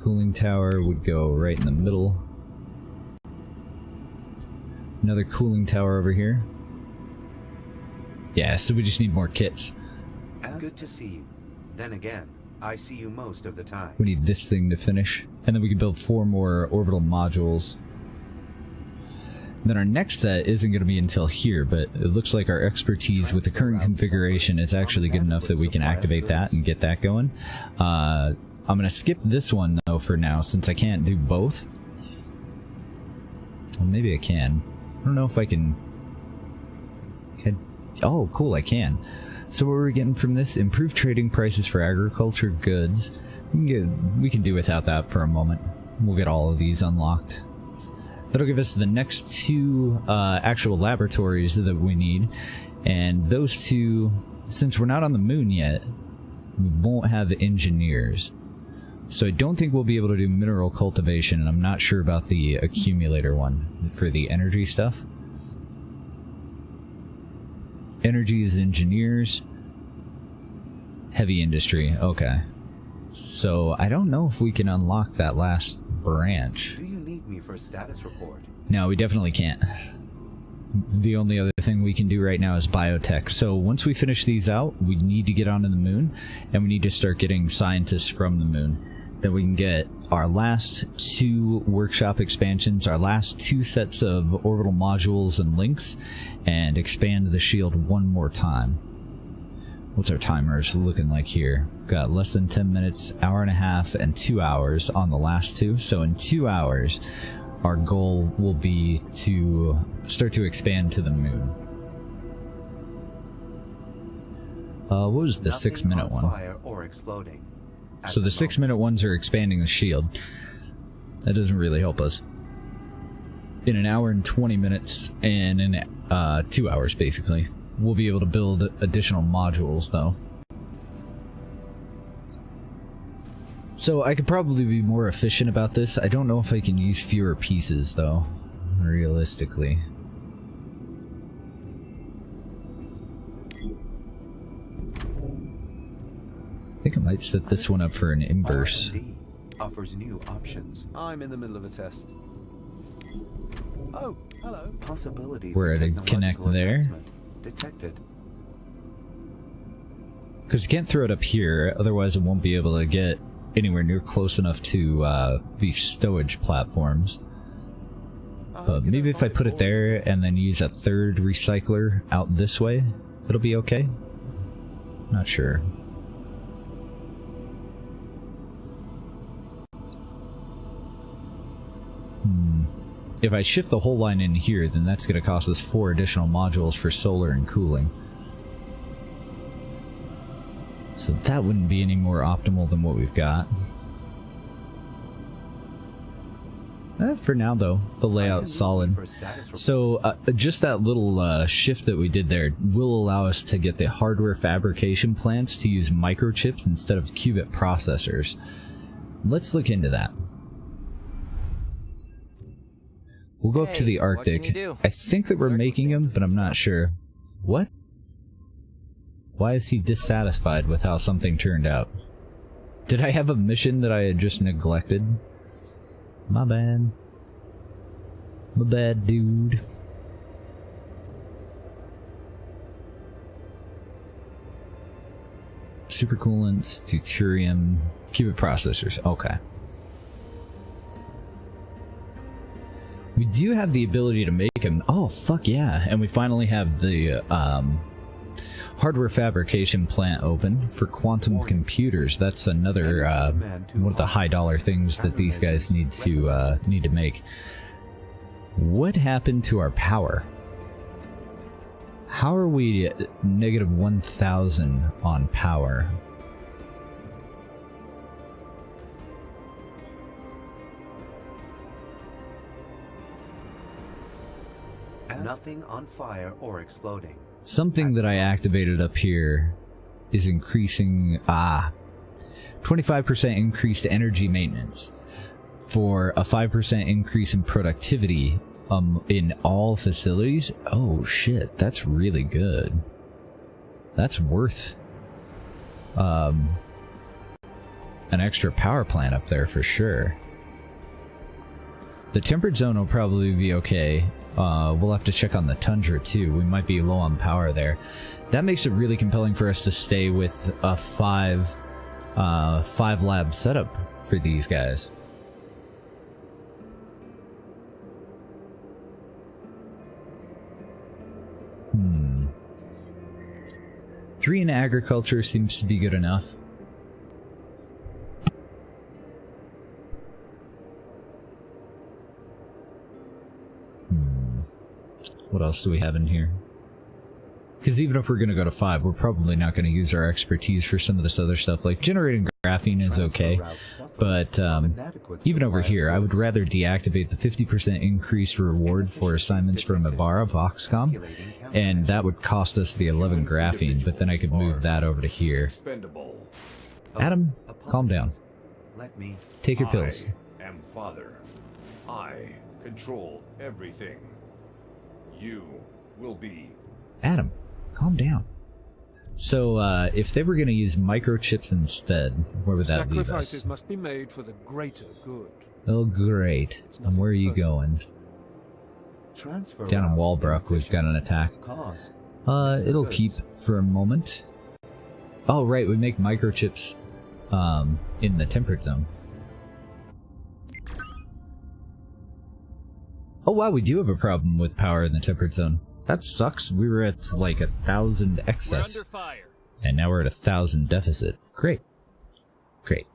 Cooling tower would go right in the middle. Another cooling tower over here. Yeah, so we just need more kits. Good to see you. Then again, I see you most of the time. We need this thing to finish. And then we can build 4 more orbital modules. Then our next set isn't going to be until here, but it looks like our expertise with the current configuration is actually good enough that we can activate that and get that going. I'm going to skip this one, though, for now, since I can't do both. Well, maybe I can. I don't know if I can... Oh, cool, I can. So what are we getting from this? Improved trading prices for agriculture goods. We can do without that for a moment. We'll get all of these unlocked. That'll give us the next 2 actual laboratories that we need. And those 2, since we're not on the moon yet, we won't have engineers. So I don't think we'll be able to do mineral cultivation, and I'm not sure about the accumulator one for the energy stuff. Energy is engineers. Heavy industry, okay. So I don't know if we can unlock that last branch. Do you for a status report. No, we definitely can't. The only other thing we can do right now is biotech. So once we finish these out, we need to get onto the moon, and we need to start getting scientists from the moon. Then we can get our last 2 workshop expansions, our last 2 sets of orbital modules and links, and expand the shield one more time. What's our timers looking like here? We've got less than 10 minutes, hour and a half, and 2 hours on the last 2. So in 2 hours, our goal will be to start to expand to the moon. What was the 6-minute one? Fire or exploding. So the 6-minute ones are expanding the shield. That doesn't really help us. In an hour and 20 minutes, and in 2 hours basically, we'll be able to build additional modules though. So I could probably be more efficient about this. I don't know if I can use fewer pieces though, realistically. I think I might set this one up for an inverse. R&D offers new options. I'm in the middle of a test. Oh, hello. Possibility We're for at a connect technological there. advancement detected. Because you can't throw it up here, otherwise it won't be able to get anywhere near close enough to these stowage platforms. But maybe if I put it there and then use a 3rd recycler out this way, it'll be okay? Not sure. If I shift the whole line in here, then that's going to cost us 4 additional modules for solar and cooling. So that wouldn't be any more optimal than what we've got. For now, though, the layout's solid. So just that little shift that we did there will allow us to get the hardware fabrication plants to use microchips instead of qubit processors. Let's look into that. We'll go up to the Arctic. I think that we're making him, but I'm not sure. What? Why is he dissatisfied with how something turned out? Did I have a mission that I had just neglected? My bad. My bad, dude. Supercoolants, deuterium, qubit processors. Okay. We do have the ability to make them. Oh, fuck yeah. And we finally have the hardware fabrication plant open for quantum computers. That's another one of the high dollar things that these guys need to make. What happened to our power? How are we at negative 1,000 on power? Nothing on fire or exploding. Something that I activated up here is increasing 25% increased energy maintenance for a 5% increase in productivity in all facilities. Oh shit, that's really good. That's worth an extra power plant up there for sure. The temperate zone will probably be okay. We'll have to check on the tundra too. We might be low on power there. That makes it really compelling for us to stay with a 5 lab setup for these guys. Hmm. 3 in agriculture seems to be good enough. What else do we have in here? Because even if we're going to go to 5, we're probably not going to use our expertise for some of this other stuff. Like generating graphene is okay, but even over here, I would rather deactivate the 50% increased reward for assignments from Ibarra Voxcom, and that would cost us the 11 graphene, but then I could move that over to here. Adam, calm down. Take your pills. I am Father. I control everything. You will be... Adam, calm down. So, if they were going to use microchips instead, where would that leave us? Sacrifices must be made for the greater good. Oh, great. And where are you going? Transfer Down in route Walbrook, we've got an attack. Cause. It'll keep for a moment. Oh, right, we make microchips, in the temperate zone. Oh wow, we do have a problem with power in the temperate zone. That sucks. We were at like 1,000 excess. We're under fire. And now we're at 1,000 deficit. Great. Great.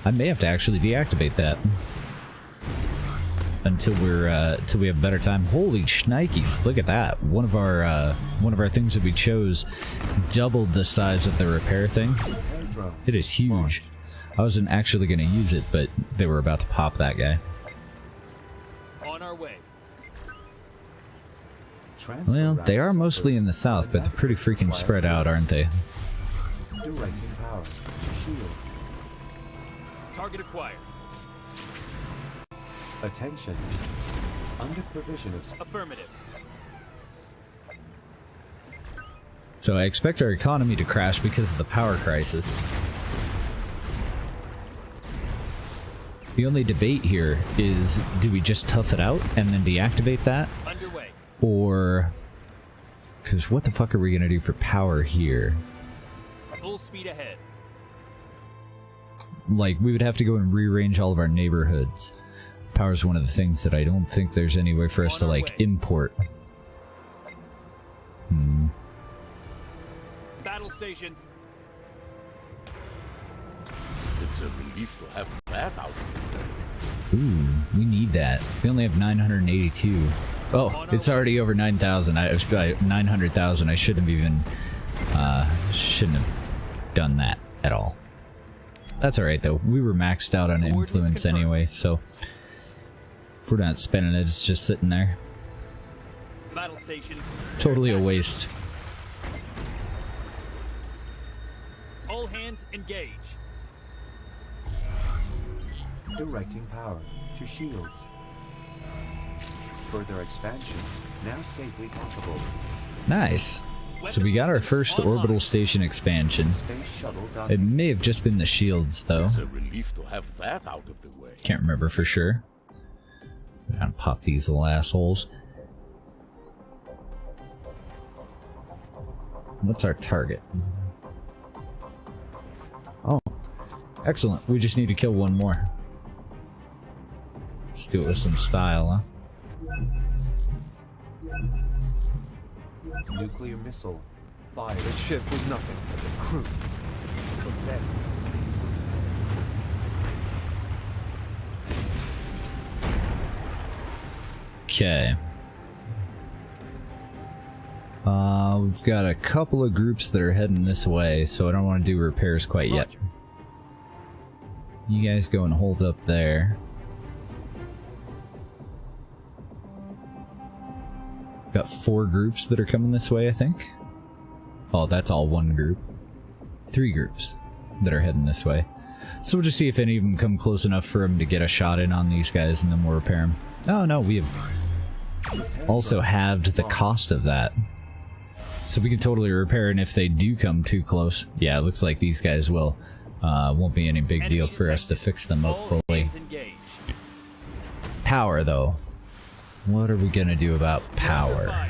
I may have to actually deactivate that. Until we have a better time. Holy shnikes, look at that. One of our things that we chose doubled the size of the repair thing. It is huge. I wasn't actually gonna use it, but they were about to pop that guy. On our way. Well, they are mostly in the south, but they're pretty freaking spread out, aren't they? Directing power. Shields. Target acquired. Attention. Under provision of... Affirmative. So I expect our economy to crash because of the power crisis. The only debate here is, do we just tough it out and then deactivate that? Underway. Or... because what the fuck are we gonna do for power here? Full speed ahead. Like, we would have to go and rearrange all of our neighborhoods. Power's one of the things that I don't think there's any way for us to, like, import. Battle stations. It's a relief to have that out. Ooh, we need that. We only have 982. Oh, it's already over 9,000. I was 900,000. I shouldn't have even shouldn't have done that at all. That's all right though. We were maxed out on influence anyway, so if we're not spending it, it's just sitting there. Battle stations. Totally a waste. All hands engage. Directing power to shields. Further expansions now safely possible. Nice. So we got our first orbital station expansion. It may have just been the shields though. It's a relief to have that out of the way. Can't remember for sure. I'm gonna pop these little assholes. What's our target? Oh, excellent. We just need to kill one more. Let's do it with some style, huh? Nuclear missile fired. The ship was nothing but the crew. Cook them. Okay. We've got a couple of groups that are heading this way, so I don't want to do repairs quite yet. You guys go and hold up there. Got 4 groups that are coming this way, I think. Oh, that's all one group. 3 groups that are heading this way. So we'll just see if any of them come close enough for them to get a shot in on these guys, and then we'll repair them. Oh no, we have also halved the cost of that. So we can totally repair, and if they do come too close, yeah, it looks like these guys will. Won't be any big deal for us to fix them up fully. Power, though. What are we gonna do about power?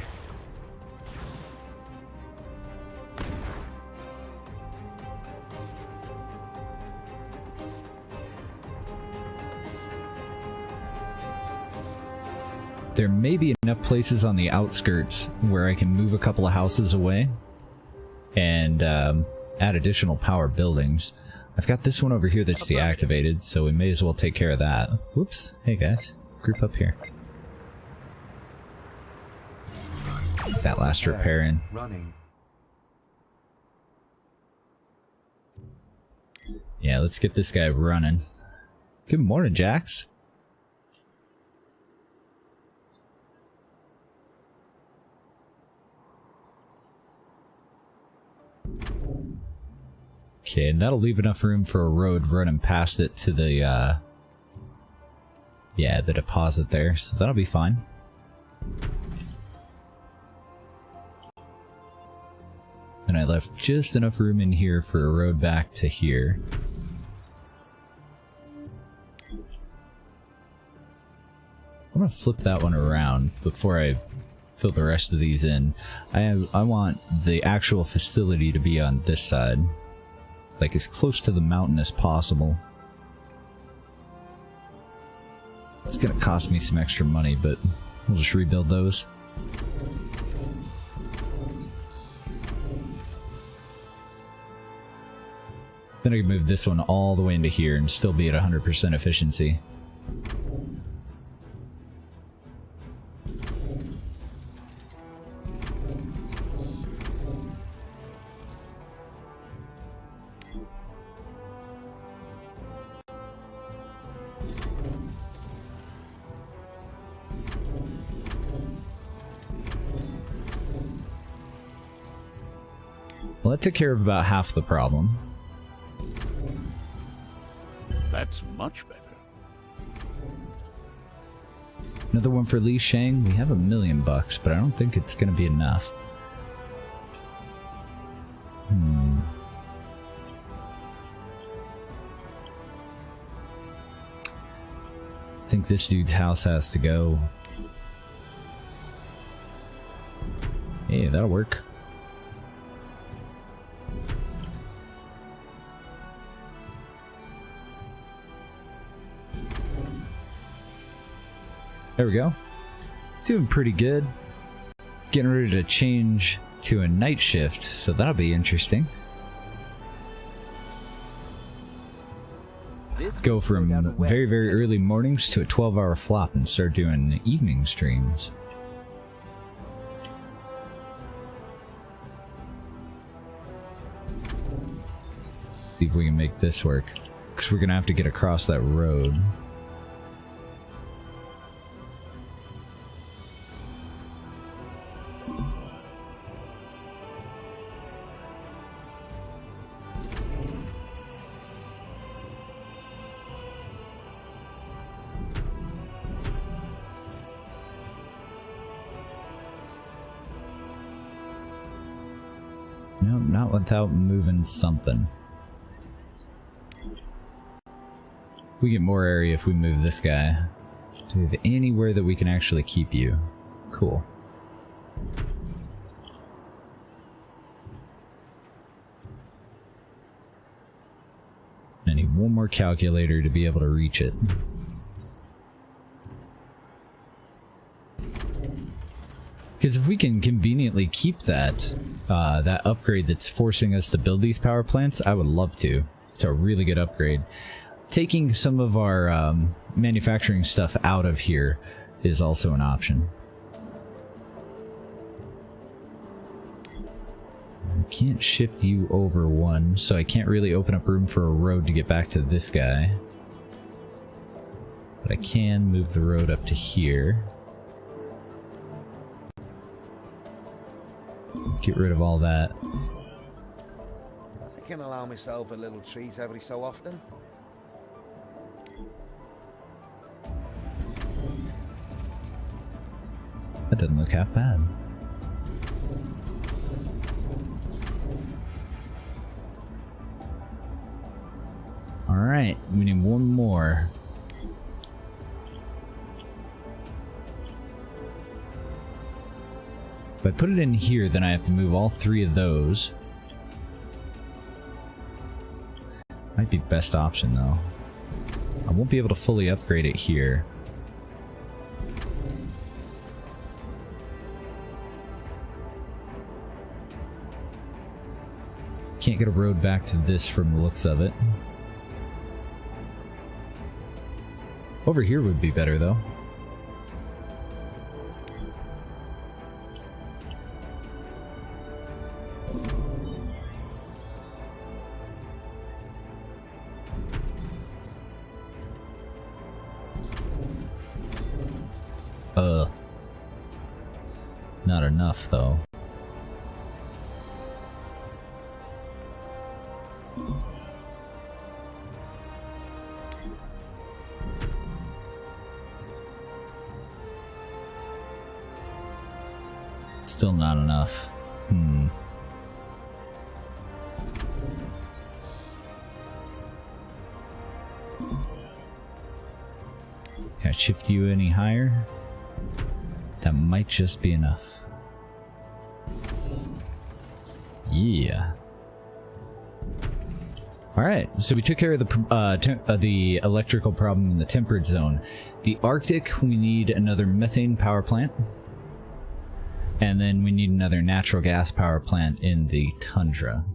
There may be enough places on the outskirts where I can move a couple of houses away and add additional power buildings. I've got this one over here that's deactivated, so we may as well take care of that. Whoops. Hey guys, group up here. That last repair in. Yeah, let's get this guy running. Good morning, Jax. Okay, and that'll leave enough room for a road running past it to the, yeah, the deposit there, so that'll be fine. And I left just enough room in here for a road back to here. I'm gonna flip that one around before I fill the rest of these in. I want the actual facility to be on this side. Like as close to the mountain as possible. It's gonna cost me some extra money, but we'll just rebuild those. Then I can move this one all the way into here and still be at 100% efficiency. Well, that took care of about half the problem. That's much better. Another one for Li Shang. We have $1 million, but I don't think it's going to be enough. I think this dude's house has to go. Hey, that'll work. There we go. Doing pretty good. Getting ready to change to a night shift, so that'll be interesting. Go from very, very early mornings to a 12-hour flop and start doing evening streams. See if we can make this work, because we're gonna have to get across that road. No, not without moving something. We get more area if we move this guy. Do we have anywhere that we can actually keep you? Cool. I need one more calculator to be able to reach it. Because if we can conveniently keep that, that upgrade that's forcing us to build these power plants, I would love to. It's a really good upgrade. Taking some of our manufacturing stuff out of here is also an option. I can't shift you over one, so I can't really open up room for a road to get back to this guy. But I can move the road up to here. Get rid of all that. I can allow myself a little treat every so often. That doesn't look half bad. Alright, we need one more. If I put it in here, then I have to move all three of those. Might be the best option, though. I won't be able to fully upgrade it here. Can't get a road back to this from the looks of it. Over here would be better, though. Not enough, though. Still not enough. Can I shift you any higher? That might just be enough. Yeah. Alright, so we took care of the electrical problem in the temperate zone. The Arctic, we need another methane power plant. And then we need another natural gas power plant in the tundra.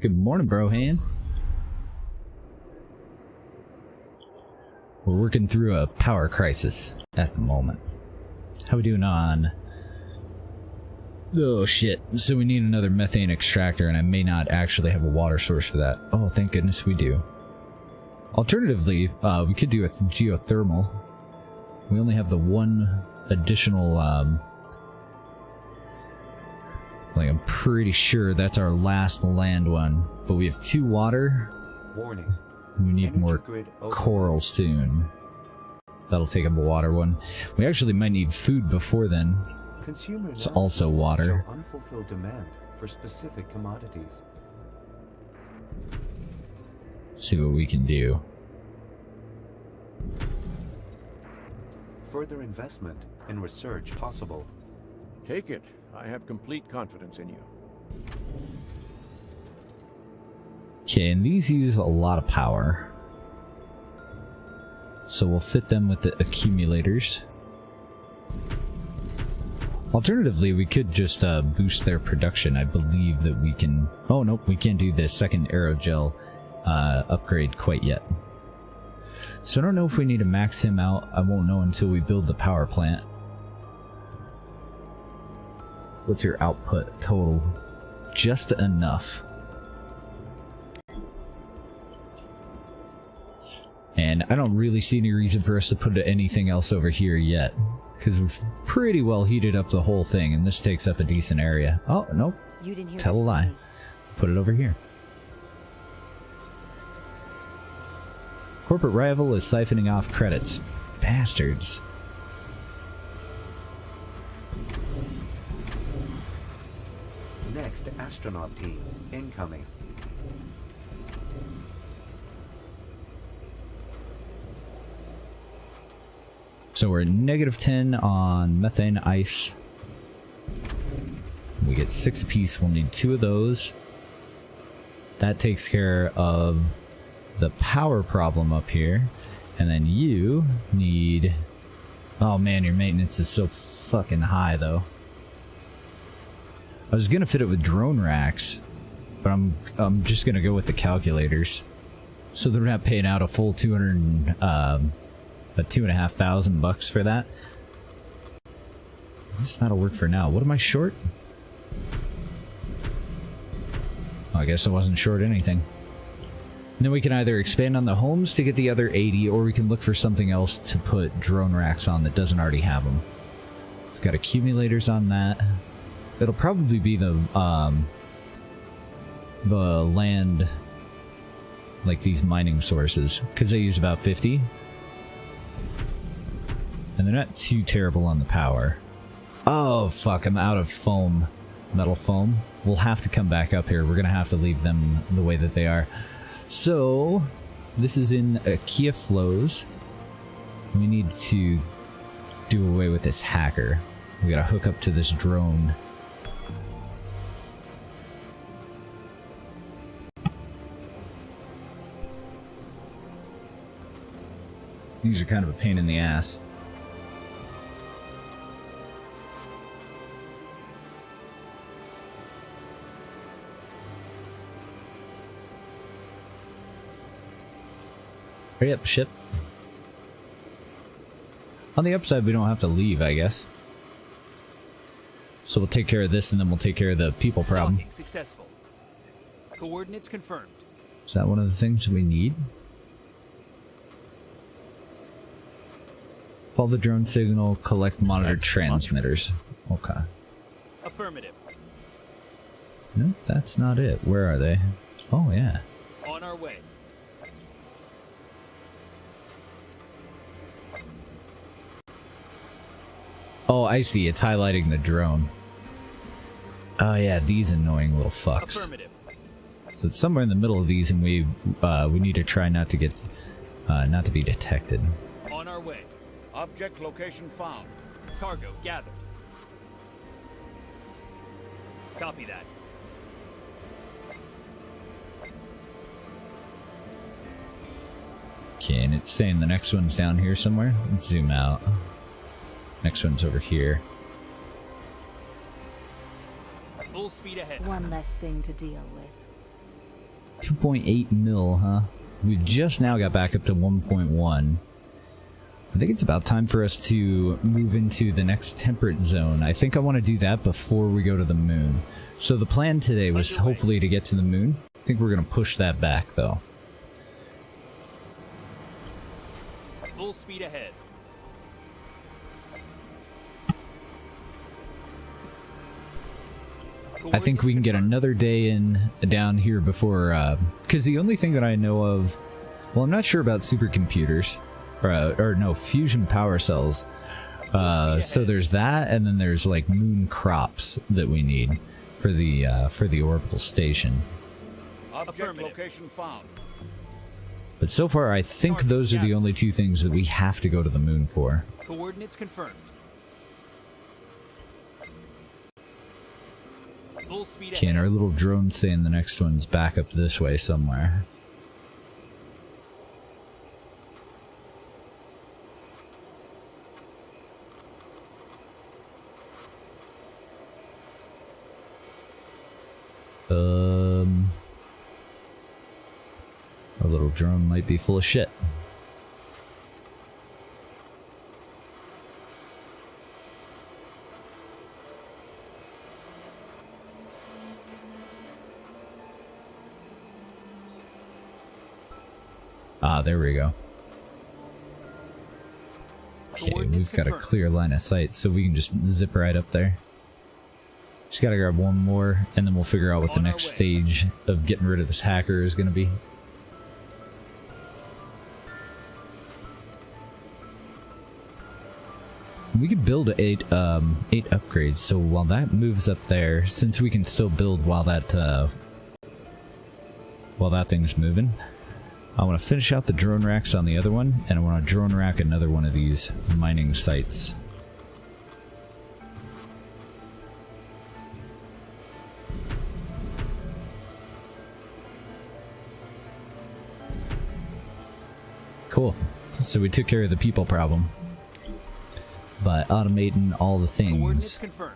Good morning, Brohan. We're working through a power crisis at the moment. How we doing on... Oh shit, so we need another methane extractor, and I may not actually have a water source for that. Oh, thank goodness we do. Alternatively, we could do a geothermal. We only have the one additional, like, I'm pretty sure that's our last land one, but we have 2 water. Warning. We need more coral soon. That'll take up a water one. We actually might need food before then. It's also water. Show unfulfilled demand for specific commodities. See what we can do. Further investment in research possible. Take it. I have complete confidence in you. Okay, and these use a lot of power. So we'll fit them with the accumulators. Alternatively, we could just boost their production. I believe that we can... Oh, nope, we can't do the second aerogel upgrade quite yet. So I don't know if we need to max him out. I won't know until we build the power plant. What's your output total? Just enough. And I don't really see any reason for us to put anything else over here yet. Because we've pretty well heated up the whole thing, and this takes up a decent area. Oh, nope. You didn't hear Tell a lie. Put it over here. Corporate rival is siphoning off credits. Bastards. Next astronaut team incoming. So we're at -10 on methane ice. We get 6 apiece. We'll need 2 of those. That takes care of the power problem up here. And then you need... Oh man, your maintenance is so fucking high though. I was gonna fit it with drone racks, but I'm just gonna go with the calculators. So they're not paying out a full 2,500 bucks for that. I guess that'll work for now. What am I short? Oh, I guess I wasn't short anything. And then we can either expand on the homes to get the other 80, or we can look for something else to put drone racks on that doesn't already have them. We've got accumulators on that. It'll probably be the land, like these mining sources, because they use about 50. And they're not too terrible on the power. Oh, fuck, I'm out of foam. Metal foam. We'll have to come back up here. We're going to have to leave them the way that they are. So, this is in Kia flows. We need to do away with this hacker. We got to hook up to this drone. These are kind of a pain in the ass. Hurry up, ship. On the upside, we don't have to leave, I guess. So we'll take care of this, and then we'll take care of the people problem. Docking successful. Coordinates confirmed. Is that one of the things we need? Follow the drone signal, collect monitor transmitters. Okay. Affirmative. Nope, that's not it. Where are they? Oh, yeah. On our way. Oh, I see. It's highlighting the drone. Oh, yeah, these annoying little fucks. Affirmative. So it's somewhere in the middle of these, and we need to try not to get not to be detected. On our way. Object location found. Cargo gathered. Copy that. Okay, and it's saying the next one's down here somewhere. Let's zoom out. Next one's over here. Full speed ahead. One less thing to deal with. 2.8 mil, huh? We just now got back up to 1.1. I think it's about time for us to move into the next temperate zone. I think I want to do that before we go to the moon. So the plan today was hopefully to get to the moon. I think we're going to push that back, though. Full speed ahead. I think we can get another day in down here before, because the only thing that I know of, well, I'm not sure about supercomputers, or no, fusion power cells. So there's that, and then there's like moon crops that we need for the orbital station. Object location found. But so far, I think those are the only two things that we have to go to the moon for. Coordinates confirmed. Full speed Okay, and our little drone saying the next one's back up this way somewhere. Our little drone might be full of shit. Ah, there we go. Okay, we've got a clear line of sight, so we can just zip right up there. Just gotta grab one more, and then we'll figure out what the next stage of getting rid of this hacker is gonna be. We could build 8 upgrades, so while that moves up there, since we can still build while that thing's moving, I want to finish out the drone racks on the other one, and I want to drone rack another one of these mining sites. Cool. So we took care of the people problem by automating all the things. Coordinates confirmed.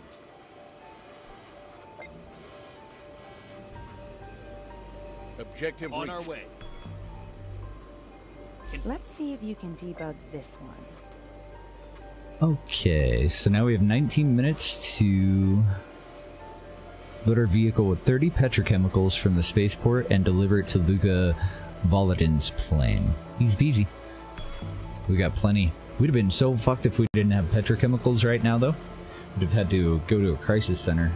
Objective On our reached. way. Let's see if you can debug this one. Okay, so now we have 19 minutes to load our vehicle with 30 petrochemicals from the spaceport and deliver it to Luca Volodin's plane. Easy peasy. We got plenty. We'd have been so fucked if we didn't have petrochemicals right now, though. We'd have had to go to a crisis center.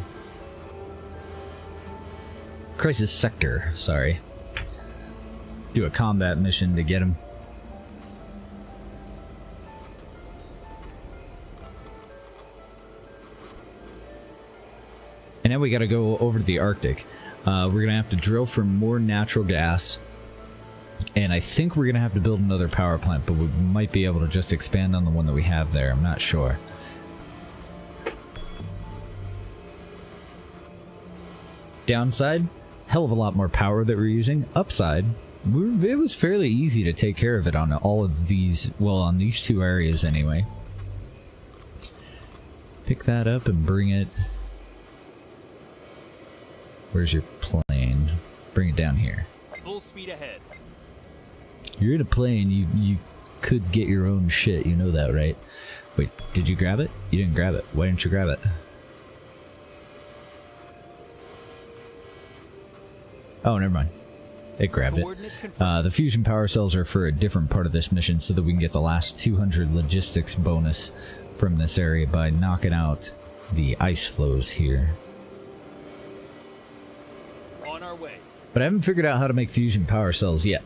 Crisis sector, sorry. Do a combat mission to get him. And now we gotta go over to the Arctic. We're gonna have to drill for more natural gas. And I think we're gonna have to build another power plant, but we might be able to just expand on the one that we have there. I'm not sure. Downside, hell of a lot more power that we're using. Upside, it was fairly easy to take care of it on all of these, well, on these 2 areas anyway. Pick that up and bring it. Where's your plane? Bring it down here. Full speed ahead. You're in a plane, you could get your own shit, you know that, right? Wait, did you grab it? You didn't grab it. Why didn't you grab it? Oh, never mind. It grabbed it. The fusion power cells are for a different part of this mission so that we can get the last 200 logistics bonus from this area by knocking out the ice flows here. On our way. But I haven't figured out how to make fusion power cells yet.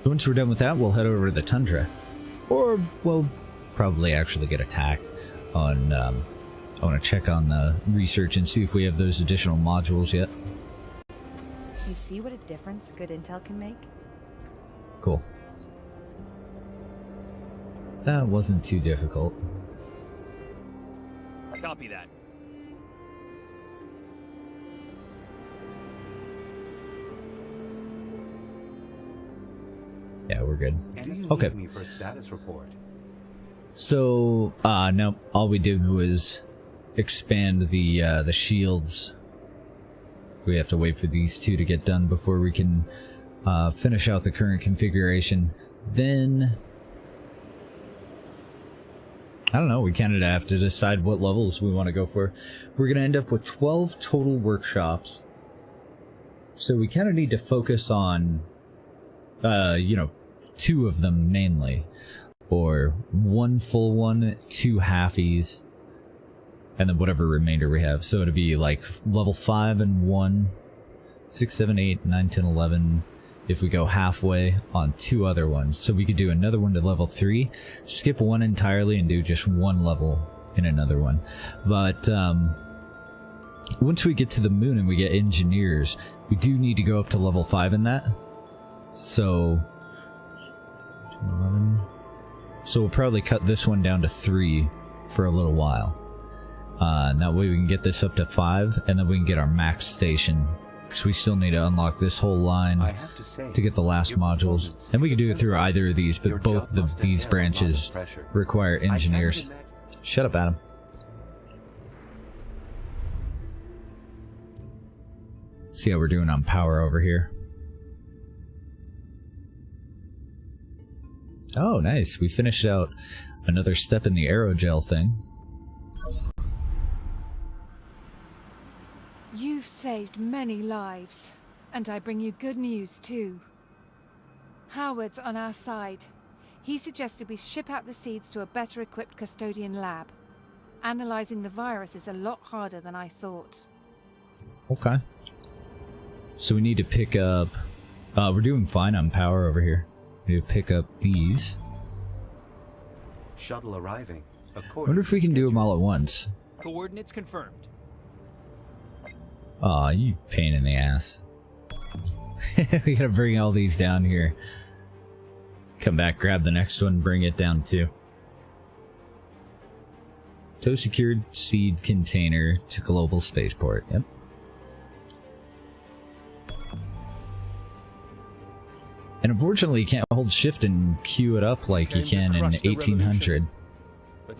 Once we're done with that, we'll head over to the tundra. Or, well, probably actually get attacked on, I want to check on the research and see if we have those additional modules yet. You see what a difference good intel can make? Cool. That wasn't too difficult. Copy that. Yeah, we're good. Do you Okay. need me for a status report? So, no, all we did was expand the shields. We have to wait for these two to get done before we can finish out the current configuration. Then, I don't know, we kind of have to decide what levels we want to go for. We're going to end up with 12 total workshops. So we kind of need to focus on, you know, 2 of them mainly. Or 1 full one, 2 halfies, and then whatever remainder we have. So it'd be like level 5 and 1, 6, 7, 8, 9, 10, 11, if we go halfway on 2 other ones. So we could do another one to level 3, skip 1 entirely and do just 1 level in another one. But once we get to the moon and we get engineers, we do need to go up to level 5 in that. So 11. So we'll probably cut this one down to 3 for a little while. And that way we can get this up to 5, and then we can get our max station. Because we still need to unlock this whole line to get the last modules. And we can do it through either of these, but both of these branches require engineers. Shut up, Adam. See how we're doing on power over here. Oh, nice. We finished out another step in the aerogel thing. You've saved many lives, and I bring you good news too. Howard's on our side. He suggested we ship out the seeds to a better equipped custodian lab. Analyzing the virus is a lot harder than I thought. Okay. So we need to pick up... we're doing fine on power over here. We need to pick up these. Shuttle arriving. I wonder if we can do them all at once. Coordinates confirmed. Aw, you pain in the ass. We gotta bring all these down here. Come back, grab the next one, bring it down too. Tow secured seed container to global spaceport. Yep. And unfortunately, you can't hold shift and queue it up like you can in 1800.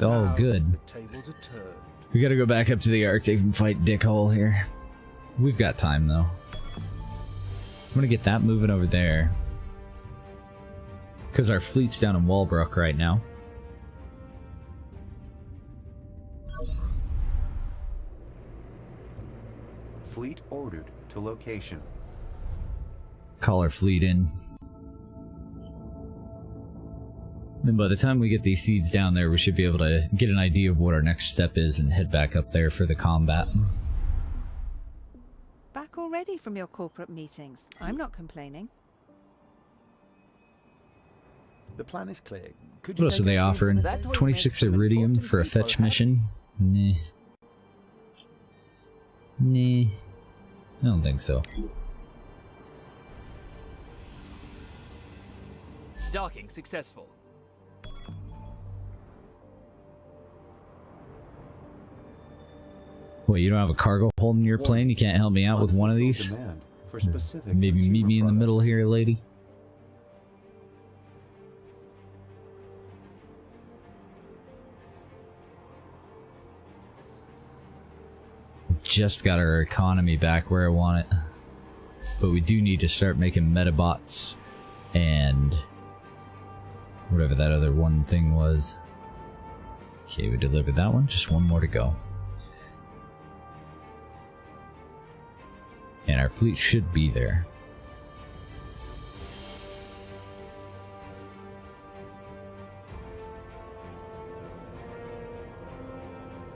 Oh, good. We gotta go back up to the Arctic and fight Dickhole here. We've got time, though. I'm gonna get that moving over there. Because our fleet's down in Walbrook right now. Fleet ordered to location. Call our fleet in. Then by the time we get these seeds down there, we should be able to get an idea of what our next step is and head back up there for the combat. Back already from your corporate meetings. I'm not complaining. The plan is clear. What else are they offering? 26 iridium for a fetch mission? Nah. Nah. I don't think so. Docking successful. Wait, you don't have a cargo hold in your plane? You can't help me out with one of these? Maybe meet me in the middle here, lady? Just got our economy back where I want it. But we do need to start making metabots and whatever that other one thing was. Okay, we delivered that one. Just one more to go. And our fleet should be there.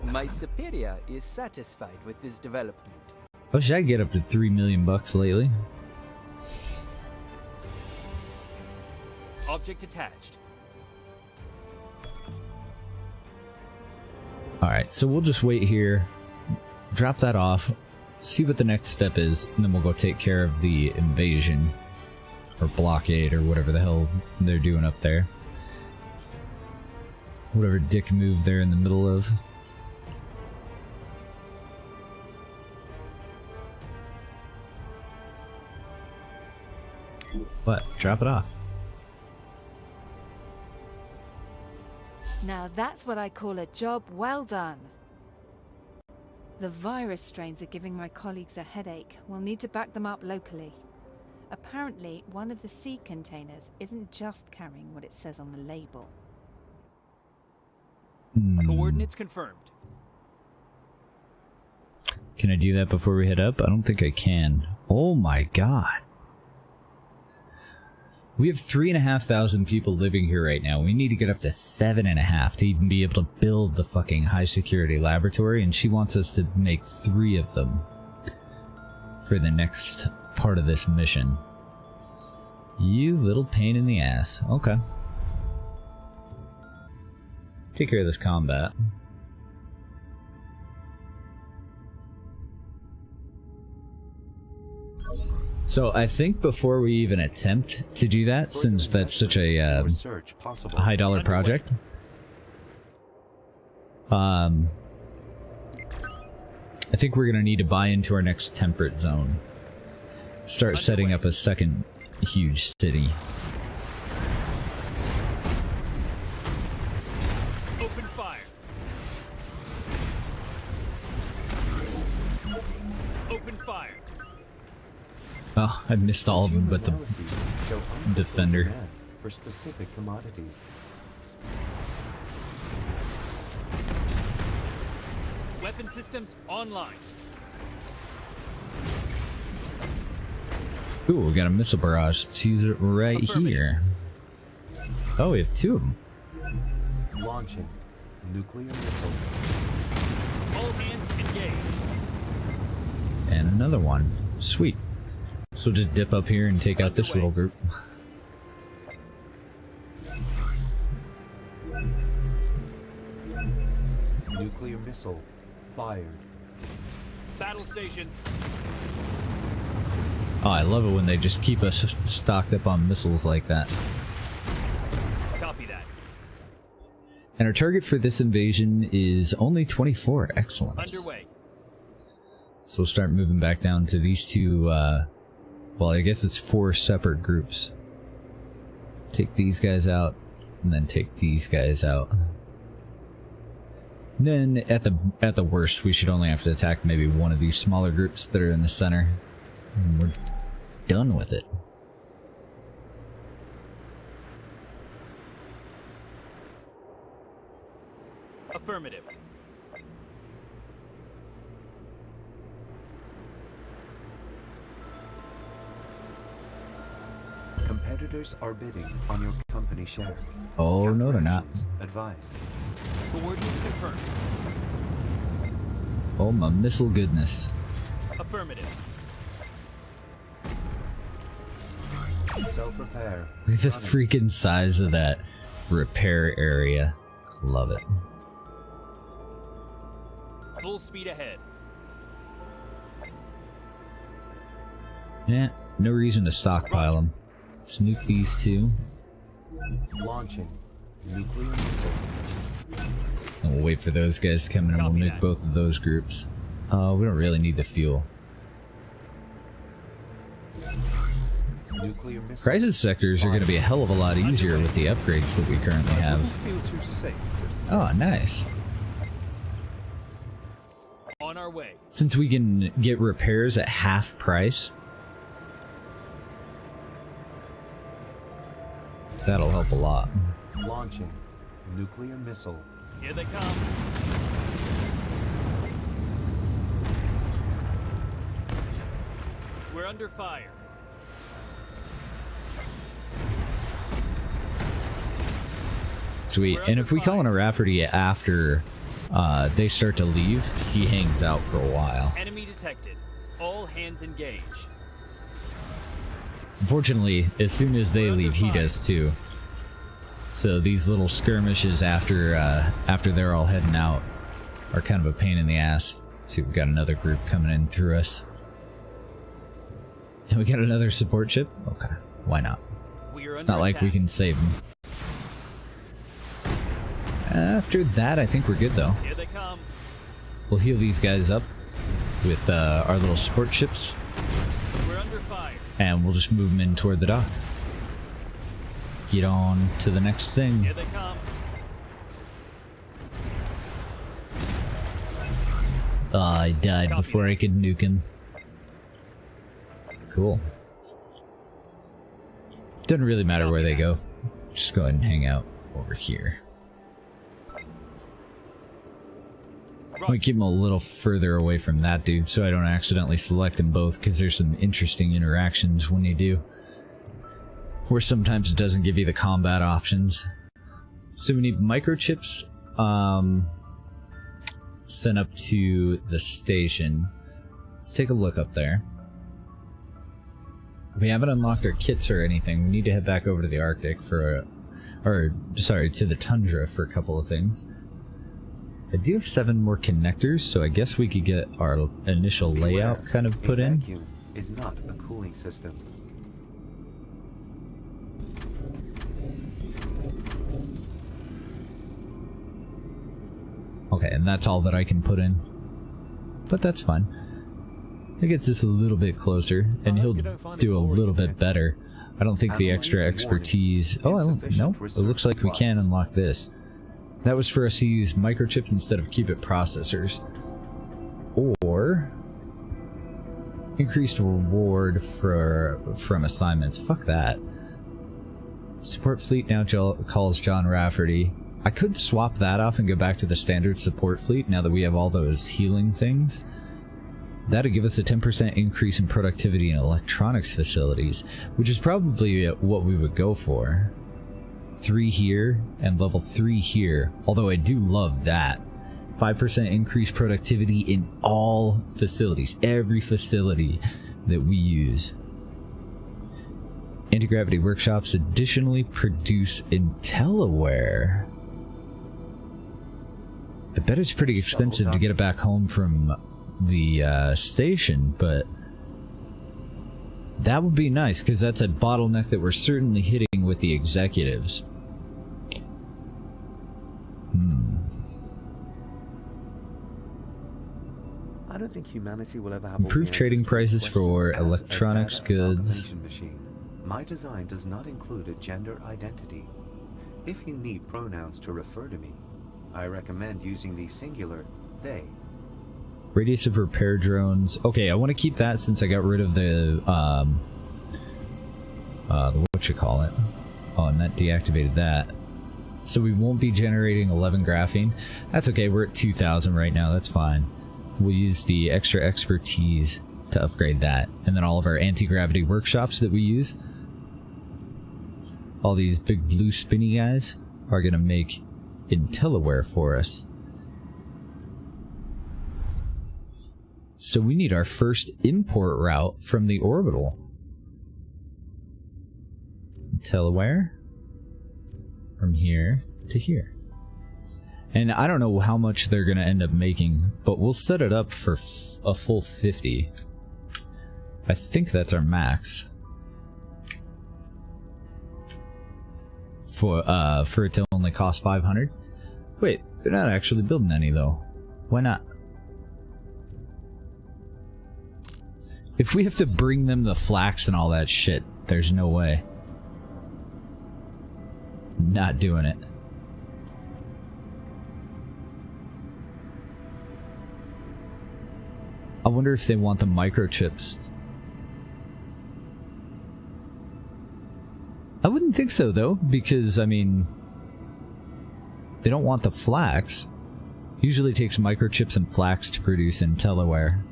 My superior is satisfied with this development. I wish I'd get up to $3 million lately. Object attached. Alright, so we'll just wait here, drop that off, see what the next step is, and then we'll go take care of the invasion. Or blockade, or whatever the hell they're doing up there. Whatever dick move they're in the middle of. What? Drop it off. Now that's what I call a job well done. The virus strains are giving my colleagues a headache. We'll need to back them up locally. Apparently, one of the seed containers isn't just carrying what it says on the label. Coordinates confirmed. Can I do that before we head up? I don't think I can. Oh my god. We have 3,500 people living here right now. We need to get up to 7,500 to even be able to build the fucking high security laboratory, and she wants us to make 3 of them for the next part of this mission. You little pain in the ass. Okay. Take care of this combat. So I think before we even attempt to do that, since that's such a high dollar project, I think we're gonna need to buy into our next temperate zone. Start setting up a second huge city. Open fire. Open fire. Oh, I missed all of them but the defender. For specific commodities. Weapon systems online. Ooh, we got a missile barrage. Let's use it right here. Oh, we have 2 of them. Launching nuclear missile. All hands engaged. And another one. Sweet. So we'll just dip up here and take out this little group. Nuclear missile fired. Battle stations. Oh, I love it when they just keep us stocked up on missiles like that. Copy that. And our target for this invasion is only 24. Excellent. Underway. So we'll start moving back down to these 2, well, I guess it's 4 separate groups. Take these guys out, and then take these guys out. And then, at the worst, we should only have to attack maybe one of these smaller groups that are in the center. And we're done with it. Affirmative. Competitors are bidding on your company share. Oh, no, they're not. Advised. Coordinates confirmed. Oh, my missile goodness. Affirmative. Self-repair. Look at the freaking size of that repair area. Love it. Full speed ahead. Yeah, no reason to stockpile them. Let's nuke these 2. Launching nuclear missile. And we'll wait for those guys to come in and we'll nuke both of those groups. We don't really need the fuel. Nuclear missile. Crisis sectors are going to be a hell of a lot easier with the upgrades that we currently have. Feel too safe. Oh, nice. On our way. Since we can get repairs at half price, that'll help a lot. Launching nuclear missile. Here they come. We're under fire. Sweet. And if we call in a Rafferty after they start to leave, he hangs out for a while. Enemy detected. All hands engage. Unfortunately, as soon as they leave, he does too. So these little skirmishes after they're all heading out are kind of a pain in the ass. See, we've got another group coming in through us. And we got another support ship? Okay, why not? It's not like we can save them. After that, I think we're good though. Here they come. We'll heal these guys up with our little support ships. We're under fire. And we'll just move them in toward the dock. Get on to the next thing. Here they come. Oh, I died before I could nuke him. Cool. Doesn't really matter where they go. Just go ahead and hang out over here. I'm gonna keep them a little further away from that dude so I don't accidentally select them both, because there's some interesting interactions when you do. Where sometimes it doesn't give you the combat options. So we need microchips sent up to the station. Let's take a look up there. We haven't unlocked our kits or anything. We need to head back over to the Arctic for to the tundra for a couple of things. I do have 7 more connectors, so I guess we could get our initial layout kind of put in. Vacuum is not a cooling system. Okay, and that's all that I can put in. But that's fine. It gets us a little bit closer, and he'll do a little bit better. I don't think the extra expertise... Oh, no. It looks like we can unlock this. That was for us to use microchips instead of qubit processors. Or... increased reward from assignments. Fuck that. Support fleet now calls John Rafferty. I could swap that off and go back to the standard support fleet now that we have all those healing things. That'll give us a 10% increase in productivity in electronics facilities, which is probably what we would go for. 3 here and level 3 here, although I do love that. 5% increased productivity in all facilities, every facility that we use. Anti-gravity workshops additionally produce IntelliWare. I bet it's pretty expensive to get it back home from the station, but that would be nice because that's a bottleneck that we're certainly hitting with the executives. I don't think humanity will ever have improved trading prices for electronics goods. My design does not include a gender identity. If you need pronouns to refer to me, I recommend using the singular they. Radius of repair drones. Okay, I want to keep that since I got rid of the whatchamacallit. Oh, and that deactivated that. So we won't be generating 11 graphene. That's okay, we're at 2,000 right now, that's fine. We'll use the extra expertise to upgrade that. And then all of our anti-gravity workshops that we use, all these big blue spinny guys, are going to make IntelliWare for us. So we need our first import route from the orbital. IntelliWare. From here to here. And I don't know how much they're going to end up making, but we'll set it up for a full 50. I think that's our max. For it to only cost 500. Wait, they're not actually building any though. Why not? If we have to bring them the flax and all that shit, there's no way. Not doing it. I wonder if they want the microchips. I wouldn't think so though, because I mean, they don't want the flax. Usually it takes microchips and flax to produce IntelliWare.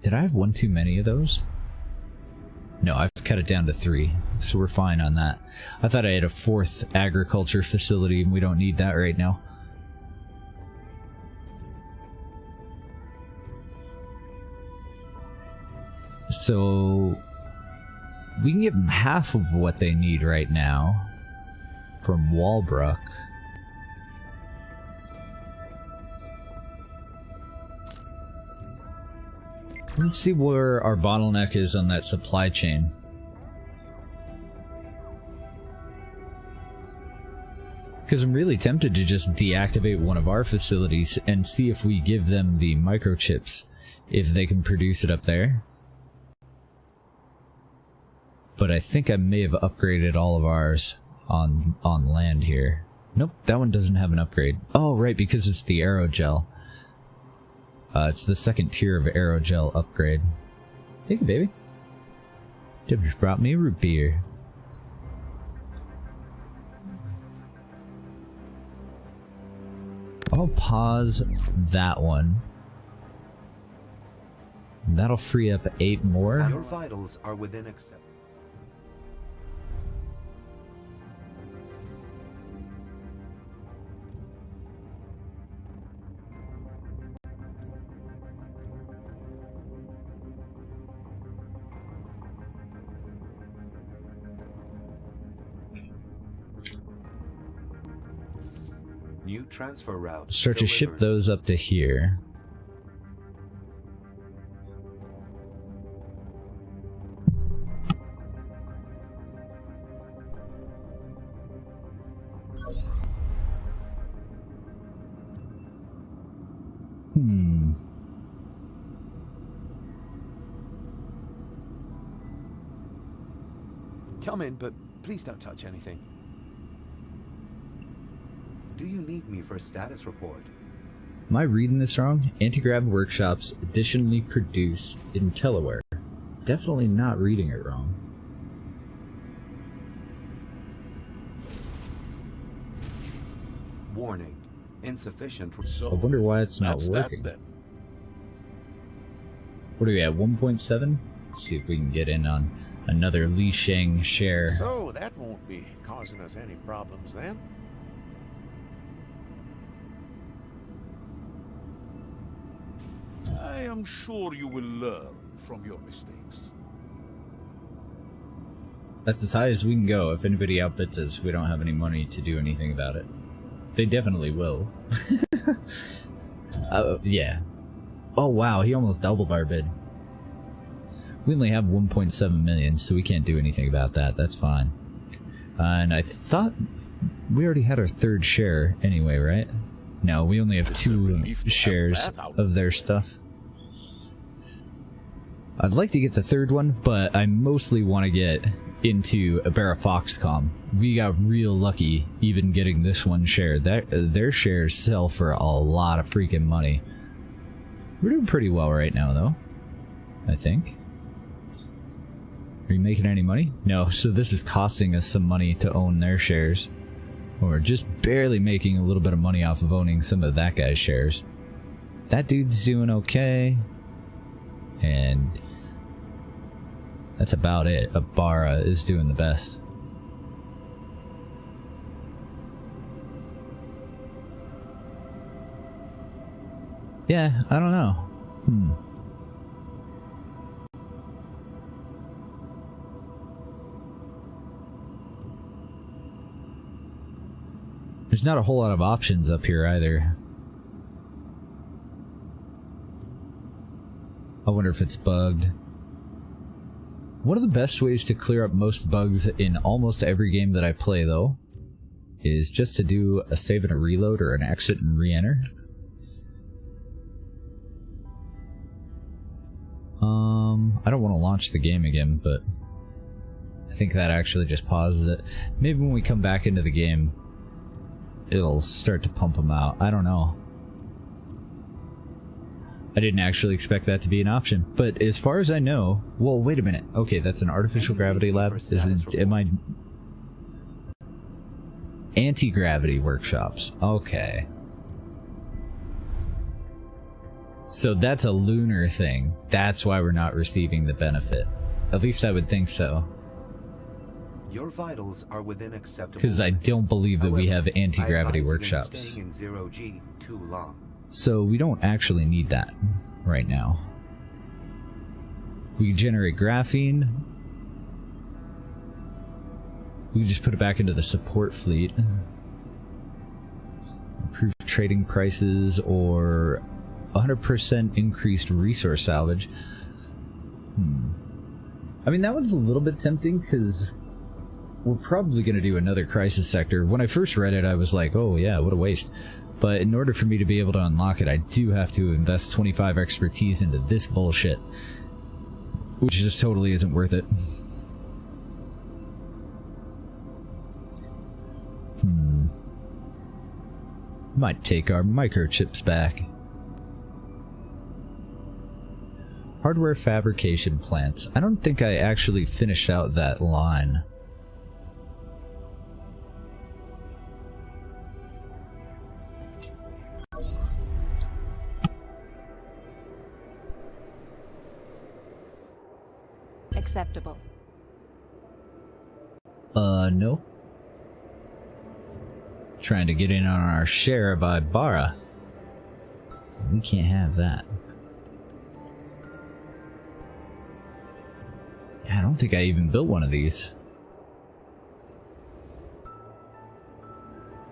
Did I have one too many of those? No, I've cut it down to 3, so we're fine on that. I thought I had a 4th agriculture facility, and we don't need that right now. So we can give them half of what they need right now from Walbrook. Let's see where our bottleneck is on that supply chain. Because I'm really tempted to just deactivate one of our facilities and see if we give them the microchips, if they can produce it up there. But I think I may have upgraded all of ours on land here. Nope, that one doesn't have an upgrade. Oh, right, because it's the aerogel. It's the second tier of aerogel upgrade. Thank you, baby. Deb just brought me a root beer. I'll pause that one. That'll free up 8 more. Your vitals are within accept. New transfer route. Start to ship those up to here. Come in, but please don't touch anything. Do you need me for a status report? Am I reading this wrong? Anti-grav workshops additionally produce IntelliWare. Definitely not reading it wrong. Warning. Insufficient. I wonder why it's not working. What are we at, 1.7? Let's see if we can get in on another Li Sheng share. So that won't be causing us any problems then. I am sure you will learn from your mistakes. That's as high as we can go. If anybody outbids us, we don't have any money to do anything about it. They definitely will. Yeah. Oh wow, he almost doubled our bid. We only have 1.7 million, so we can't do anything about that. That's fine. And I thought we already had our 3rd share anyway, right? No, we only have 2 shares of their stuff. I'd like to get the 3rd one, but I mostly want to get into Ibarra Foxcom. We got real lucky even getting this one share. Their shares sell for a lot of freaking money. We're doing pretty well right now, though. I think. Are you making any money? No, so this is costing us some money to own their shares. Or just barely making a little bit of money off of owning some of that guy's shares. That dude's doing okay. And that's about it. Ibarra is doing the best. Yeah, I don't know. There's not a whole lot of options up here either. I wonder if it's bugged. One of the best ways to clear up most bugs in almost every game that I play, though, is just to do a save and a reload or an exit and re-enter. I don't want to launch the game again, but I think that actually just pauses it. Maybe when we come back into the game, it'll start to pump them out. I don't know. I didn't actually expect that to be an option, but as far as I know... Well, wait a minute. Okay, that's an artificial gravity lab. Am I... Anti-gravity workshops. Okay. So that's a lunar thing. That's why we're not receiving the benefit. At least I would think so. Your vitals are within acceptable. Because I don't believe that we have anti-gravity workshops. Staying in 0G too long. So we don't actually need that right now. We can generate graphene. We can just put it back into the support fleet. Improve trading prices or 100% increased resource salvage. I mean, that one's a little bit tempting because we're probably going to do another crisis sector. When I first read it, I was like, oh yeah, what a waste. But in order for me to be able to unlock it, I do have to invest 25 expertise into this bullshit. Which just totally isn't worth it. Might take our microchips back. Hardware fabrication plants. I don't think I actually finished out that line. Acceptable. No. Trying to get in on our share of Ibarra. We can't have that. I don't think I even built one of these.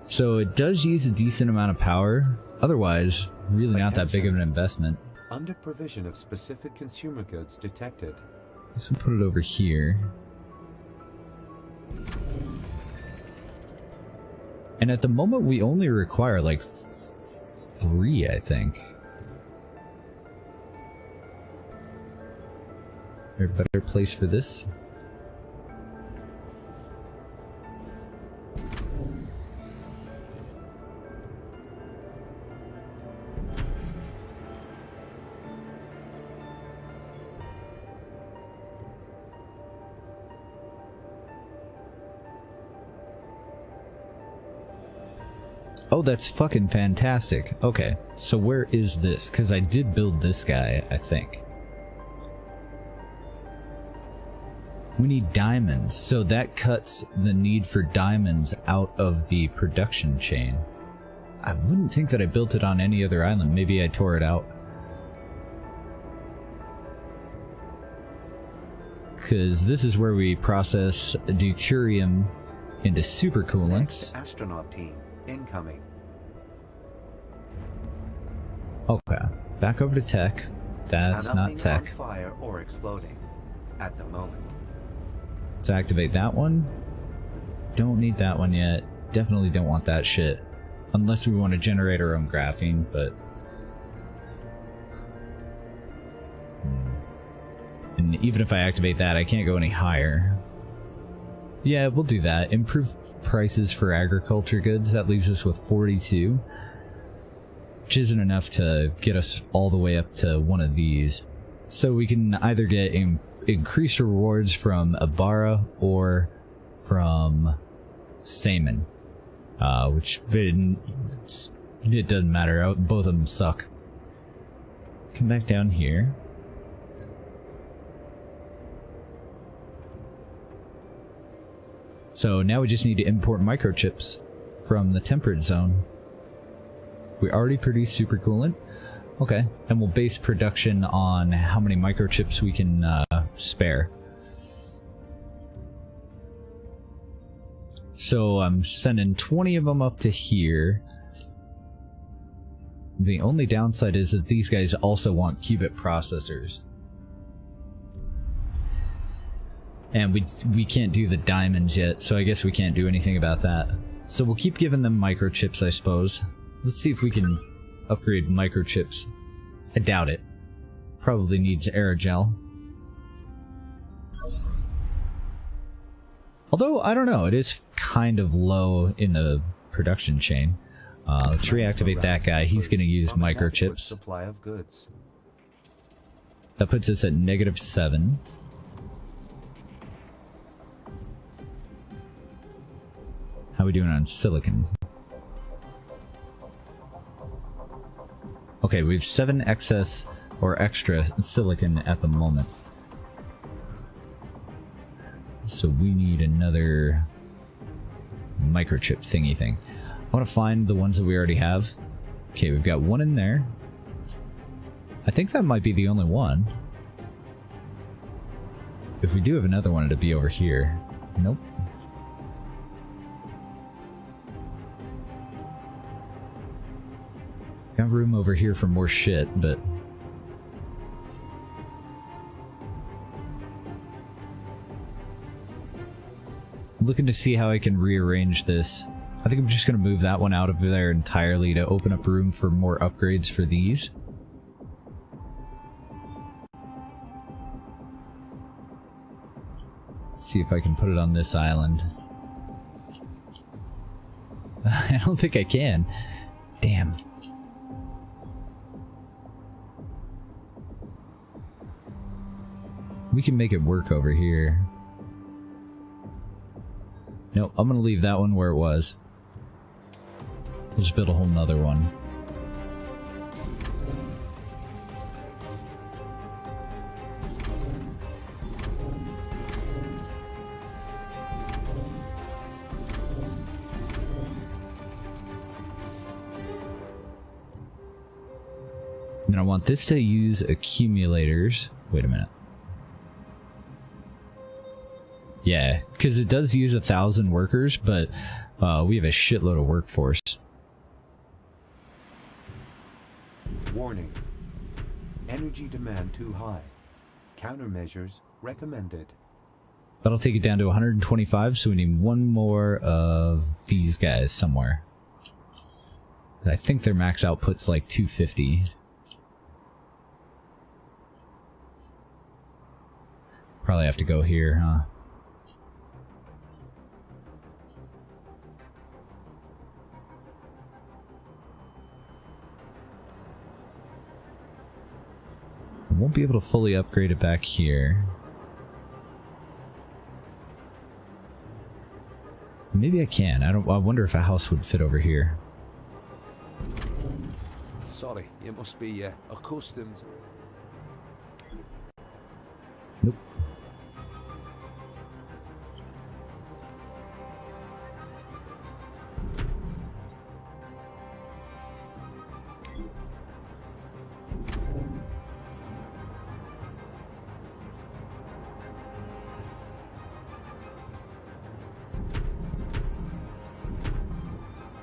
So it does use a decent amount of power. Otherwise, really not that big of an investment. Under provision of specific consumer goods detected. Guess we'll put it over here. And at the moment, we only require like 3, I think. Is there a better place for this? Oh, that's fucking fantastic. Okay, so where is this? Because I did build this guy, I think. We need diamonds, so that cuts the need for diamonds out of the production chain. I wouldn't think that I built it on any other island. Maybe I tore it out. Because this is where we process deuterium into supercoolants. Next astronaut team incoming. Okay, back over to tech. That's not tech. On fire or exploding at the moment. Let's activate that one. Don't need that one yet. Definitely don't want that shit. Unless we want to generate our own graphene, but... And even if I activate that, I can't go any higher. Yeah, we'll do that. Improve prices for agriculture goods. That leaves us with 42. Which isn't enough to get us all the way up to one of these. So we can either get increased rewards from Ibarra or from Salmon. Which it doesn't matter. Both of them suck. Let's come back down here. So now we just need to import microchips from the temperate zone. We already produce supercoolant. Okay, and we'll base production on how many microchips we can spare. So I'm sending 20 of them up to here. The only downside is that these guys also want qubit processors. And we can't do the diamonds yet, so I guess we can't do anything about that. So we'll keep giving them microchips, I suppose. Let's see if we can upgrade microchips. I doubt it. Probably needs aerogel. Although, I don't know, it is kind of low in the production chain. Let's reactivate that guy. He's going to use microchips. Supply of goods. That puts us at -7. How are we doing on silicon? Okay, we have 7 excess or extra silicon at the moment. So we need another microchip thingy thing. I want to find the ones that we already have. Okay, we've got one in there. I think that might be the only one. if we do have another one, it'd be over here. Nope. Got room over here for more shit, but... looking to see how I can rearrange this. I think I'm just going to move that one out of there entirely to open up room for more upgrades for these. See if I can put it on this island. I don't think I can. Damn. We can make it work over here. Nope, I'm gonna leave that one where it was. We'll just build a whole nother one. And I want this to use accumulators. Wait a minute. Yeah, because it does use 1,000 workers, but we have a shitload of workforce. Warning. Energy demand too high. Countermeasures recommended. That'll take it down to 125, so we need one more of these guys somewhere. I think their max output's like 250. Probably have to go here, huh? I won't be able to fully upgrade it back here. Maybe I can. I wonder if a house would fit over here. Sorry, it must be accustomed. Nope.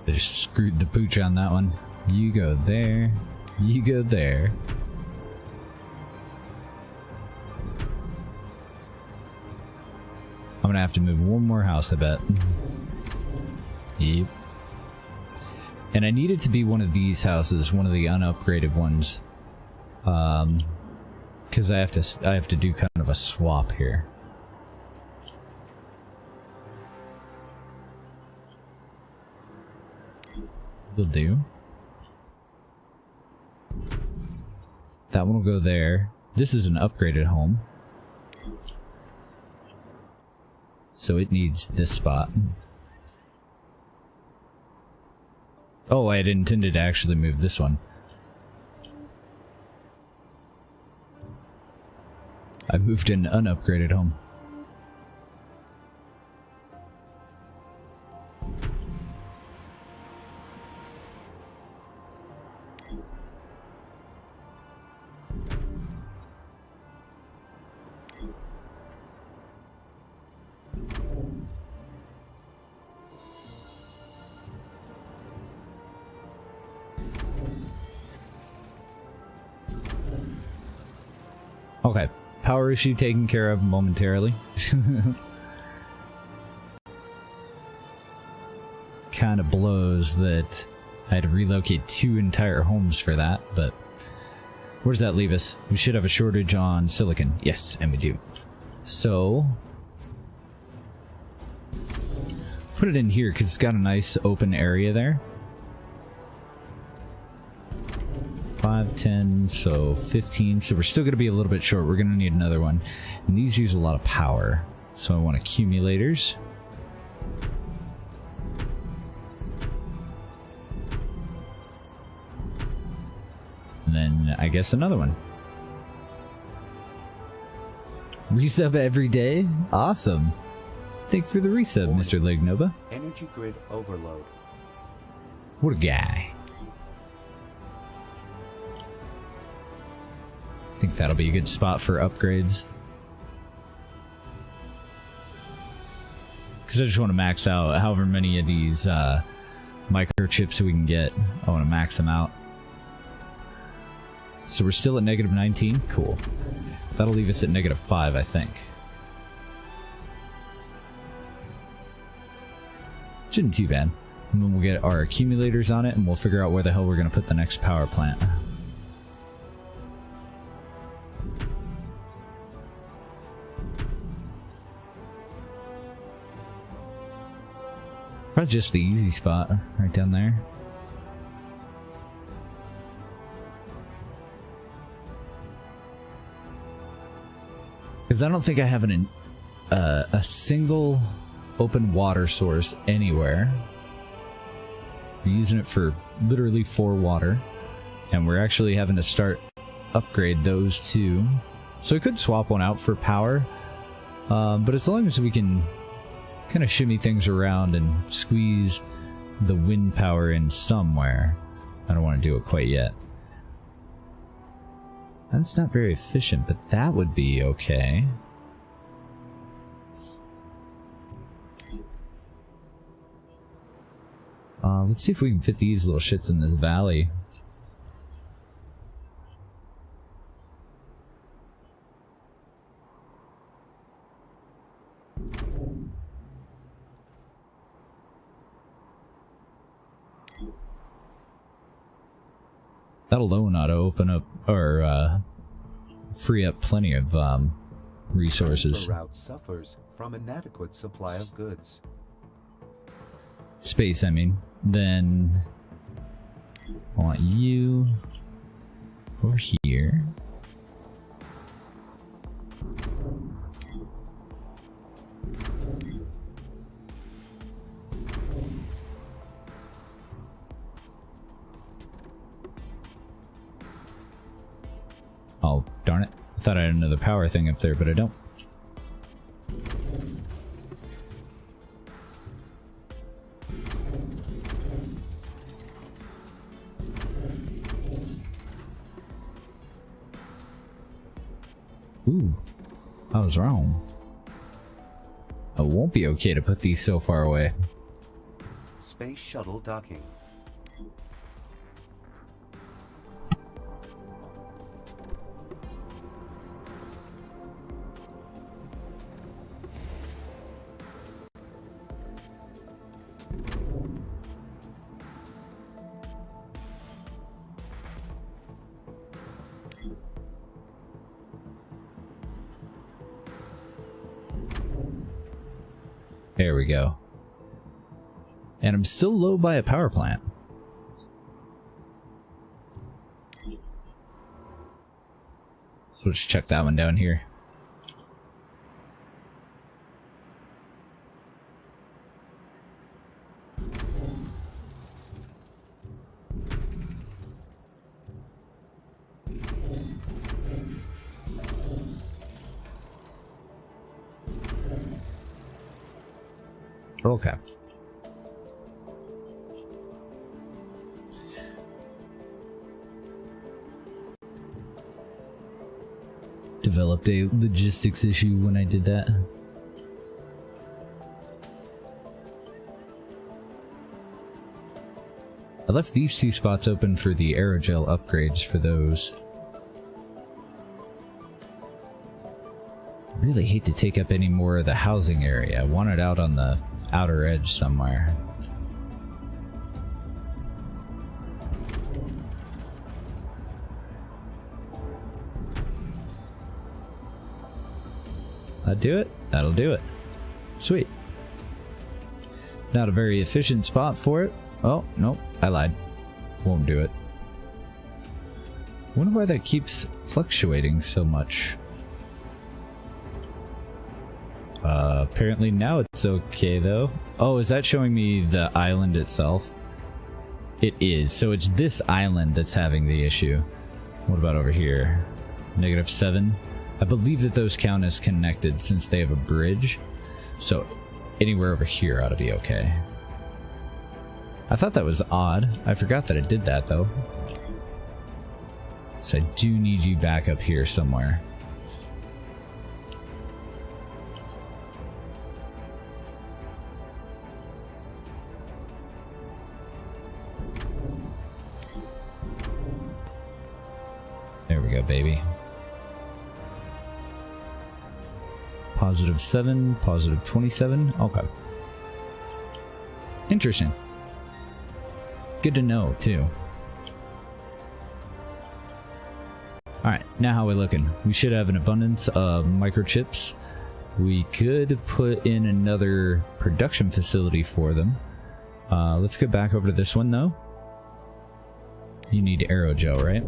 I just screwed the pooch on that one. You go there. You go there. I'm gonna have to move one more house, I bet. Yep. And I need it to be one of these houses, one of the unupgraded ones. Because I have to do kind of a swap here. Will do. That one will go there. This is an upgraded home. So it needs this spot. Oh, I had intended to actually move this one. I moved an unupgraded home. Okay, power issue taken care of momentarily. Kind of blows that I had to relocate 2 entire homes for that, but where does that leave us? We should have a shortage on silicon. Yes, and we do. So put it in here because it's got a nice open area there. 5, 10, so 15. So we're still going to be a little bit short. We're going to need another one. And these use a lot of power. So I want accumulators. And then I guess another one. Resub every day? Awesome. Thank you for the resub, Mr. Lignova. Energy grid overload. What a guy. I think that'll be a good spot for upgrades. Because I just want to max out however many of these microchips we can get. I want to max them out. So we're still at negative 19? Cool. That'll leave us at negative 5, I think. Shouldn't be too bad. And then we'll get our accumulators on it, and we'll figure out where the hell we're going to put the next power plant. Probably just the easy spot right down there. Because I don't think I have a single open water source anywhere. We're using it for literally 4 water, and we're actually having to upgrade those 2. So we could swap one out for power, but as long as we can kind of shimmy things around and squeeze the wind power in somewhere. I don't want to do it quite yet. That's not very efficient, but that would be okay. Let's see if we can fit these little shits in this valley. That alone ought to open up, or free up plenty of resources. The route suffers from inadequate supply of goods. Space, I mean. Then I want you over here. Oh, darn it. I thought I had another power thing up there, but I don't. Ooh, I was wrong. It won't be okay to put these so far away. Space shuttle docking. There we go. And I'm still low by a power plant. So let's check that one down here. Okay. Developed a logistics issue when I did that. I left these 2 spots open for the aerogel upgrades for those. I really hate to take up any more of the housing area. I want it out on the outer edge somewhere. That'll do it. That'll do it. Sweet. Not a very efficient spot for it. Oh, nope. I lied. Won't do it. Wonder why that keeps fluctuating so much. Apparently now it's okay though. Oh, is that showing me the island itself? It is. So it's this island that's having the issue. What about over here? -7. I believe that those count as connected since they have a bridge. So anywhere over here ought to be okay. I thought that was odd. I forgot that it did that though. So I do need you back up here somewhere. we go, baby. +7, +27. Okay. Interesting. Good to know, too. Alright, now how are we looking? We should have an abundance of microchips. We could put in another production facility for them. Let's go back over to this one, though. You need aerogel, right?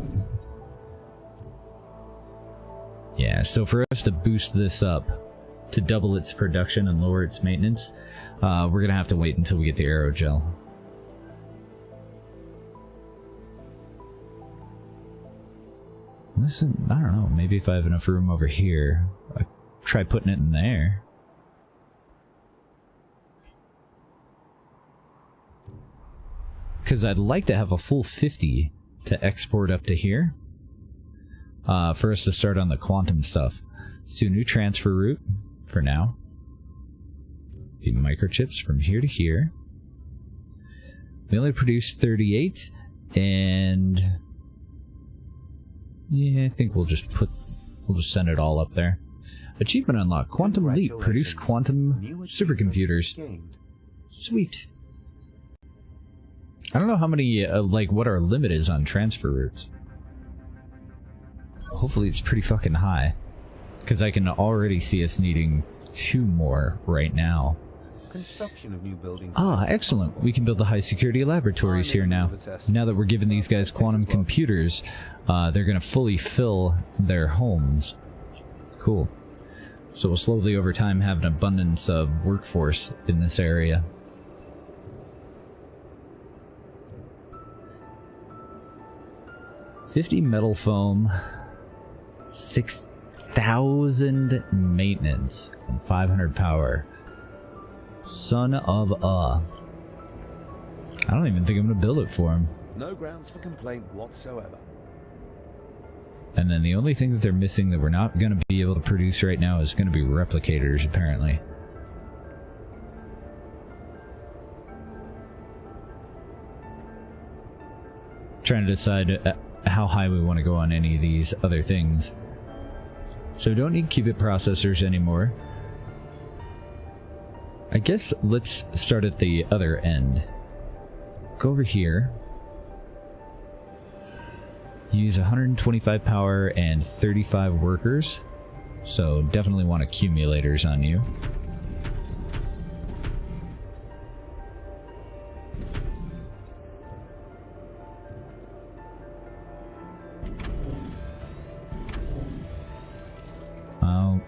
Yeah, so for us to boost this up, to double its production and lower its maintenance, we're gonna have to wait until we get the aerogel. Listen, I don't know, maybe if I have enough room over here, I try putting it in there. Because I'd like to have a full 50 to export up to here. For us to start on the quantum stuff. Let's do a new transfer route for now. The microchips from here to here. We only produce 38, and yeah, I think we'll just send it all up there. Achievement unlocked. Quantum Leap. Produce quantum supercomputers. Sweet. I don't know how many, like, what our limit is on transfer routes. Hopefully it's pretty fucking high. Because I can already see us needing 2 more right now. Construction of new buildings. Ah, excellent. We can build the high security laboratories here now. Now that we're giving these guys quantum computers, they're going to fully fill their homes. Cool. So we'll slowly over time have an abundance of workforce in this area. $50 metal foam, 6,000 maintenance, and 500 power. Son of a. I don't even think I'm gonna build it for him. No grounds for complaint whatsoever. And then the only thing that they're missing that we're not gonna be able to produce right now is gonna be replicators, apparently. Trying to decide how high we want to go on any of these other things. So we don't need qubit processors anymore. I guess let's start at the other end. Go over here. Use 125 power and 35 workers. So definitely want accumulators on you.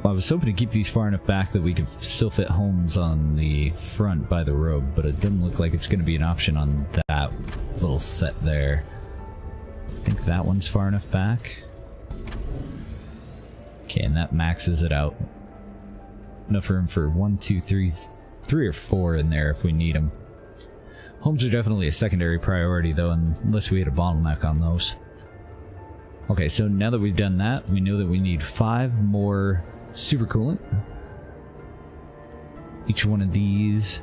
I was hoping to keep these far enough back that we could still fit homes on the front by the road, but it doesn't look like it's going to be an option on that little set there. I think that one's far enough back. Okay, and that maxes it out. Enough room for 1, 2, 3 or 4 in there if we need them. Homes are definitely a secondary priority though, unless we hit a bottleneck on those. Okay, so now that we've done that, we know that we need 5 more supercoolant. Each one of these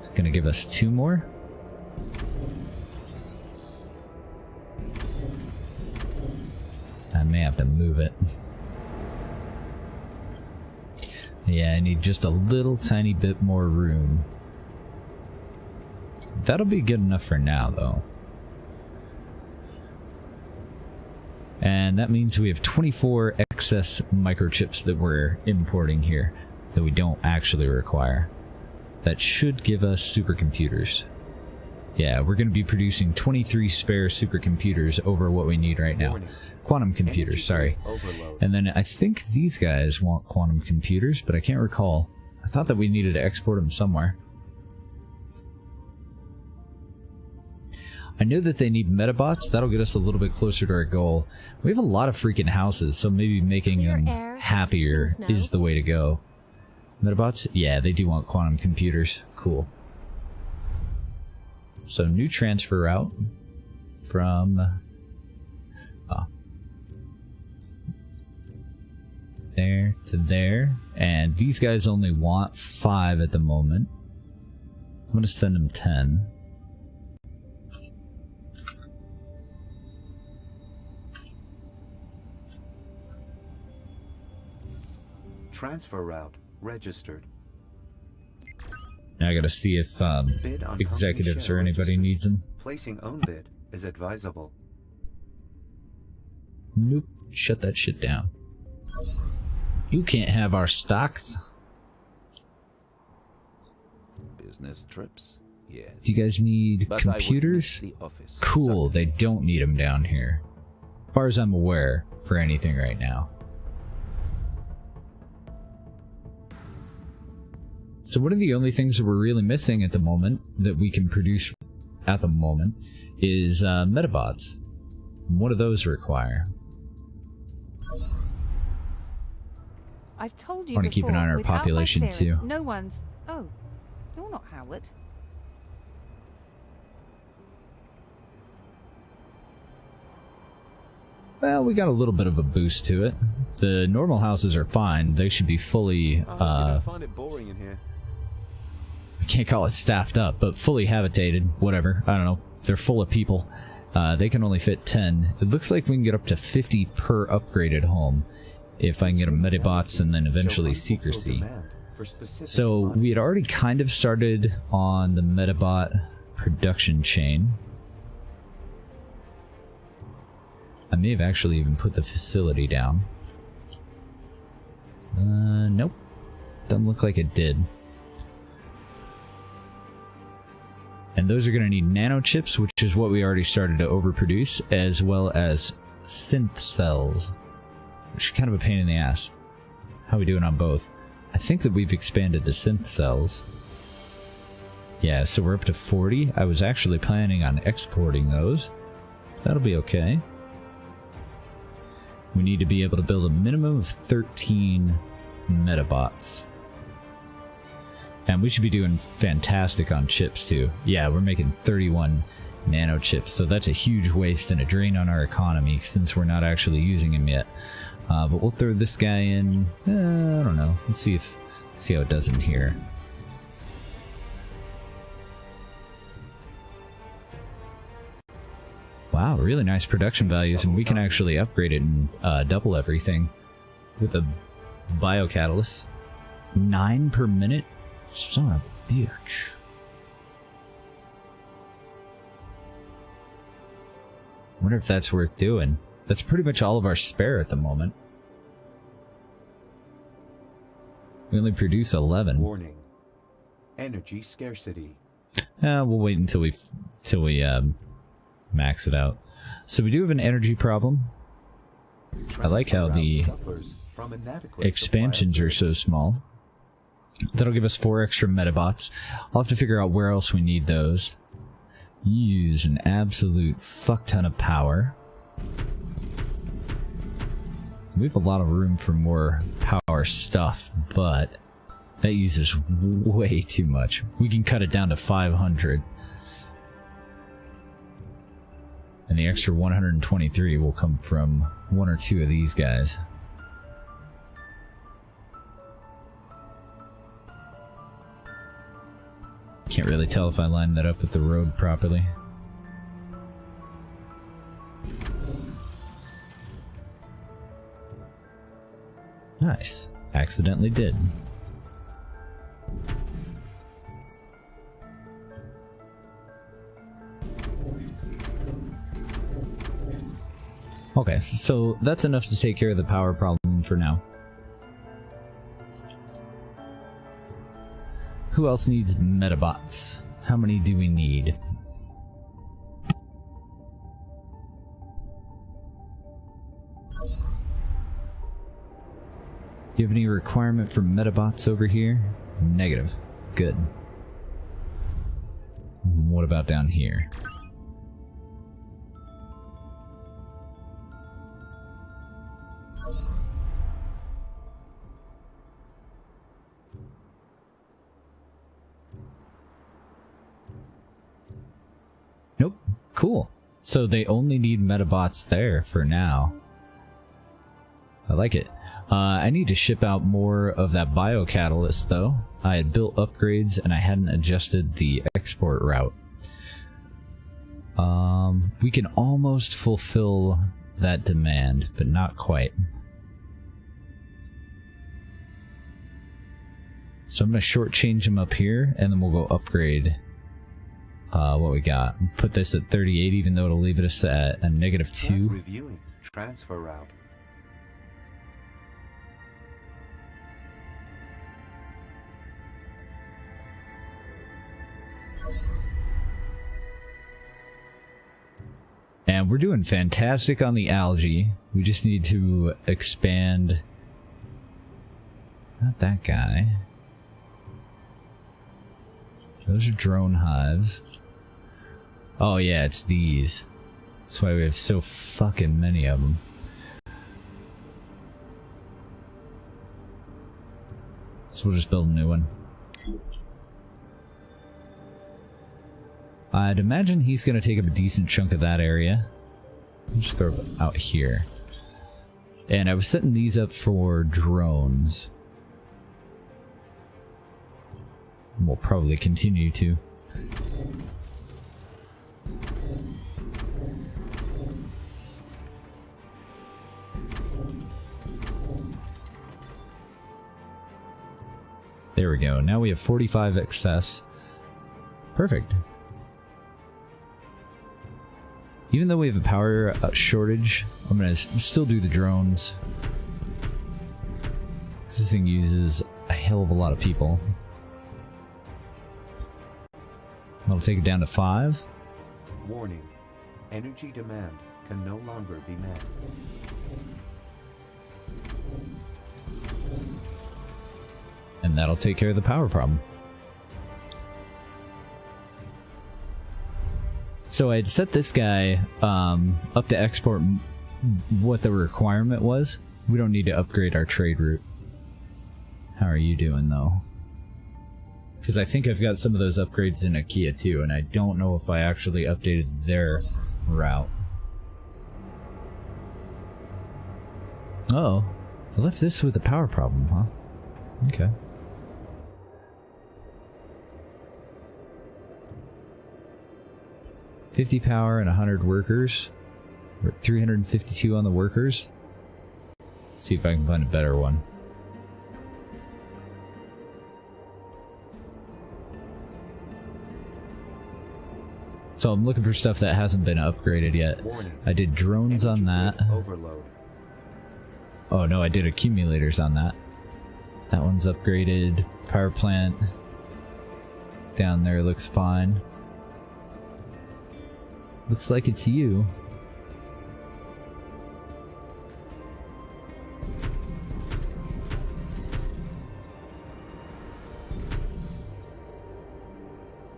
is going to give us 2 more. I may have to move it. Yeah, I need just a little tiny bit more room. That'll be good enough for now, though. And that means we have 24 excess microchips that we're importing here that we don't actually require. That should give us supercomputers. Yeah, we're going to be producing 23 spare supercomputers over what we need right now. Quantum computers, sorry. And then I think these guys want quantum computers, but I can't recall. I thought that we needed to export them somewhere. I know that they need metabots. That'll get us a little bit closer to our goal. We have a lot of freaking houses, so maybe making them happier is the way to go. Metabots? Yeah, they do want quantum computers. Cool. So new transfer route from there to there. And these guys only want 5 at the moment. I'm going to send them 10. Transfer route registered. Now I gotta see if Bid on executives company or anybody share needs them. Placing own bid is advisable. Nope. Shut that shit down. You can't have our stocks. Business trips? Yes. Do you guys need But I would computers? miss the office. Cool, they don't need them down here. As far as I'm aware, for anything right now. So one of the only things that we're really missing at the moment, that we can produce at the moment, is Metabots. What do those require? I've told you I want to keep an eye on our without my population clearance, too. No one's... Oh, you're not Howard. Well, we got a little bit of a boost to it. The normal houses are fine. They should be fully, I find it boring in here. I can't call it staffed up, but fully habitated, whatever. I don't know. They're full of people. They can only fit 10. It looks like we can get up to 50 per upgraded home if I can get them Metabots and then eventually Secrecy. So we had already kind of started on the Metabot production chain. I may have actually even put the facility down. Nope. Doesn't look like it did. And those are going to need nano chips, which is what we already started to overproduce, as well as synth cells, which is kind of a pain in the ass. How are we doing on both? I think that we've expanded the synth cells. Yeah, so we're up to 40. I was actually planning on exporting those. That'll be okay. We need to be able to build a minimum of 13 Metabots. And we should be doing fantastic on chips too. Yeah, we're making 31 nano chips, so that's a huge waste and a drain on our economy since we're not actually using them yet. But we'll throw this guy in. I don't know. Let's see how it does in here. Wow, really nice production values, and we can actually upgrade it and double everything with a biocatalyst. 9 per minute? Son of a bitch. Wonder if that's worth doing. That's pretty much all of our spare at the moment. We only produce 11. Warning. Energy scarcity. We'll wait until we max it out. So we do have an energy problem. I like how the expansions are so small. That'll give us 4 extra Metabots. I'll have to figure out where else we need those. Use an absolute fuck ton of power. We have a lot of room for more power stuff, but that uses way too much. We can cut it down to 500. And the extra 123 will come from 1 or 2 of these guys. Can't really tell if I lined that up with the road properly. Nice. Accidentally did. Okay, so that's enough to take care of the power problem for now. Who else needs Metabots? How many do we need? Do you have any requirement for Metabots over here? Negative. Good. What about down here? Nope. Cool. So they only need Metabots there for now. I like it. I need to ship out more of that biocatalyst though. I had built upgrades and I hadn't adjusted the export route. We can almost fulfill that demand, but not quite. So I'm going to shortchange him up here, and then we'll go upgrade what we got. Put this at 38, even though it'll leave us at a -2. Reviewing transfer route. And we're doing fantastic on the algae. We just need to expand... Not that guy. Those are drone hives. Oh yeah, it's these. That's why we have so fucking many of them. So we'll just build a new one. I'd imagine he's going to take up a decent chunk of that area. I'll just throw it out here. And I was setting these up for drones. We'll probably continue to. There we go. Now we have 45 excess. Perfect. Even though we have a power shortage, I'm going to still do the drones. This thing uses a hell of a lot of people. I'll take it down to 5. Warning. Energy demand can no longer be met. And that'll take care of the power problem. So I'd set this guy up to export what the requirement was. We don't need to upgrade our trade route. How are you doing though? Because I think I've got some of those upgrades in IKEA too, and I don't know if I actually updated their route. Oh, I left this with a power problem, huh? Okay. $50 power and 100 workers. We're at 352 on the workers. Let's see if I can find a better one. So I'm looking for stuff that hasn't been upgraded yet. I did drones on that. Oh no, I did accumulators on that. That one's upgraded. Power plant down there looks fine. Looks like it's you.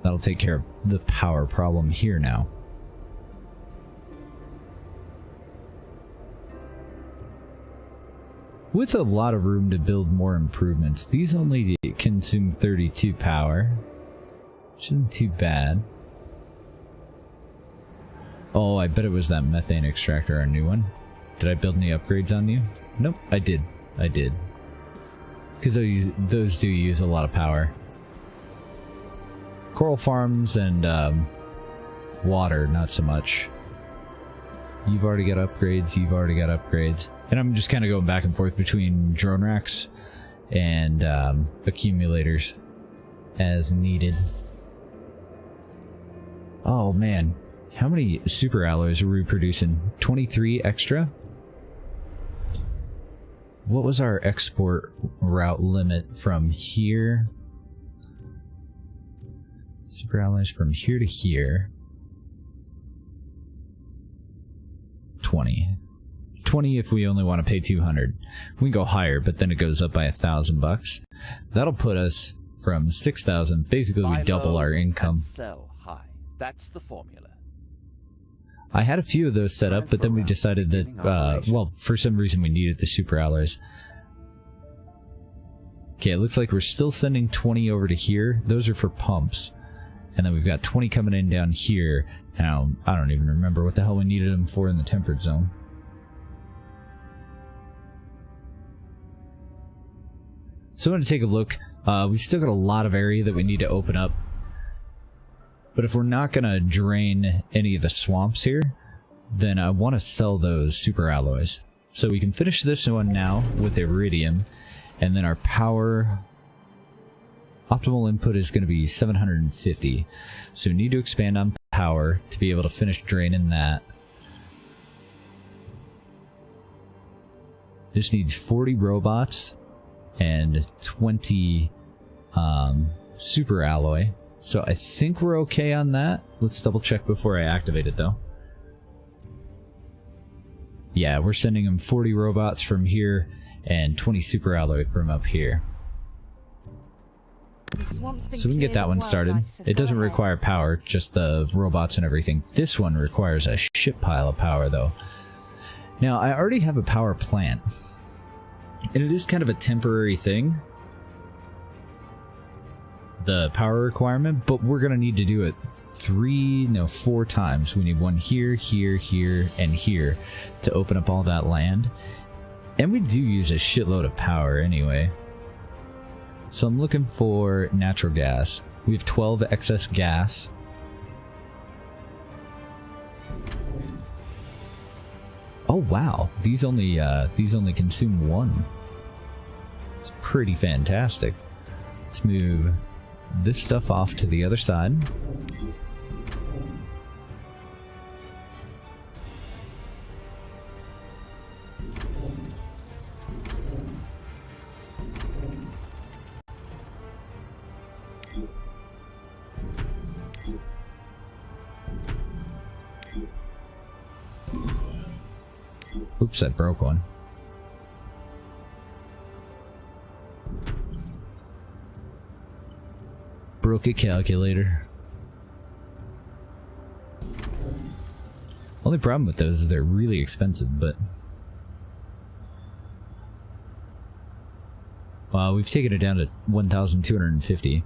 That'll take care of the power problem here now. With a lot of room to build more improvements, these only consume 32 power. Which isn't too bad. Oh, I bet it was that methane extractor, our new one. Did I build any upgrades on you? Nope, I did. I did. Because those do use a lot of power. Coral farms and water, not so much. You've already got upgrades, you've already got upgrades. And I'm just kind of going back and forth between drone racks and accumulators as needed. Oh man, how many super alloys are we producing? 23 extra? What was our export route limit from here? Super alloys from here to here. 20. 20 if we only want to pay 200. We can go higher, but then it goes up by $1,000. That'll put us from 6,000. Basically, we double our income. Sell high. That's the formula. I had a few of those set up, but then we decided that, well, for some reason we needed the super alloys. Okay, it looks like we're still sending 20 over to here. Those are for pumps. And then we've got 20 coming in down here. Now, I don't even remember what the hell we needed them for in the temperate zone. So I'm going to take a look. We still got a lot of area that we need to open up. But if we're not going to drain any of the swamps here, then I want to sell those super alloys. So we can finish this one now with iridium. And then our power Optimal input is going to be 750. So we need to expand on power to be able to finish draining that. This needs 40 robots and 20 super alloy. So I think we're okay on that. Let's double check before I activate it though. Yeah, we're sending them 40 robots from here and 20 super alloy from up here. So we can get that one started. It doesn't require power, just the robots and everything. This one requires a shit pile of power though. Now, I already have a power plant. And it is kind of a temporary thing, the power requirement, but we're going to need to do it 4 times. We need one here, here, here, and here to open up all that land. And we do use a shitload of power anyway. So I'm looking for natural gas. We have 12 excess gas. Oh wow, these only consume 1. It's pretty fantastic. Let's move this stuff off to the other side. Oops, I broke one. Broke a calculator. Only problem with those is they're really expensive, but... Well, we've taken it down to 1,250.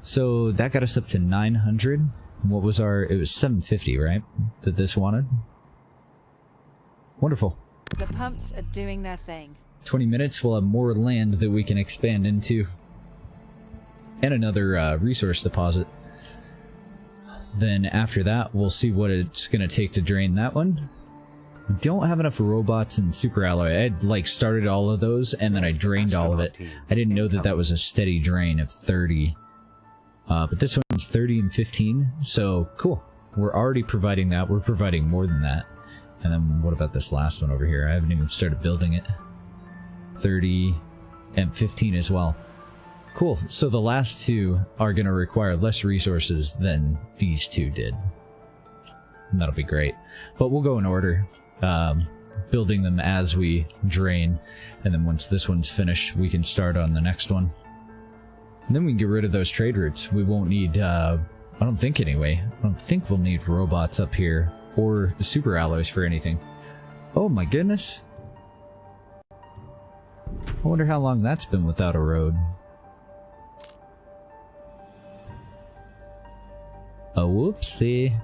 So that got us up to 900. What was our... It was 750, right? That this wanted? Wonderful. The pumps are doing their thing. 20 minutes, we'll have more land that we can expand into. And another resource deposit. Then after that, we'll see what it's going to take to drain that one. We don't have enough robots and super alloy. I had like started all of those and then I drained all of it. I didn't know that that was a steady drain of 30. But this one's 30 and 15, so cool. We're already providing that. We're providing more than that. And then what about this last one over here? I haven't even started building it. 30 and 15 as well. Cool. So the last two are going to require less resources than these two did. And that'll be great. But we'll go in order, building them as we drain. And then once this one's finished, we can start on the next one. And then we can get rid of those trade routes. We won't need, I don't think anyway, I don't think we'll need robots up here or super alloys for anything. Oh my goodness. I wonder how long that's been without a road. A whoopsie.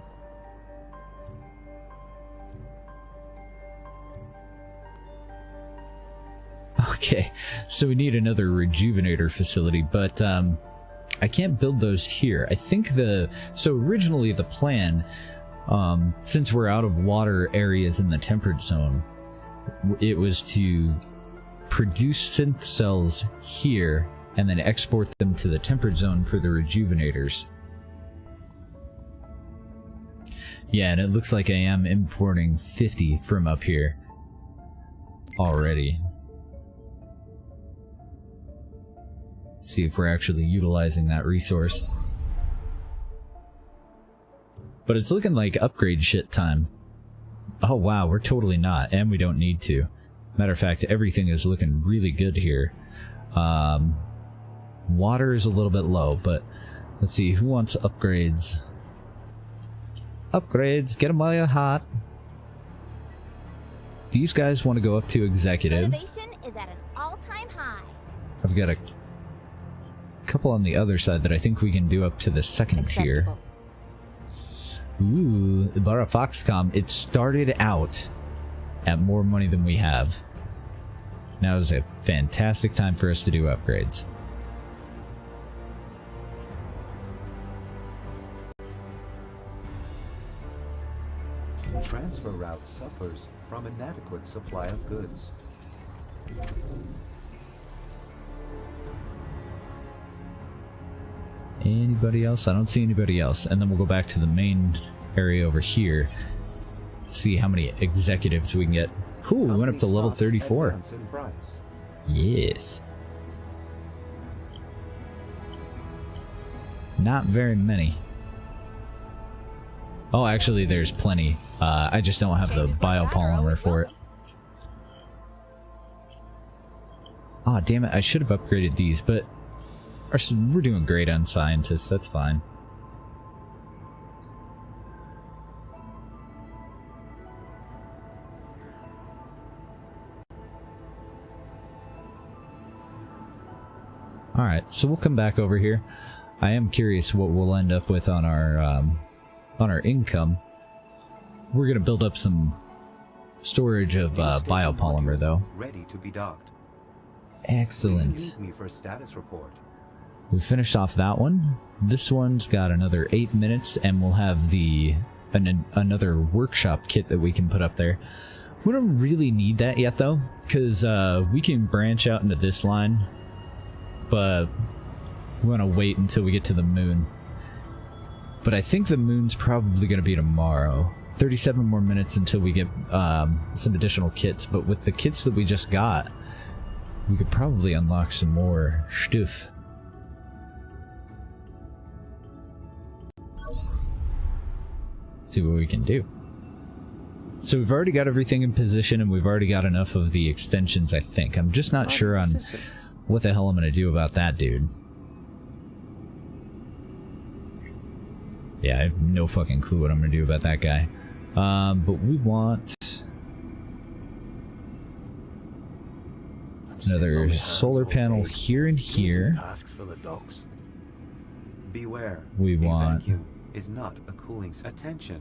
Okay, so we need another rejuvenator facility, but I can't build those here. I think so originally the plan, since we're out of water areas in the temperate zone, it was to produce synth cells here and then export them to the temperate zone for the rejuvenators. Yeah, and it looks like I am importing 50 from up here already. See if we're actually utilizing that resource. But it's looking like upgrade shit time. Oh wow, we're totally not, and we don't need to. Matter of fact, everything is looking really good here. Water is a little bit low, but let's see, who wants upgrades? Upgrades, get them while you're hot. These guys want to go up to executive. Motivation is at an all-time high. I've got a couple on the other side that I think we can do up to the second tier. Ooh, Barra Foxcom, it started out at more money than we have. Now is a fantastic time for us to do upgrades. The transfer route suffers from inadequate supply of goods. Anybody else? I don't see anybody else. And then we'll go back to the main area over here. See how many executives we can get. Cool, we went up to level 34. Yes. Not very many. Oh, actually, there's plenty. I just don't have the biopolymer for it. Ah, damn it, I should have upgraded these, but we're doing great on scientists, that's fine. Alright, so we'll come back over here. I am curious what we'll end up with on our income. We're gonna build up some storage of biopolymer, though. Ready to be docked. Excellent. Please use me for a status report. We finished off that one. This one's got another 8 minutes, and we'll have another workshop kit that we can put up there. We don't really need that yet, though, because we can branch out into this line, but we want to wait until we get to the moon. But I think the moon's probably going to be tomorrow. 37 more minutes until we get some additional kits, but with the kits that we just got, we could probably unlock some more stuff. See what we can do. So we've already got everything in position, and we've already got enough of the extensions, I think. I'm just not sure on what the hell I'm going to do about that dude. Yeah, I have no fucking clue what I'm going to do about that guy. But we want another solar panel here and here. Beware. We want vacuum is not a cooling. Attention.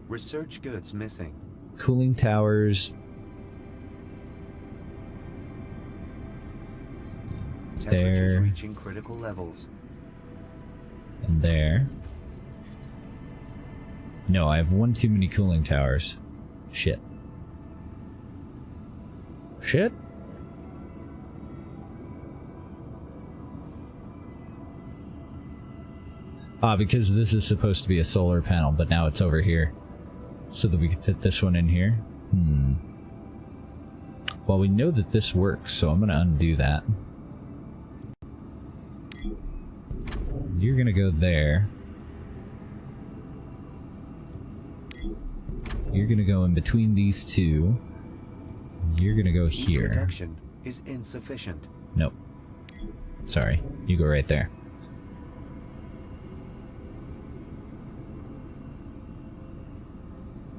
Research goods missing. Cooling towers. There. Reaching critical levels. And there. No, I have one too many cooling towers. Shit. Shit. Ah, because this is supposed to be a solar panel, but now it's over here. So that we can fit this one in here. Well, we know that this works, so I'm gonna undo that. You're gonna go there. You're gonna go in between these two. You're gonna go here. Production is insufficient. Nope. Sorry, you go right there.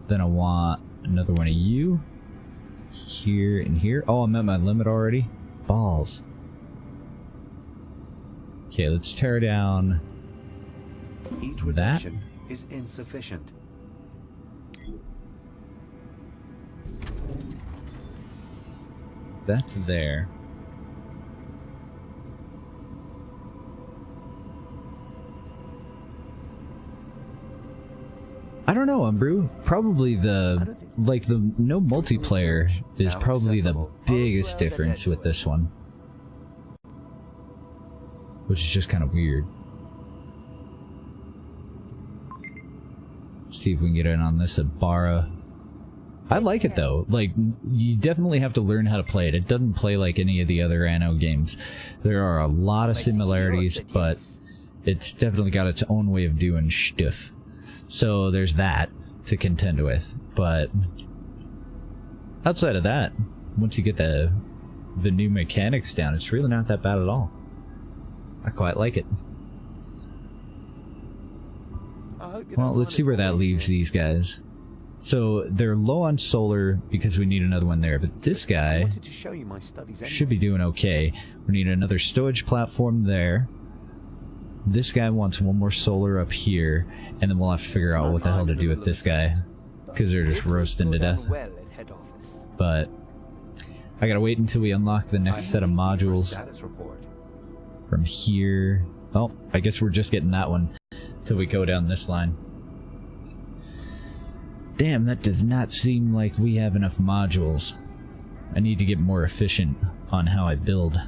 Then I want another one of you. Here and here. Oh, I'm at my limit already. Balls. Okay, let's tear down Heat that. reduction is insufficient. That's there. I don't know, Umbrew. Probably the no multiplayer is probably the biggest difference with this one. Which is just kind of weird. See if we can get in on this Ibarra. I like it though. Like, you definitely have to learn how to play it. It doesn't play like any of the other Anno games. There are a lot of similarities, but it's definitely got its own way of doing stuff. So there's that to contend with. But outside of that, once you get the new mechanics down, it's really not that bad at all. I quite like it. Well, let's see where that leaves these guys. So they're low on solar because we need another one there, but this guy should be doing okay. We need another stowage platform there. This guy wants one more solar up here, and then we'll have to figure out what the hell to do with this guy, because they're just roasting to death. But I gotta wait until we unlock the next set of modules from here. Oh, I guess we're just getting that one till we go down this line. Damn, that does not seem like we have enough modules. I need to get more efficient on how I build.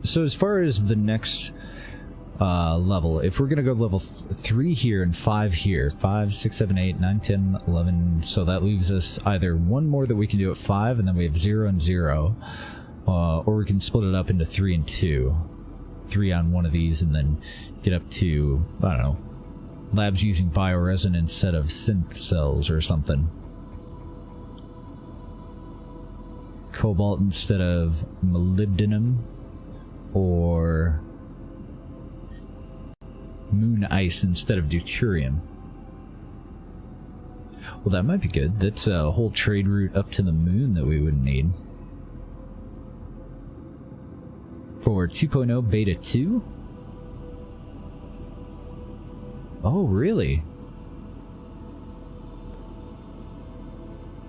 So as far as the next level. If we're gonna go level 3 here and 5 here, 5, 6, 7, 8, 9, 10, 11, so that leaves us either one more that we can do at 5, and then we have 0 and 0, or we can split it up into 3 and 2. 3 on one of these, and then get up to, I don't know, labs using bioresin instead of synth cells or something. Cobalt instead of molybdenum, or moon ice instead of deuterium. Well, that might be good. That's a whole trade route up to the moon that we would need. For 2.0 beta 2? Oh, really?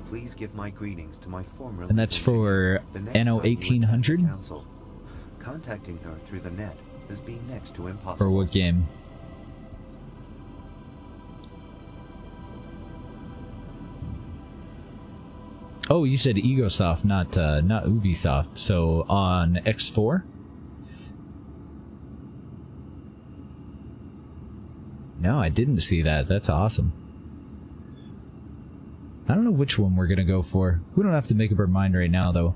Please give my greetings to my former. And that's for Anno 1800? Contacting her through the net has been next to impossible. Or what game? Oh, you said Egosoft, not Ubisoft. So on X4? No, I didn't see that. That's awesome. I don't know which one we're gonna go for. We don't have to make up our mind right now, though.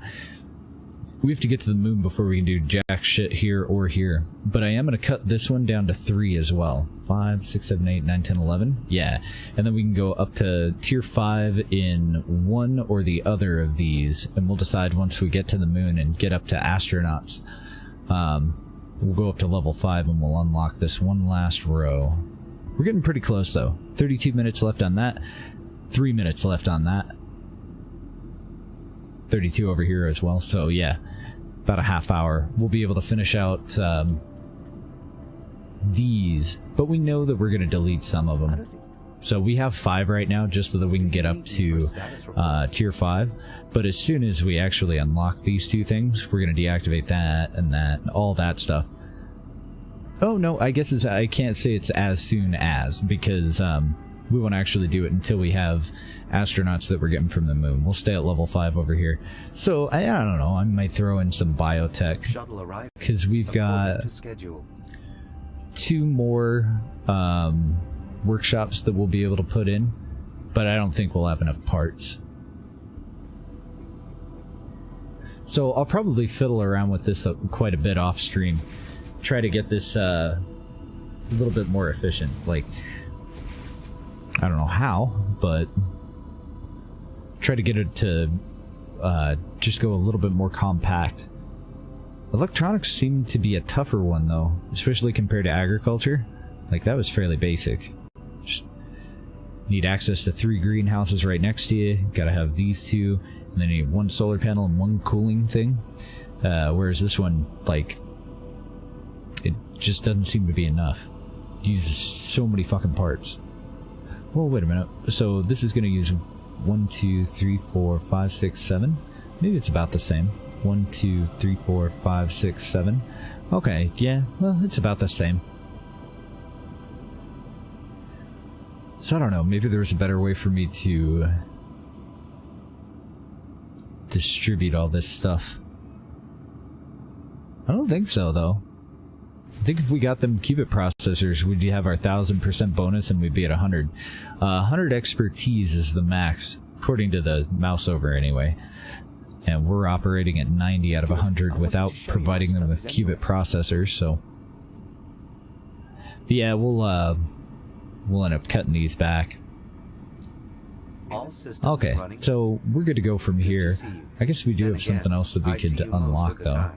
We have to get to the moon before we can do jack shit here or here. But I am gonna cut this one down to 3 as well. 5, 6, 7, 8, 9, 10, 11. Yeah. And then we can go up to tier 5 in one or the other of these. And we'll decide once we get to the moon and get up to astronauts. We'll go up to level 5 and we'll unlock this one last row. We're getting pretty close, though. 32 minutes left on that. 3 minutes left on that. 32 over here as well. So, yeah. About a half hour. We'll be able to finish out these. But we know that we're going to delete some of them. So we have 5 right now just so that we can get up to tier 5. But as soon as we actually unlock these 2 things, we're going to deactivate that and all that stuff. Oh, no, I guess I can't say it's as soon as, because we won't actually do it until we have astronauts that we're getting from the moon. We'll stay at level 5 over here. So, I don't know, I might throw in some biotech, because we've got 2 more workshops that we'll be able to put in, but I don't think we'll have enough parts. So I'll probably fiddle around with this quite a bit off stream. Try to get this a little bit more efficient. Like, I don't know how, but try to get it to just go a little bit more compact. Electronics seem to be a tougher one, though, especially compared to agriculture. Like, that was fairly basic. Just need access to 3 greenhouses right next to you. Gotta have these 2, and then you need 1 solar panel and 1 cooling thing. Whereas this one, like, it just doesn't seem to be enough. It uses so many fucking parts. Well, wait a minute. So this is going to use 1, 2, 3, 4, 5, 6, 7. Maybe it's about the same. 1, 2, 3, 4, 5, 6, 7. Okay, yeah, well, it's about the same. So I don't know, maybe there's a better way for me to distribute all this stuff. I don't think so, though. I think if we got them qubit processors, we'd have our 1000% bonus and we'd be at 100. 100 expertise is the max, according to the mouse over anyway. And we're operating at 90 out of 100 without providing them with qubit processors, so... But yeah, we'll end up cutting these back. Okay, so we're good to go from here. I guess we do have something else that we could unlock, though.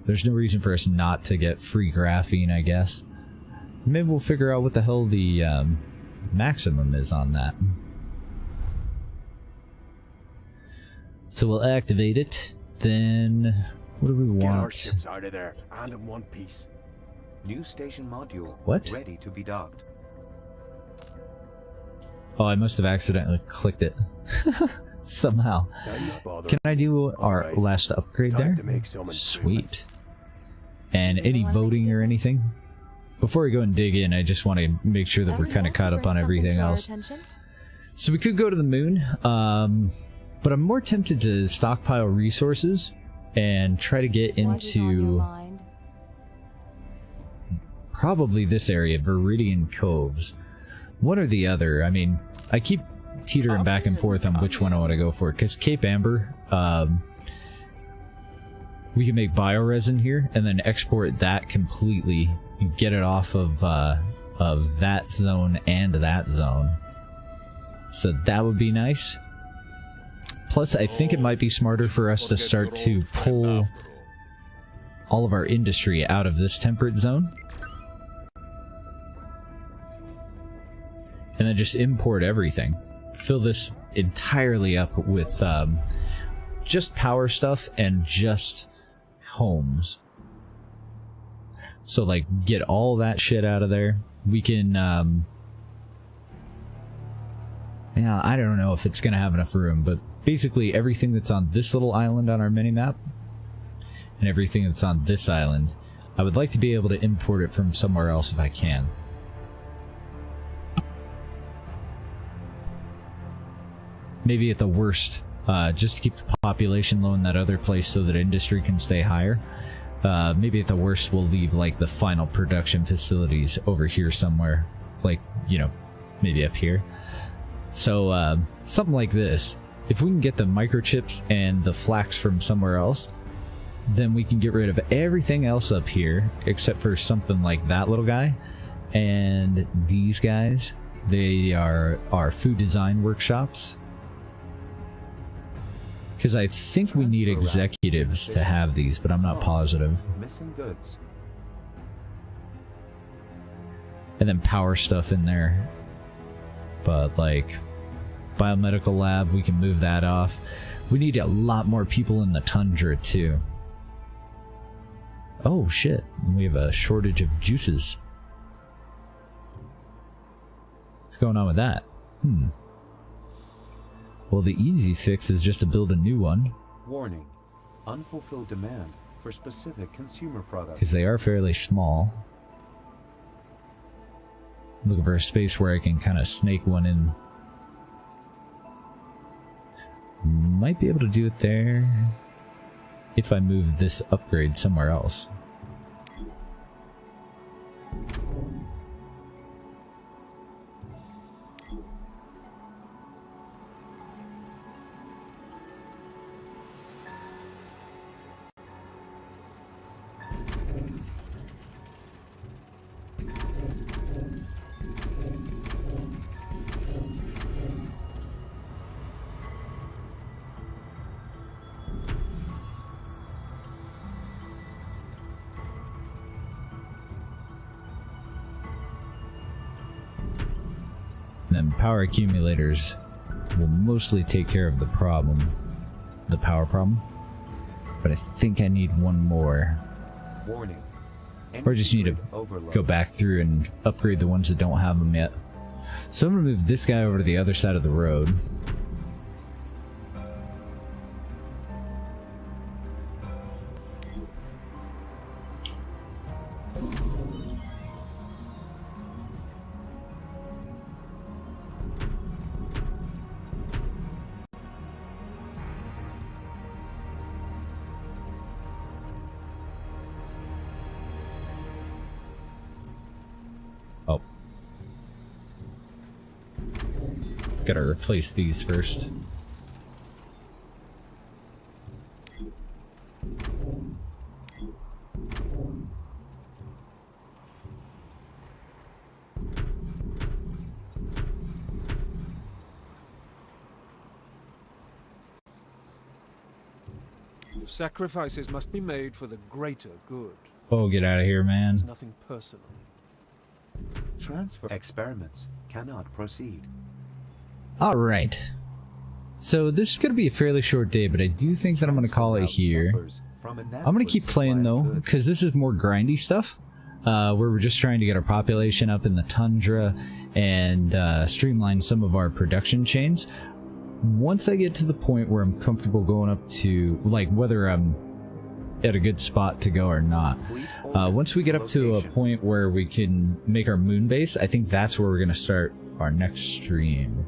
There's no reason for us not to get free graphene, I guess. Maybe we'll figure out what the hell the maximum is on that. So we'll activate it. Then what do we want? Get our ships out of there and in one piece. New station module. What? Ready to be docked. Oh, I must have accidentally clicked it. Somehow. Can I do our last upgrade there? Sweet. And any voting or anything? Before we go and dig in, I just want to make sure that we're kind of caught up on everything else. So we could go to the moon, but I'm more tempted to stockpile resources and try to get into probably this area, Viridian Coves. One or the other. I mean, I keep teetering back and forth on which one I want to go for, because Cape Amber, we can make bioresin here and then export that completely and get it off of that zone and that zone. So that would be nice. Plus, I think it might be smarter for us to start to pull all of our industry out of this temperate zone. And then just import everything. Fill this entirely up with just power stuff and just homes. So, like, get all that shit out of there. We can, yeah, I don't know if it's gonna have enough room, but basically everything that's on this little island on our mini-map and everything that's on this island, I would like to be able to import it from somewhere else if I can. Maybe at the worst, just to keep the population low in that other place so that industry can stay higher. Maybe at the worst we'll leave like the final production facilities over here somewhere. Like, you know, maybe up here. So, something like this. If we can get the microchips and the flax from somewhere else, then we can get rid of everything else up here, except for something like that little guy. And these guys, they are our food design workshops. Because I think we need executives to have these, but I'm not positive. Missing goods. And then power stuff in there. But like biomedical lab, we can move that off. We need a lot more people in the tundra too. Oh shit, we have a shortage of juices. What's going on with that? Well, the easy fix is just to build a new one. Warning. Unfulfilled demand for specific consumer products. Because they are fairly small. Looking for a space where I can kind of snake one in. Might be able to do it there if I move this upgrade somewhere else. And power accumulators will mostly take care of the problem, the power problem. But I think I need one more. Warning. Or just need to go back through and upgrade the ones that don't have them yet. So I'm going to move this guy over to the other side of the road. Gotta replace these first. Sacrifices must be made for the greater good. Oh, get out of here, man. It's nothing personal. Transfer experiments cannot proceed. Alright. So this is going to be a fairly short day, but I do think that I'm going to call it here. I'm going to keep playing though, because this is more grindy stuff. Where we're just trying to get our population up in the tundra and streamline some of our production chains. Once I get to the point where I'm comfortable going up to, like, whether I'm at a good spot to go or not. Once we get up to a point where we can make our moon base, I think that's where we're going to start our next stream.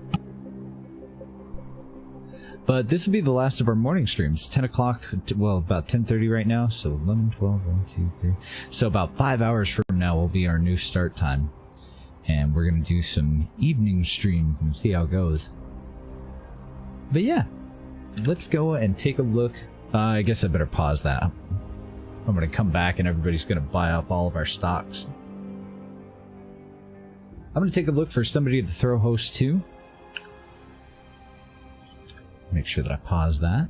But this will be the last of our morning streams. 10 o'clock, well, about 10:30 right now. So 11, 12, 1, 2, 3. So about 5 hours from now will be our new start time. And we're going to do some evening streams and see how it goes. But yeah, let's go and take a look. I guess I better pause that. I'm going to come back and everybody's going to buy up all of our stocks. I'm going to take a look for somebody to throw host to. Make sure that I pause that.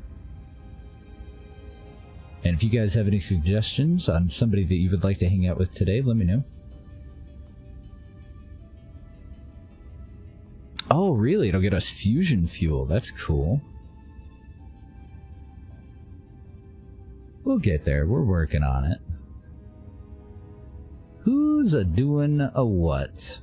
And if you guys have any suggestions on somebody that you would like to hang out with today, let me know. Oh, really? It'll get us fusion fuel. That's cool. We'll get there. We're working on it. Who's a doing a what?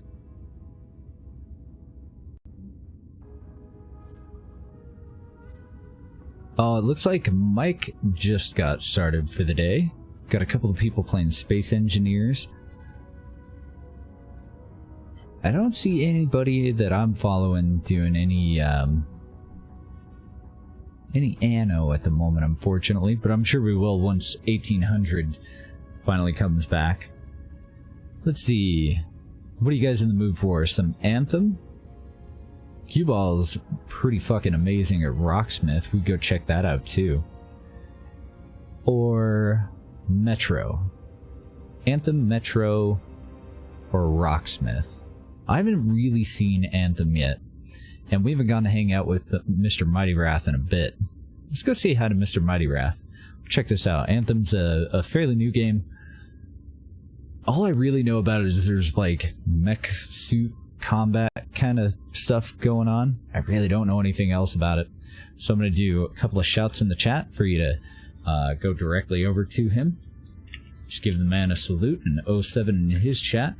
Oh, it looks like Mike just got started for the day. Got a couple of people playing Space Engineers. I don't see anybody that I'm following doing any Anno at the moment, unfortunately, but I'm sure we will once 1800 finally comes back. Let's see. What are you guys in the mood for? Some Anthem? Q-Ball's pretty fucking amazing at Rocksmith. We'd go check that out too. Or Metro. Anthem, Metro, or Rocksmith. I haven't really seen Anthem yet, and we haven't gone to hang out with Mr. Mighty Wrath in a bit. Let's go say hi to Mr. Mighty Wrath. Check this out. Anthem's a fairly new game. All I really know about it is there's like mech suit combat kind of stuff going on. I really don't know anything else about it. So I'm going to do a couple of shouts in the chat for you to go directly over to him. Just give the man a salute and 07 in his chat.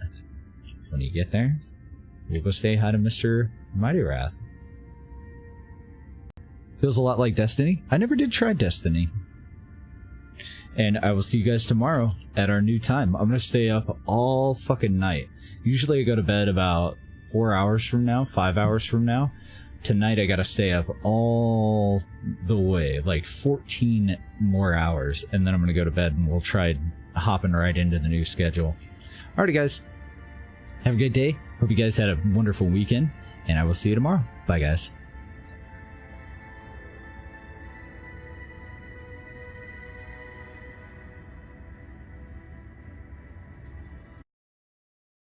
When you get there, we'll go say hi to Mr. Mighty Wrath. Feels a lot like Destiny. I never did try Destiny. And I will see you guys tomorrow at our new time. I'm going to stay up all fucking night. Usually I go to bed about 4 hours from now, 5 hours from now. Tonight I got to stay up all the way, like 14 more hours. And then I'm going to go to bed and we'll try hopping right into the new schedule. Alrighty guys. Have a good day. Hope you guys had a wonderful weekend. And I will see you tomorrow. Bye guys.